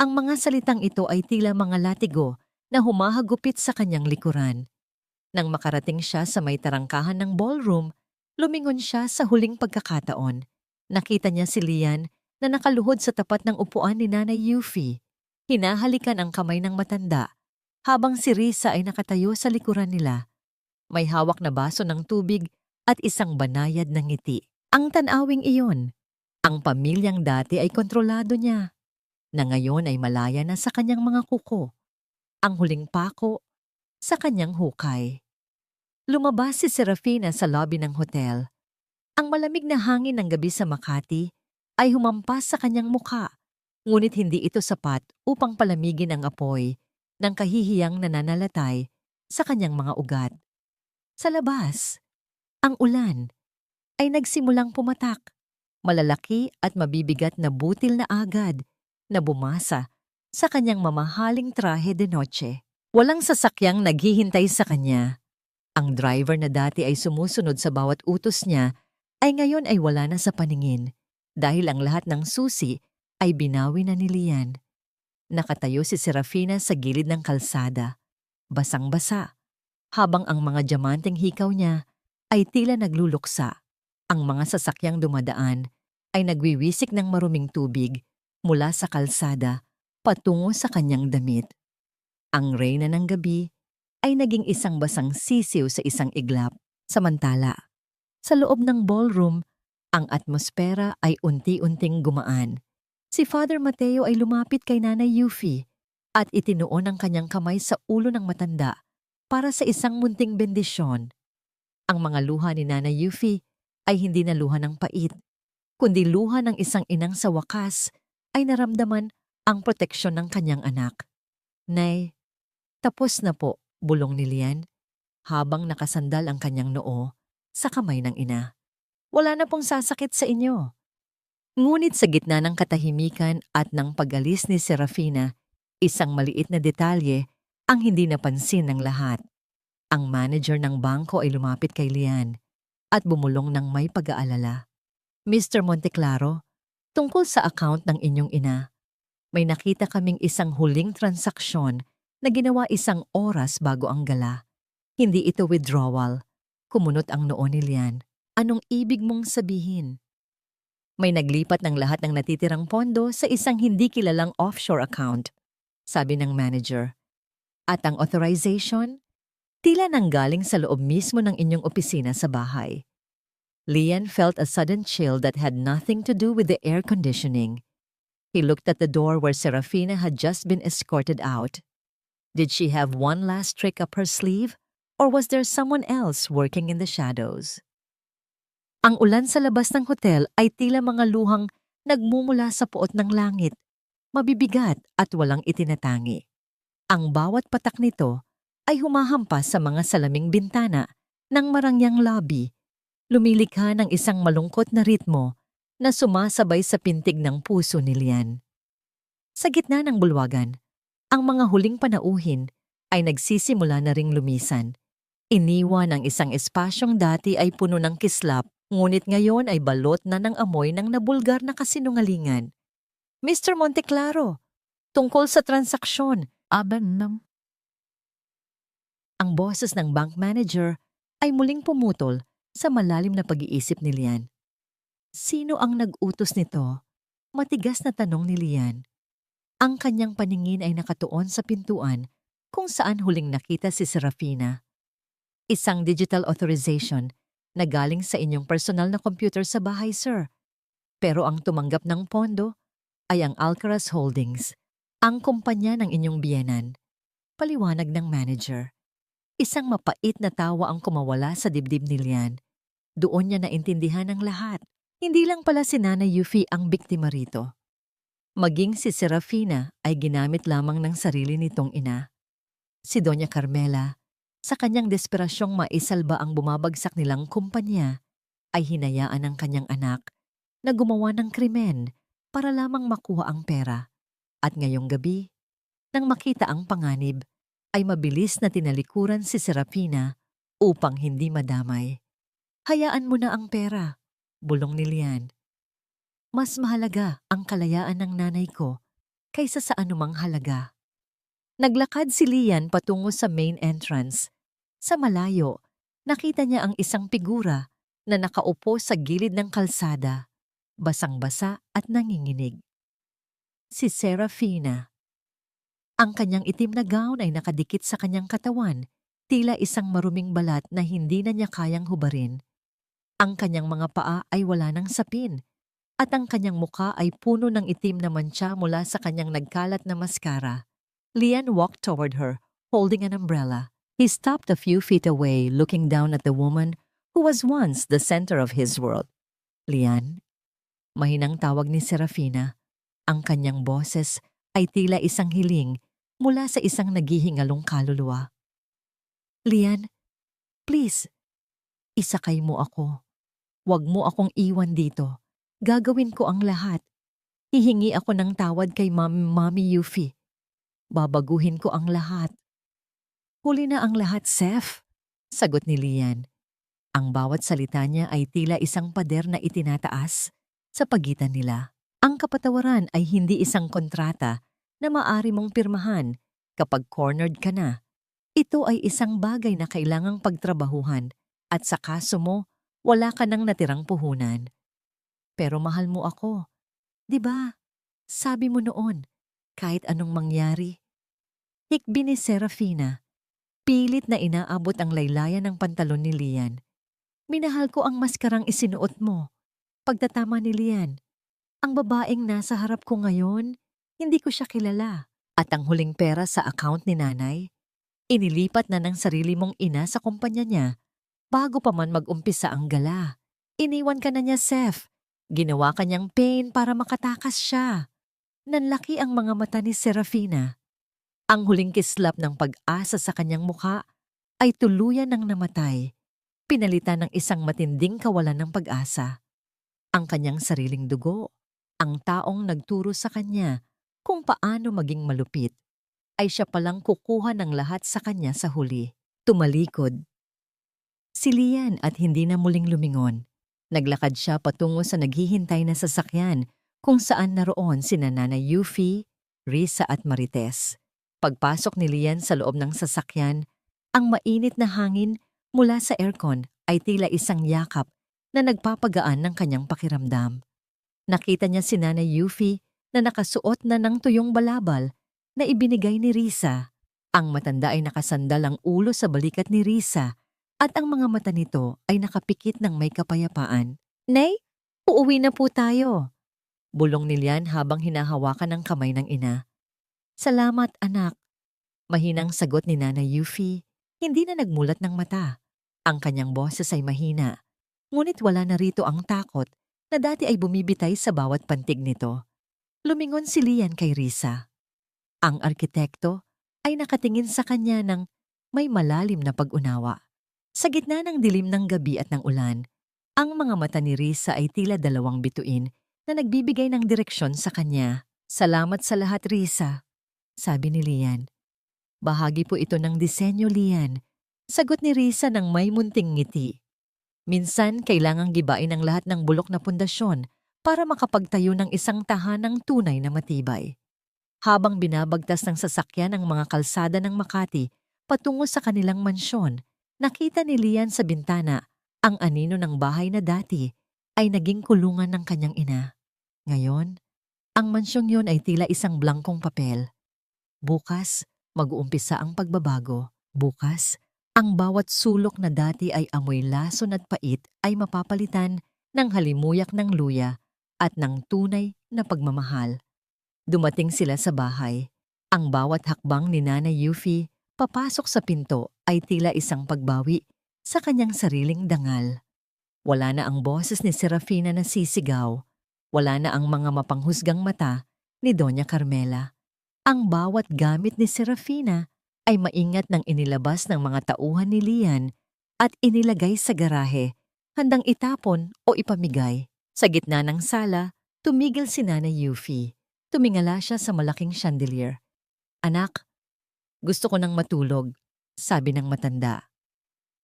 Ang mga salitang ito ay tila mga latigo na humahagupit sa kanyang likuran. Nang makarating siya sa may tarangkahan ng ballroom, lumingon siya sa huling pagkakataon. Nakita niya si Lian na nakaluhod sa tapat ng upuan ni Nanay Yuffie. Hinahalikan ang kamay ng matanda, habang si Risa ay nakatayo sa likuran nila. May hawak na baso ng tubig at isang banayad na ngiti. Ang tanawing iyon, ang pamilyang dati ay kontrolado niya, na ngayon ay malaya na sa kanyang mga kuko. Ang huling pako sa kanyang hukay. Lumabas si Serafina sa lobby ng hotel. Ang malamig na hangin ng gabi sa Makati ay humampas sa kanyang mukha, ngunit hindi ito sapat upang palamigin ang apoy ng kahihiyang nananalatay sa kanyang mga ugat. Sa labas, ang ulan ay nagsimulang pumatak, malalaki at mabibigat na butil na agad na bumasa sa kanyang mamahaling trahe de noche. Walang sasakyang naghihintay sa kanya. Ang driver na dati ay sumusunod sa bawat utos niya ay ngayon ay wala na sa paningin dahil ang lahat ng susi ay binawi na ni Lian. Nakatayo si Serafina sa gilid ng kalsada, basang-basa, habang ang mga diamanteng hikaw niya ay tila nagluluksa. Ang mga sasakyang dumadaan ay nagwiwisik ng maruming tubig mula sa kalsada patungo sa kanyang damit. Ang reyna ng gabi ay naging isang basang sisiw sa isang iglap. Samantala, sa loob ng ballroom, ang atmosfera ay unti-unting gumaan. Si Father Mateo ay lumapit kay Nanay Yuffie at itinuon ang kanyang kamay sa ulo ng matanda para sa isang munting bendisyon. Ang mga luha ni Nanay Yuffie ay hindi na luha ng pait, kundi luha ng isang inang sa wakas ay naramdaman ang proteksyon ng kanyang anak. Nay, tapos na po, bulong ni Lian, habang nakasandal ang kanyang noo sa kamay ng ina. Wala na pong sasakit sa inyo. Ngunit sa gitna ng katahimikan at ng pag-alis ni Serafina, isang maliit na detalye ang hindi napansin ng lahat. Ang manager ng bangko ay lumapit kay Lian at bumulong ng may pag-aalala. Mr. Monteclaro, tungkol sa account ng inyong ina, may nakita kaming isang huling transaksyon na ginawa isang oras bago ang gala. Hindi ito withdrawal. Kumunot ang noo ni Lian. Anong ibig mong sabihin? May naglipat ng lahat ng natitirang pondo sa isang hindi kilalang offshore account, sabi ng manager. At ang authorization? Tila nanggaling sa loob mismo ng inyong opisina sa bahay. Lian felt a sudden chill that had nothing to do with the air conditioning. He looked at the door where Serafina had just been escorted out. Did she have one last trick up her sleeve, or was there someone else working in the shadows? Ang ulan sa labas ng hotel ay tila mga luhang nagmumula sa puot ng langit, mabibigat at walang itinatangi. Ang bawat patak nito ay humahampas sa mga salaming bintana ng marangyang lobby, lumilikha ng isang malungkot na ritmo na sumasabay sa pintig ng puso ni Lian. Sa gitna ng bulwagan, ang mga huling panauhin ay nagsisimula na ring lumisan. Iniwan ang isang espasyong dati ay puno ng kislap, ngunit ngayon ay balot na ng amoy ng nabulgar na kasinungalingan. Mr. Monteclaro, tungkol sa transaksyon, ang boses ng bank manager ay muling pumutol sa malalim na pag-iisip ni Lian. Sino ang nag-utos nito? Matigas na tanong ni Lian. Ang kanyang paningin ay nakatuon sa pintuan kung saan huling nakita si Serafina. Isang digital authorization na galing sa inyong personal na computer sa bahay, sir. Pero ang tumanggap ng pondo ay ang Alcaraz Holdings, ang kumpanya ng inyong biyenan. Paliwanag ng manager. Isang mapait na tawa ang kumawala sa dibdib ni Lian. Doon niya naintindihan ng lahat. Hindi lang pala si Nanay Yuffie ang biktima rito. Maging si Serafina ay ginamit lamang ng sarili nitong ina. Si Doña Carmela, sa kanyang desperasyong maisalba ang bumabagsak nilang kumpanya, ay hinayaan ng kanyang anak na gumawa ng krimen para lamang makuha ang pera. At ngayong gabi, nang makita ang panganib, ay mabilis na tinalikuran si Serafina upang hindi madamay. Hayaan mo na ang pera, bulong ni Lian. Mas mahalaga ang kalayaan ng nanay ko kaysa sa anumang halaga. Naglakad si Lian patungo sa main entrance. Sa malayo, nakita niya ang isang figura na nakaupo sa gilid ng kalsada, basang-basa at nanginginig. Si Serafina. Ang kanyang itim na gown ay nakadikit sa kanyang katawan, tila isang maruming balat na hindi na niya kayang hubarin. Ang kanyang mga paa ay wala ng sapin, at ang kanyang muka ay puno ng itim na mantsa mula sa kanyang nagkalat na maskara. Lian walked toward her, holding an umbrella. He stopped a few feet away, looking down at the woman who was once the center of his world. Lian, mahinang tawag ni Serafina. Ang kanyang boses ay tila isang hiling mula sa isang naghihingalong kaluluwa. Lian, please, isakay mo ako. Huwag mo akong iwan dito. Gagawin ko ang lahat. Hihingi ako ng tawad kay Mami Yuffie. Babaguhin ko ang lahat. Huli na ang lahat, Seth, sagot ni Lian. Ang bawat salita niya ay tila isang pader na itinataas sa pagitan nila. Ang kapatawaran ay hindi isang kontrata na maaari mong pirmahan kapag cornered ka na. Ito ay isang bagay na kailangang pagtrabahuhan at sa kaso mo, wala ka nang natirang puhunan. Pero mahal mo ako. 'Di ba? Sabi mo noon, kahit anong mangyari. Hikbi ni Serafina. Pilit na inaabot ang laylayan ng pantalon ni Lian. Minahal ko ang maskarang isinuot mo. Pagtatama ni Lian. Ang babaeng nasa harap ko ngayon, hindi ko siya kilala. At ang huling pera sa account ni nanay, inilipat na ng sarili mong ina sa kumpanya niya bago pa man mag-umpisa ang gala. Iniwan ka na niya, Seth. Ginawa ka niyang pain para makatakas siya. Nanlaki ang mga mata ni Serafina. Ang huling kislap ng pag-asa sa kanyang mukha ay tuluyan ng namatay, pinalitan ng isang matinding kawalan ng pag-asa. Ang kanyang sariling dugo, ang taong nagturo sa kanya kung paano maging malupit, ay siya palang kukuha ng lahat sa kanya sa huli. Tumalikod. Si Lian at hindi na muling lumingon. Naglakad siya patungo sa naghihintay na sasakyan kung saan naroon sina Nanay Yuffie, Risa at Marites. Pagpasok ni Lian sa loob ng sasakyan, ang mainit na hangin mula sa aircon ay tila isang yakap na nagpapagaan ng kanyang pakiramdam. Nakita niya si Nanay Yuffie na nakasuot na ng tuyong balabal na ibinigay ni Risa. Ang matanda ay nakasandal ang ulo sa balikat ni Risa at ang mga mata nito ay nakapikit ng may kapayapaan. Nay, uuwi na po tayo. Bulong ni Lian habang hinahawakan ang kamay ng ina. Salamat, anak. Mahinang sagot ni Nanay Yuffie, hindi na nagmulat ng mata. Ang kanyang boses ay mahina, ngunit wala na rito ang takot na dati ay bumibitay sa bawat pantig nito. Lumingon si Lian kay Risa. Ang arkitekto ay nakatingin sa kanya ng may malalim na pag-unawa. Sa gitna ng dilim ng gabi at ng ulan, ang mga mata ni Risa ay tila dalawang bituin na nagbibigay ng direksyon sa kanya. Salamat sa lahat, Risa, sabi ni Lian. Bahagi po ito ng disenyo, Lian, sagot ni Risa ng may munting ngiti. Minsan, kailangang gibain ang lahat ng bulok na pundasyon para makapagtayo ng isang tahanang tunay na matibay. Habang binabagtas ng sasakyan ang mga kalsada ng Makati patungo sa kanilang mansyon, nakita ni Lian sa bintana ang anino ng bahay na dati ay naging kulungan ng kanyang ina. Ngayon, ang mansyong yon ay tila isang blangkong papel. Bukas, mag-uumpisa ang pagbabago. Bukas, ang bawat sulok na dati ay amoy lason at pait ay mapapalitan ng halimuyak ng luya at ng tunay na pagmamahal. Dumating sila sa bahay. Ang bawat hakbang ni Nanay Yuffie papasok sa pinto ay tila isang pagbawi sa kanyang sariling dangal. Wala na ang boses ni Serafina na sisigaw. Wala na ang mga mapanghusgang mata ni Doña Carmela. Ang bawat gamit ni Serafina ay maingat nang inilabas ng mga tauhan ni Lian at inilagay sa garahe, handang itapon o ipamigay. Sa gitna ng sala, tumigil si Nanay Yuffie. Tumingala siya sa malaking chandelier. Anak, Gusto ko nang matulog, sabi ng matanda.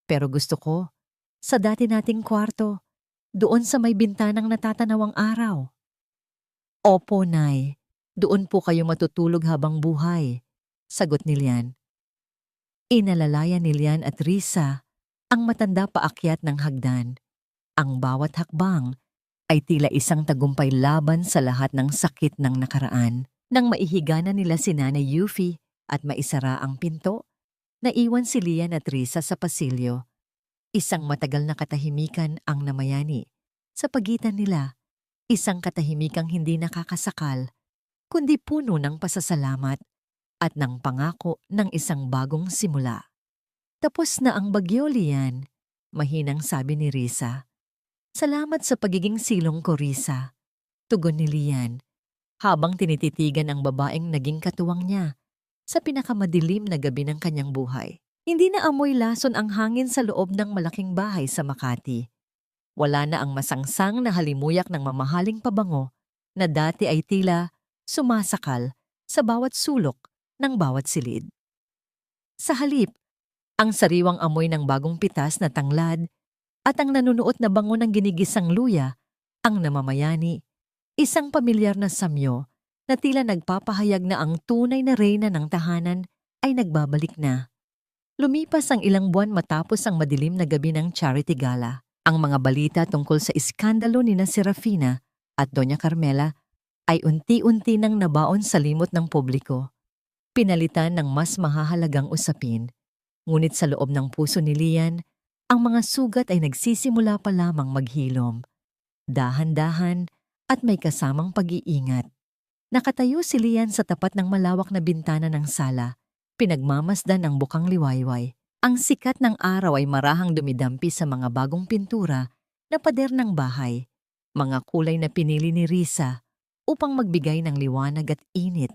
Pero gusto ko, sa dati nating kwarto, doon sa may bintanang natatanawang araw. Opo, Nay. Doon po kayo matutulog habang buhay, sagot ni Lian. Inalalayan ni Lian at Risa ang matanda paakyat ng hagdan. Ang bawat hakbang ay tila isang tagumpay laban sa lahat ng sakit ng nakaraan. Nang maihiga na nila si Nanay Yuffie at maisara ang pinto, naiwan si Lian at Risa sa pasilyo. Isang matagal na katahimikan ang namayani. Sa pagitan nila, isang katahimikang hindi nakakasakal, kundi puno ng pasasalamat at ng pangako ng isang bagong simula. Tapos na ang bagyo, Lian, mahinang sabi ni Risa. Salamat sa pagiging silong ko, Risa, tugon ni Lian, habang tinititigan ang babaeng naging katuwang niya sa pinakamadilim na gabi ng kanyang buhay. Hindi na amoy lason ang hangin sa loob ng malaking bahay sa Makati. Wala na ang masangsang na halimuyak ng mamahaling pabango na dati ay tila sumasakal sa bawat sulok ng bawat silid. Sa halip, ang sariwang amoy ng bagong pitas na tanglad at ang nanunuot na bango ng ginigisang luya ang namamayani, isang pamilyar na samyo na tila nagpapahayag na ang tunay na reyna ng tahanan ay nagbabalik na. Lumipas ang ilang buwan matapos ang madilim na gabi ng charity gala. Ang mga balita tungkol sa iskandalo ni na Serafina at Doña Carmela ay unti-unti nang nabaon sa limot ng publiko. Pinalitan ng mas mahahalagang usapin. Ngunit sa loob ng puso ni Lian, ang mga sugat ay nagsisimula pa lamang maghilom. Dahan-dahan at may kasamang pag-iingat. Nakatayo si Lian sa tapat ng malawak na bintana ng sala, pinagmamasdan ang bukang liwayway. Ang sikat ng araw ay marahang dumidampi sa mga bagong pintura na pader ng bahay, mga kulay na pinili ni Risa upang magbigay ng liwanag at init.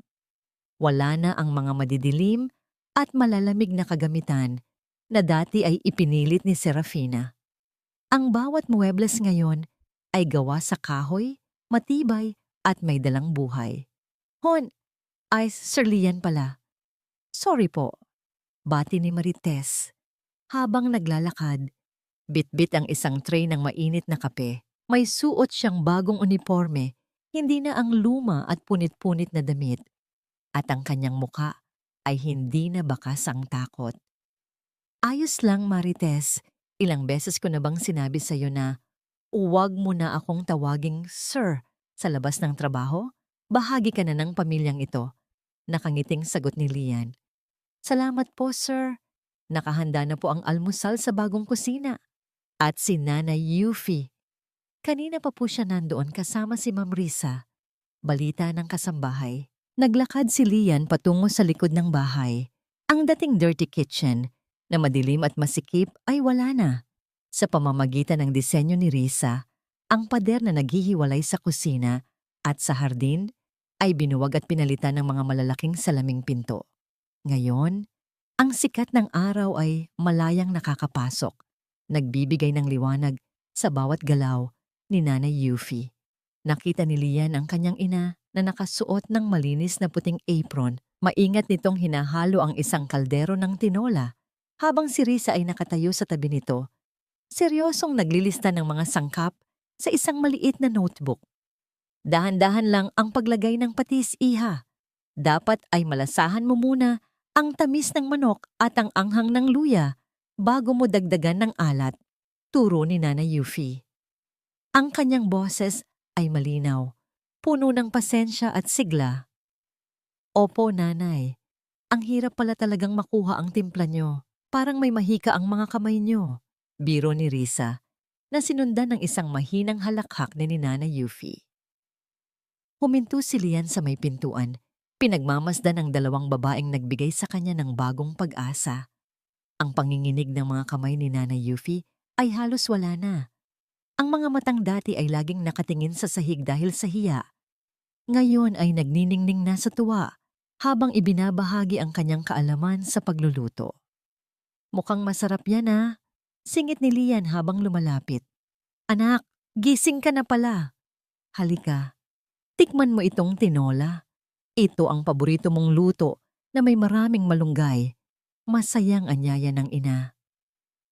Wala na ang mga madidilim at malalamig na kagamitan na dati ay ipinilit ni Serafina. Ang bawat muebles ngayon ay gawa sa kahoy, matibay at may dalang buhay. Hon, ay Sir Lian pala. Sorry po. Bati ni Marites. Habang naglalakad, bitbit ang isang tray ng mainit na kape. May suot siyang bagong uniforme, hindi na ang luma at punit-punit na damit. At ang kanyang muka ay hindi na bakas ang takot. Ayos lang, Marites. Ilang beses ko na bang sinabi sa'yo na huwag mo na akong tawaging Sir sa labas ng trabaho? Bahagi ka na ng pamilyang ito. Nakangiting sagot ni Lian. Salamat po, sir. Nakahanda na po ang almusal sa bagong kusina. At si Nanay Yuffie. Kanina pa po siya nandoon kasama si Ma'am Risa. Balita ng kasambahay. Naglakad si Lian patungo sa likod ng bahay. Ang dating dirty kitchen na madilim at masikip ay wala na. Sa pamamagitan ng disenyo ni Risa, ang pader na naghihiwalay sa kusina at sa hardin ay binuwag at pinalitan ng mga malalaking salaming pinto. Ngayon, ang sikat ng araw ay malayang nakakapasok, nagbibigay ng liwanag sa bawat galaw ni Nanay Yuffie. Nakita ni Lian ang kanyang ina na nakasuot ng malinis na puting apron. Maingat nitong hinahalo ang isang kaldero ng tinola. Habang si Risa ay nakatayo sa tabi nito, seryosong naglilista ng mga sangkap sa isang maliit na notebook. Dahan-dahan lang ang paglagay ng patis, iha. Dapat ay malasahan mo muna ang tamis ng manok at ang anghang ng luya bago mo dagdagan ng alat, turo ni Nanay Yuffie. Ang kanyang boses ay malinaw, puno ng pasensya at sigla. Opo, Nanay. Ang hirap pala talagang makuha ang timpla nyo. Parang may mahika ang mga kamay nyo. Biro ni Risa, na sinundan ng isang mahinang halakhak ni Nanay Yuffie. Huminto si Lian sa may pintuan. Pinagmamasdan ang dalawang babaeng nagbigay sa kanya ng bagong pag-asa. Ang panginginig ng mga kamay ni Nanay Yuffie ay halos wala na. Ang mga matang dati ay laging nakatingin sa sahig dahil sa hiya. Ngayon ay nagniningning na sa tuwa habang ibinabahagi ang kanyang kaalaman sa pagluluto. Mukhang masarap yan, ah, singit ni Lian habang lumalapit. Anak, gising ka na pala. Halika, tikman mo itong tinola. Ito ang paborito mong luto na may maraming malunggay. Masayang anyaya ng ina.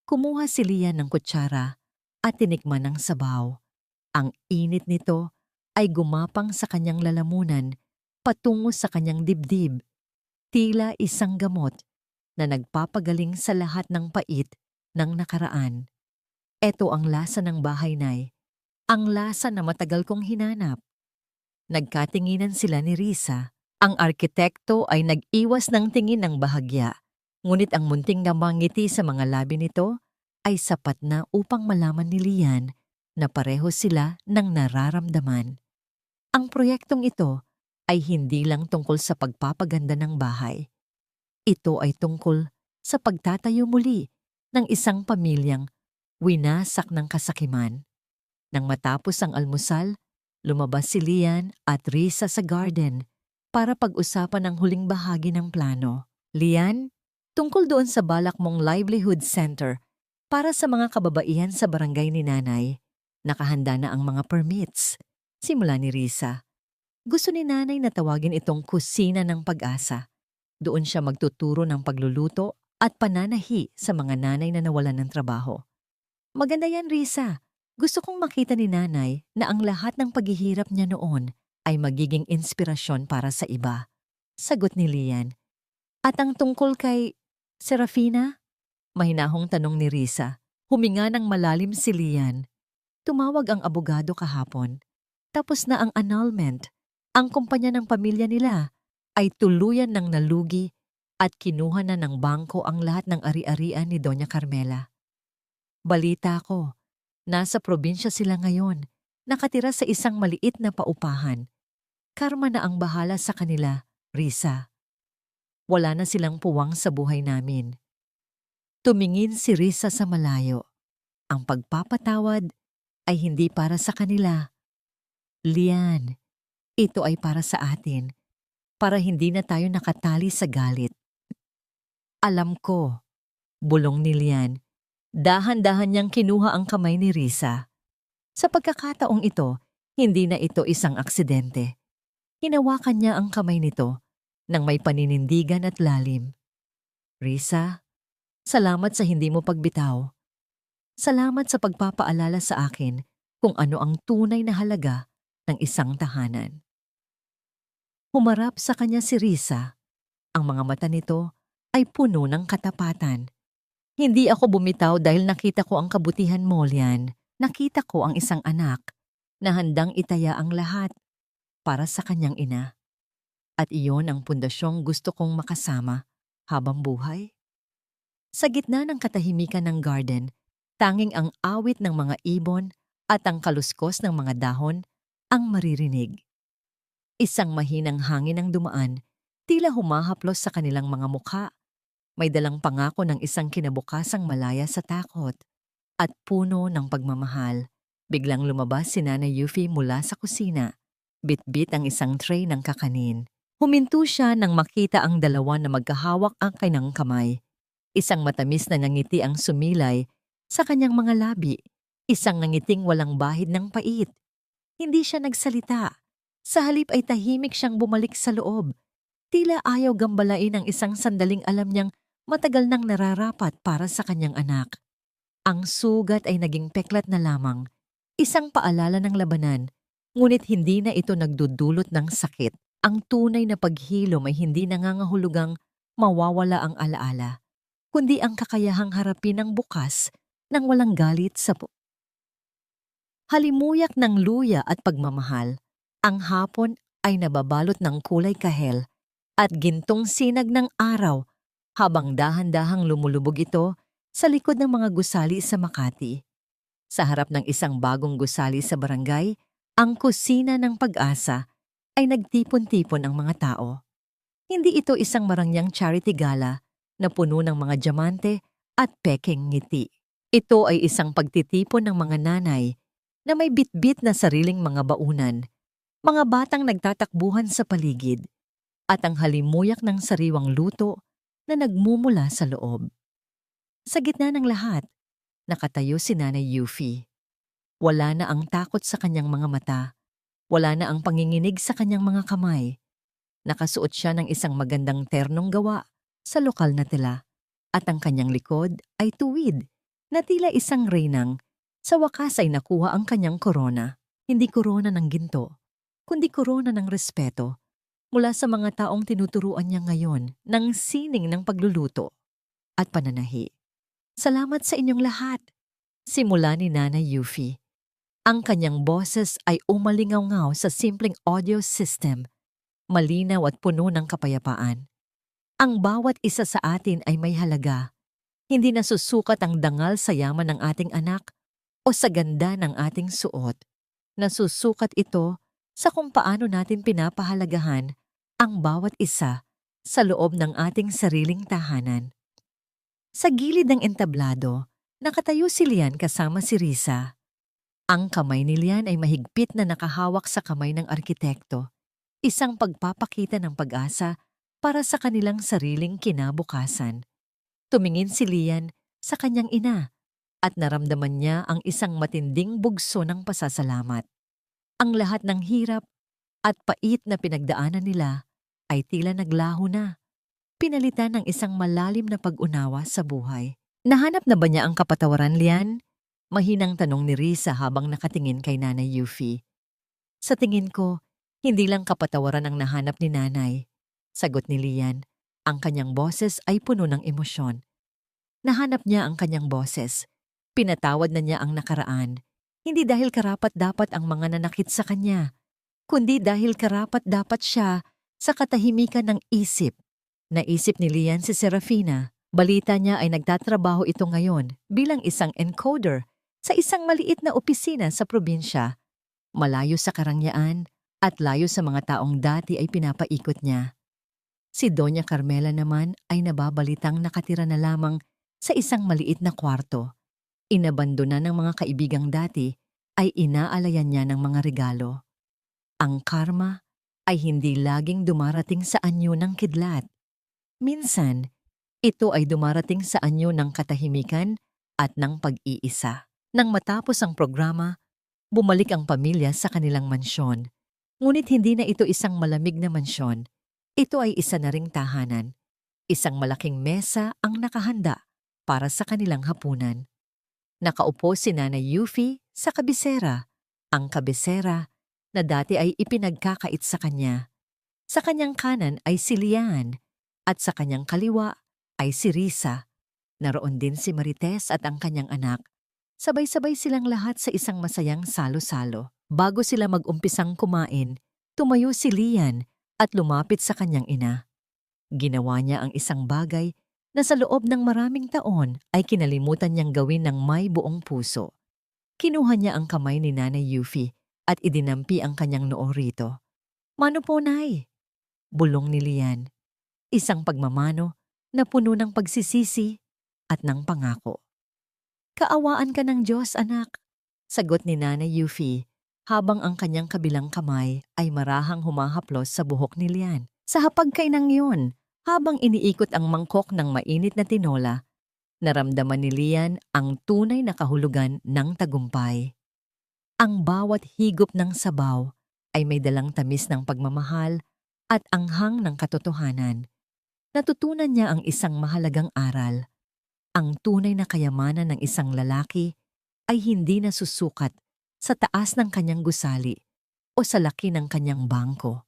Kumuha si Lian ng kutsara at tinikman ng sabaw. Ang init nito ay gumapang sa kanyang lalamunan patungo sa kanyang dibdib. Tila isang gamot na nagpapagaling sa lahat ng pait ng nakaraan. Ito ang lasa ng bahay, Nay. Ang lasa na matagal kong hinanap. Nagkatinginan sila ni Risa. Ang arkitekto ay nag-iwas ng tingin ng bahagya. Ngunit ang munting namangiti sa mga labi nito ay sapat na upang malaman ni Lian na pareho sila ng nararamdaman. Ang proyektong ito ay hindi lang tungkol sa pagpapaganda ng bahay. Ito ay tungkol sa pagtatayo muli ng isang pamilyang winasak ng kasakiman. Nang matapos ang almusal, lumabas si Lian at Risa sa garden para pag-usapan ang huling bahagi ng plano. Lian, tungkol doon sa balak mong livelihood center para sa mga kababaihan sa barangay ni Nanay, nakahanda na ang mga permits. Simula ni Risa. Gusto ni Nanay na tawagin itong kusina ng pag-asa. Doon siya magtuturo ng pagluluto at pananahi sa mga nanay na nawalan ng trabaho. Maganda yan, Risa. Gusto kong makita ni Nanay na ang lahat ng paghihirap niya noon ay magiging inspirasyon para sa iba. Sagot ni Lian. At ang tungkol kay Serafina? Mahinahong tanong ni Risa. Huminga ng malalim si Lian. Tumawag ang abogado kahapon. Tapos na ang annulment. Ang kumpanya ng pamilya nila ay tuluyan ng nalugi at kinuha na ng bangko ang lahat ng ari-arian ni Doña Carmela. Balita ko, nasa probinsya sila ngayon, nakatira sa isang maliit na paupahan. Karma na ang bahala sa kanila, Risa. Wala na silang puwang sa buhay namin. Tumingin si Risa sa malayo. Ang pagpapatawad ay hindi para sa kanila. Lian, ito ay para sa atin, para hindi na tayo nakatali sa galit. Alam ko, bulong ni Lian. Dahan-dahan niyang kinuha ang kamay ni Risa. Sa pagkakataong ito, hindi na ito isang aksidente. Hinawakan niya ang kamay nito nang may paninindigan at lalim. Risa, salamat sa hindi mo pagbitaw. Salamat sa pagpapaalala sa akin kung ano ang tunay na halaga ng isang tahanan. Humarap sa kanya si Risa. Ang mga mata nito ay puno ng katapatan. Hindi ako bumitaw dahil nakita ko ang kabutihan mo, Lian. Nakita ko ang isang anak na handang itaya ang lahat para sa kanyang ina. At iyon ang pundasyong gusto kong makasama habang buhay. Sa gitna ng katahimikan ng garden, tanging ang awit ng mga ibon at ang kaluskos ng mga dahon ang maririnig. Isang mahinang hangin ang dumaan, tila humahaplos sa kanilang mga mukha. May dalang pangako ng isang kinabukasang malaya sa takot at puno ng pagmamahal. Biglang lumabas si Nanay Yuffie mula sa kusina. Bit-bit ang isang tray ng kakanin. Huminto siya nang makita ang dalawa na magkahawak ang kanyang kamay. Isang matamis na ngiti ang sumilay sa kanyang mga labi. Isang ngiting walang bahid ng pait. Hindi siya nagsalita. Sa halip ay tahimik siyang bumalik sa loob. Tila ayaw gambalain ang isang sandaling alam niyang matagal nang nararapat para sa kanyang anak. Ang sugat ay naging peklat na lamang. Isang paalala ng labanan. Ngunit hindi na ito nagdudulot ng sakit. Ang tunay na paghilom ay hindi nangangahulugang mawawala ang alaala, kundi ang kakayahang harapin ang bukas nang walang galit sa halimuyak ng luya at pagmamahal. Ang hapon ay nababalot ng kulay kahel at gintong sinag ng araw habang dahan-dahang lumulubog ito sa likod ng mga gusali sa Makati. Sa harap ng isang bagong gusali sa barangay, ang kusina ng pag-asa ay nagtipon-tipon ang mga tao. Hindi ito isang marangyang charity gala na puno ng mga diamante at pekeng ngiti. Ito ay isang pagtitipon ng mga nanay na may bitbit na sariling mga baunan, mga batang nagtatakbuhan sa paligid, at ang halimuyak ng sariwang luto na nagmumula sa loob. Sa gitna ng lahat, nakatayo si Nanay Yuffie. Wala na ang takot sa kanyang mga mata. Wala na ang panginginig sa kanyang mga kamay. Nakasuot siya ng isang magandang ternong gawa sa lokal na tela at ang kanyang likod ay tuwid na tila isang reynang. Sa wakas ay nakuha ang kanyang korona. Hindi korona ng ginto, kundi korona ng respeto mula sa mga taong tinuturuan niya ngayon ng sining ng pagluluto at pananahi. Salamat sa inyong lahat. Simula ni Nanay Yuffie. Ang kanyang boses ay umalingaw-ngaw sa simpleng audio system, malinaw at puno ng kapayapaan. Ang bawat isa sa atin ay may halaga. Hindi nasusukat ang dangal sa yaman ng ating anak o sa ganda ng ating suot. Nasusukat ito sa kung paano natin pinapahalagahan ang bawat isa sa loob ng ating sariling tahanan. Sa gilid ng entablado, nakatayo si Lian kasama si Risa. Ang kamay ni Lian ay mahigpit na nakahawak sa kamay ng arkitekto, isang pagpapakita ng pag-asa para sa kanilang sariling kinabukasan. Tumingin si Lian sa kanyang ina at naramdaman niya ang isang matinding bugso ng pasasalamat. Ang lahat ng hirap at pait na pinagdaanan nila ay tila naglaho na, pinalitan ng isang malalim na pag-unawa sa buhay. Nahanap na ba niya ang kapatawaran, Lian? Mahinang tanong ni Risa habang nakatingin kay Nanay Yuffie. Sa tingin ko, hindi lang kapatawaran ang nahanap ni Nanay. Sagot ni Lian, ang kanyang boses ay puno ng emosyon. Nahanap niya ang kanyang boses. Pinatawad na niya ang nakaraan, hindi dahil karapat-dapat ang mga nanakit sa kanya, kundi dahil karapat-dapat siya sa katahimikan ng isip. Naisip ni Lian si Serafina. Balita niya ay nagtatrabaho ito ngayon bilang isang encoder sa isang maliit na opisina sa probinsya, malayo sa karangyaan at layo sa mga taong dati ay pinapaikot niya. Si Doña Carmela naman ay nababalitang nakatira na lamang sa isang maliit na kwarto. Inabandona ng mga kaibigang dati ay inaalayan niya ng mga regalo. Ang karma ay hindi laging dumarating sa anyo ng kidlat. Minsan, ito ay dumarating sa anyo ng katahimikan at ng pag-iisa. Nang matapos ang programa, bumalik ang pamilya sa kanilang mansyon. Ngunit hindi na ito isang malamig na mansyon. Ito ay isa na ring tahanan. Isang malaking mesa ang nakahanda para sa kanilang hapunan. Nakaupo si Nanay Yuffie sa kabisera, ang kabisera na dati ay ipinagkakait sa kanya. Sa kanyang kanan ay si Lian at sa kanyang kaliwa ay si Risa. Naroon din si Marites at ang kanyang anak. Sabay-sabay silang lahat sa isang masayang salo-salo. Bago sila mag-umpisang kumain, tumayo si Lian at lumapit sa kanyang ina. Ginawa niya ang isang bagay na sa loob ng maraming taon ay kinalimutan niyang gawin ng may buong puso. Kinuha niya ang kamay ni Nanay Yuffie at idinampi ang kanyang noo rito. Mano po, Nay? Bulong ni Lian. Isang pagmamano na puno ng pagsisisi at ng pangako. Kaawaan ka ng Diyos, anak, sagot ni Nanay Yuffie habang ang kanyang kabilang kamay ay marahang humahaplos sa buhok ni Lian. Sa hapagkainang yun, habang iniikot ang mangkok ng mainit na tinola, naramdaman ni Lian ang tunay na kahulugan ng tagumpay. Ang bawat higop ng sabaw ay may dalang tamis ng pagmamahal at anghang ng katotohanan. Natutunan niya ang isang mahalagang aral. Ang tunay na kayamanan ng isang lalaki ay hindi nasusukat sa taas ng kanyang gusali o sa laki ng kanyang bangko,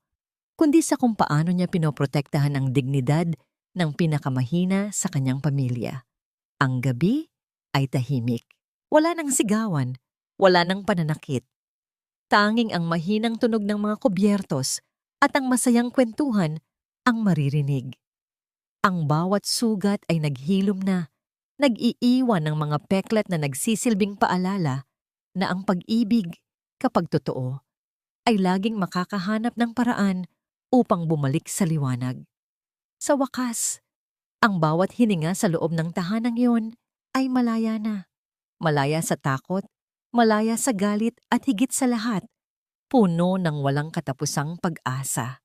kundi sa kung paano niya pinoprotektahan ang dignidad ng pinakamahina sa kanyang pamilya. Ang gabi ay tahimik. Wala nang sigawan, wala nang pananakit. Tanging ang mahinang tunog ng mga kubyertos at ang masayang kwentuhan ang maririnig. Ang bawat sugat ay naghilom na, nag-iiwan ng mga peklat na nagsisilbing paalala na ang pag-ibig, kapag totoo, ay laging makakahanap ng paraan upang bumalik sa liwanag. Sa wakas, ang bawat hininga sa loob ng tahanang iyon ay malaya na. Malaya sa takot, malaya sa galit at higit sa lahat, puno ng walang katapusang pag-asa.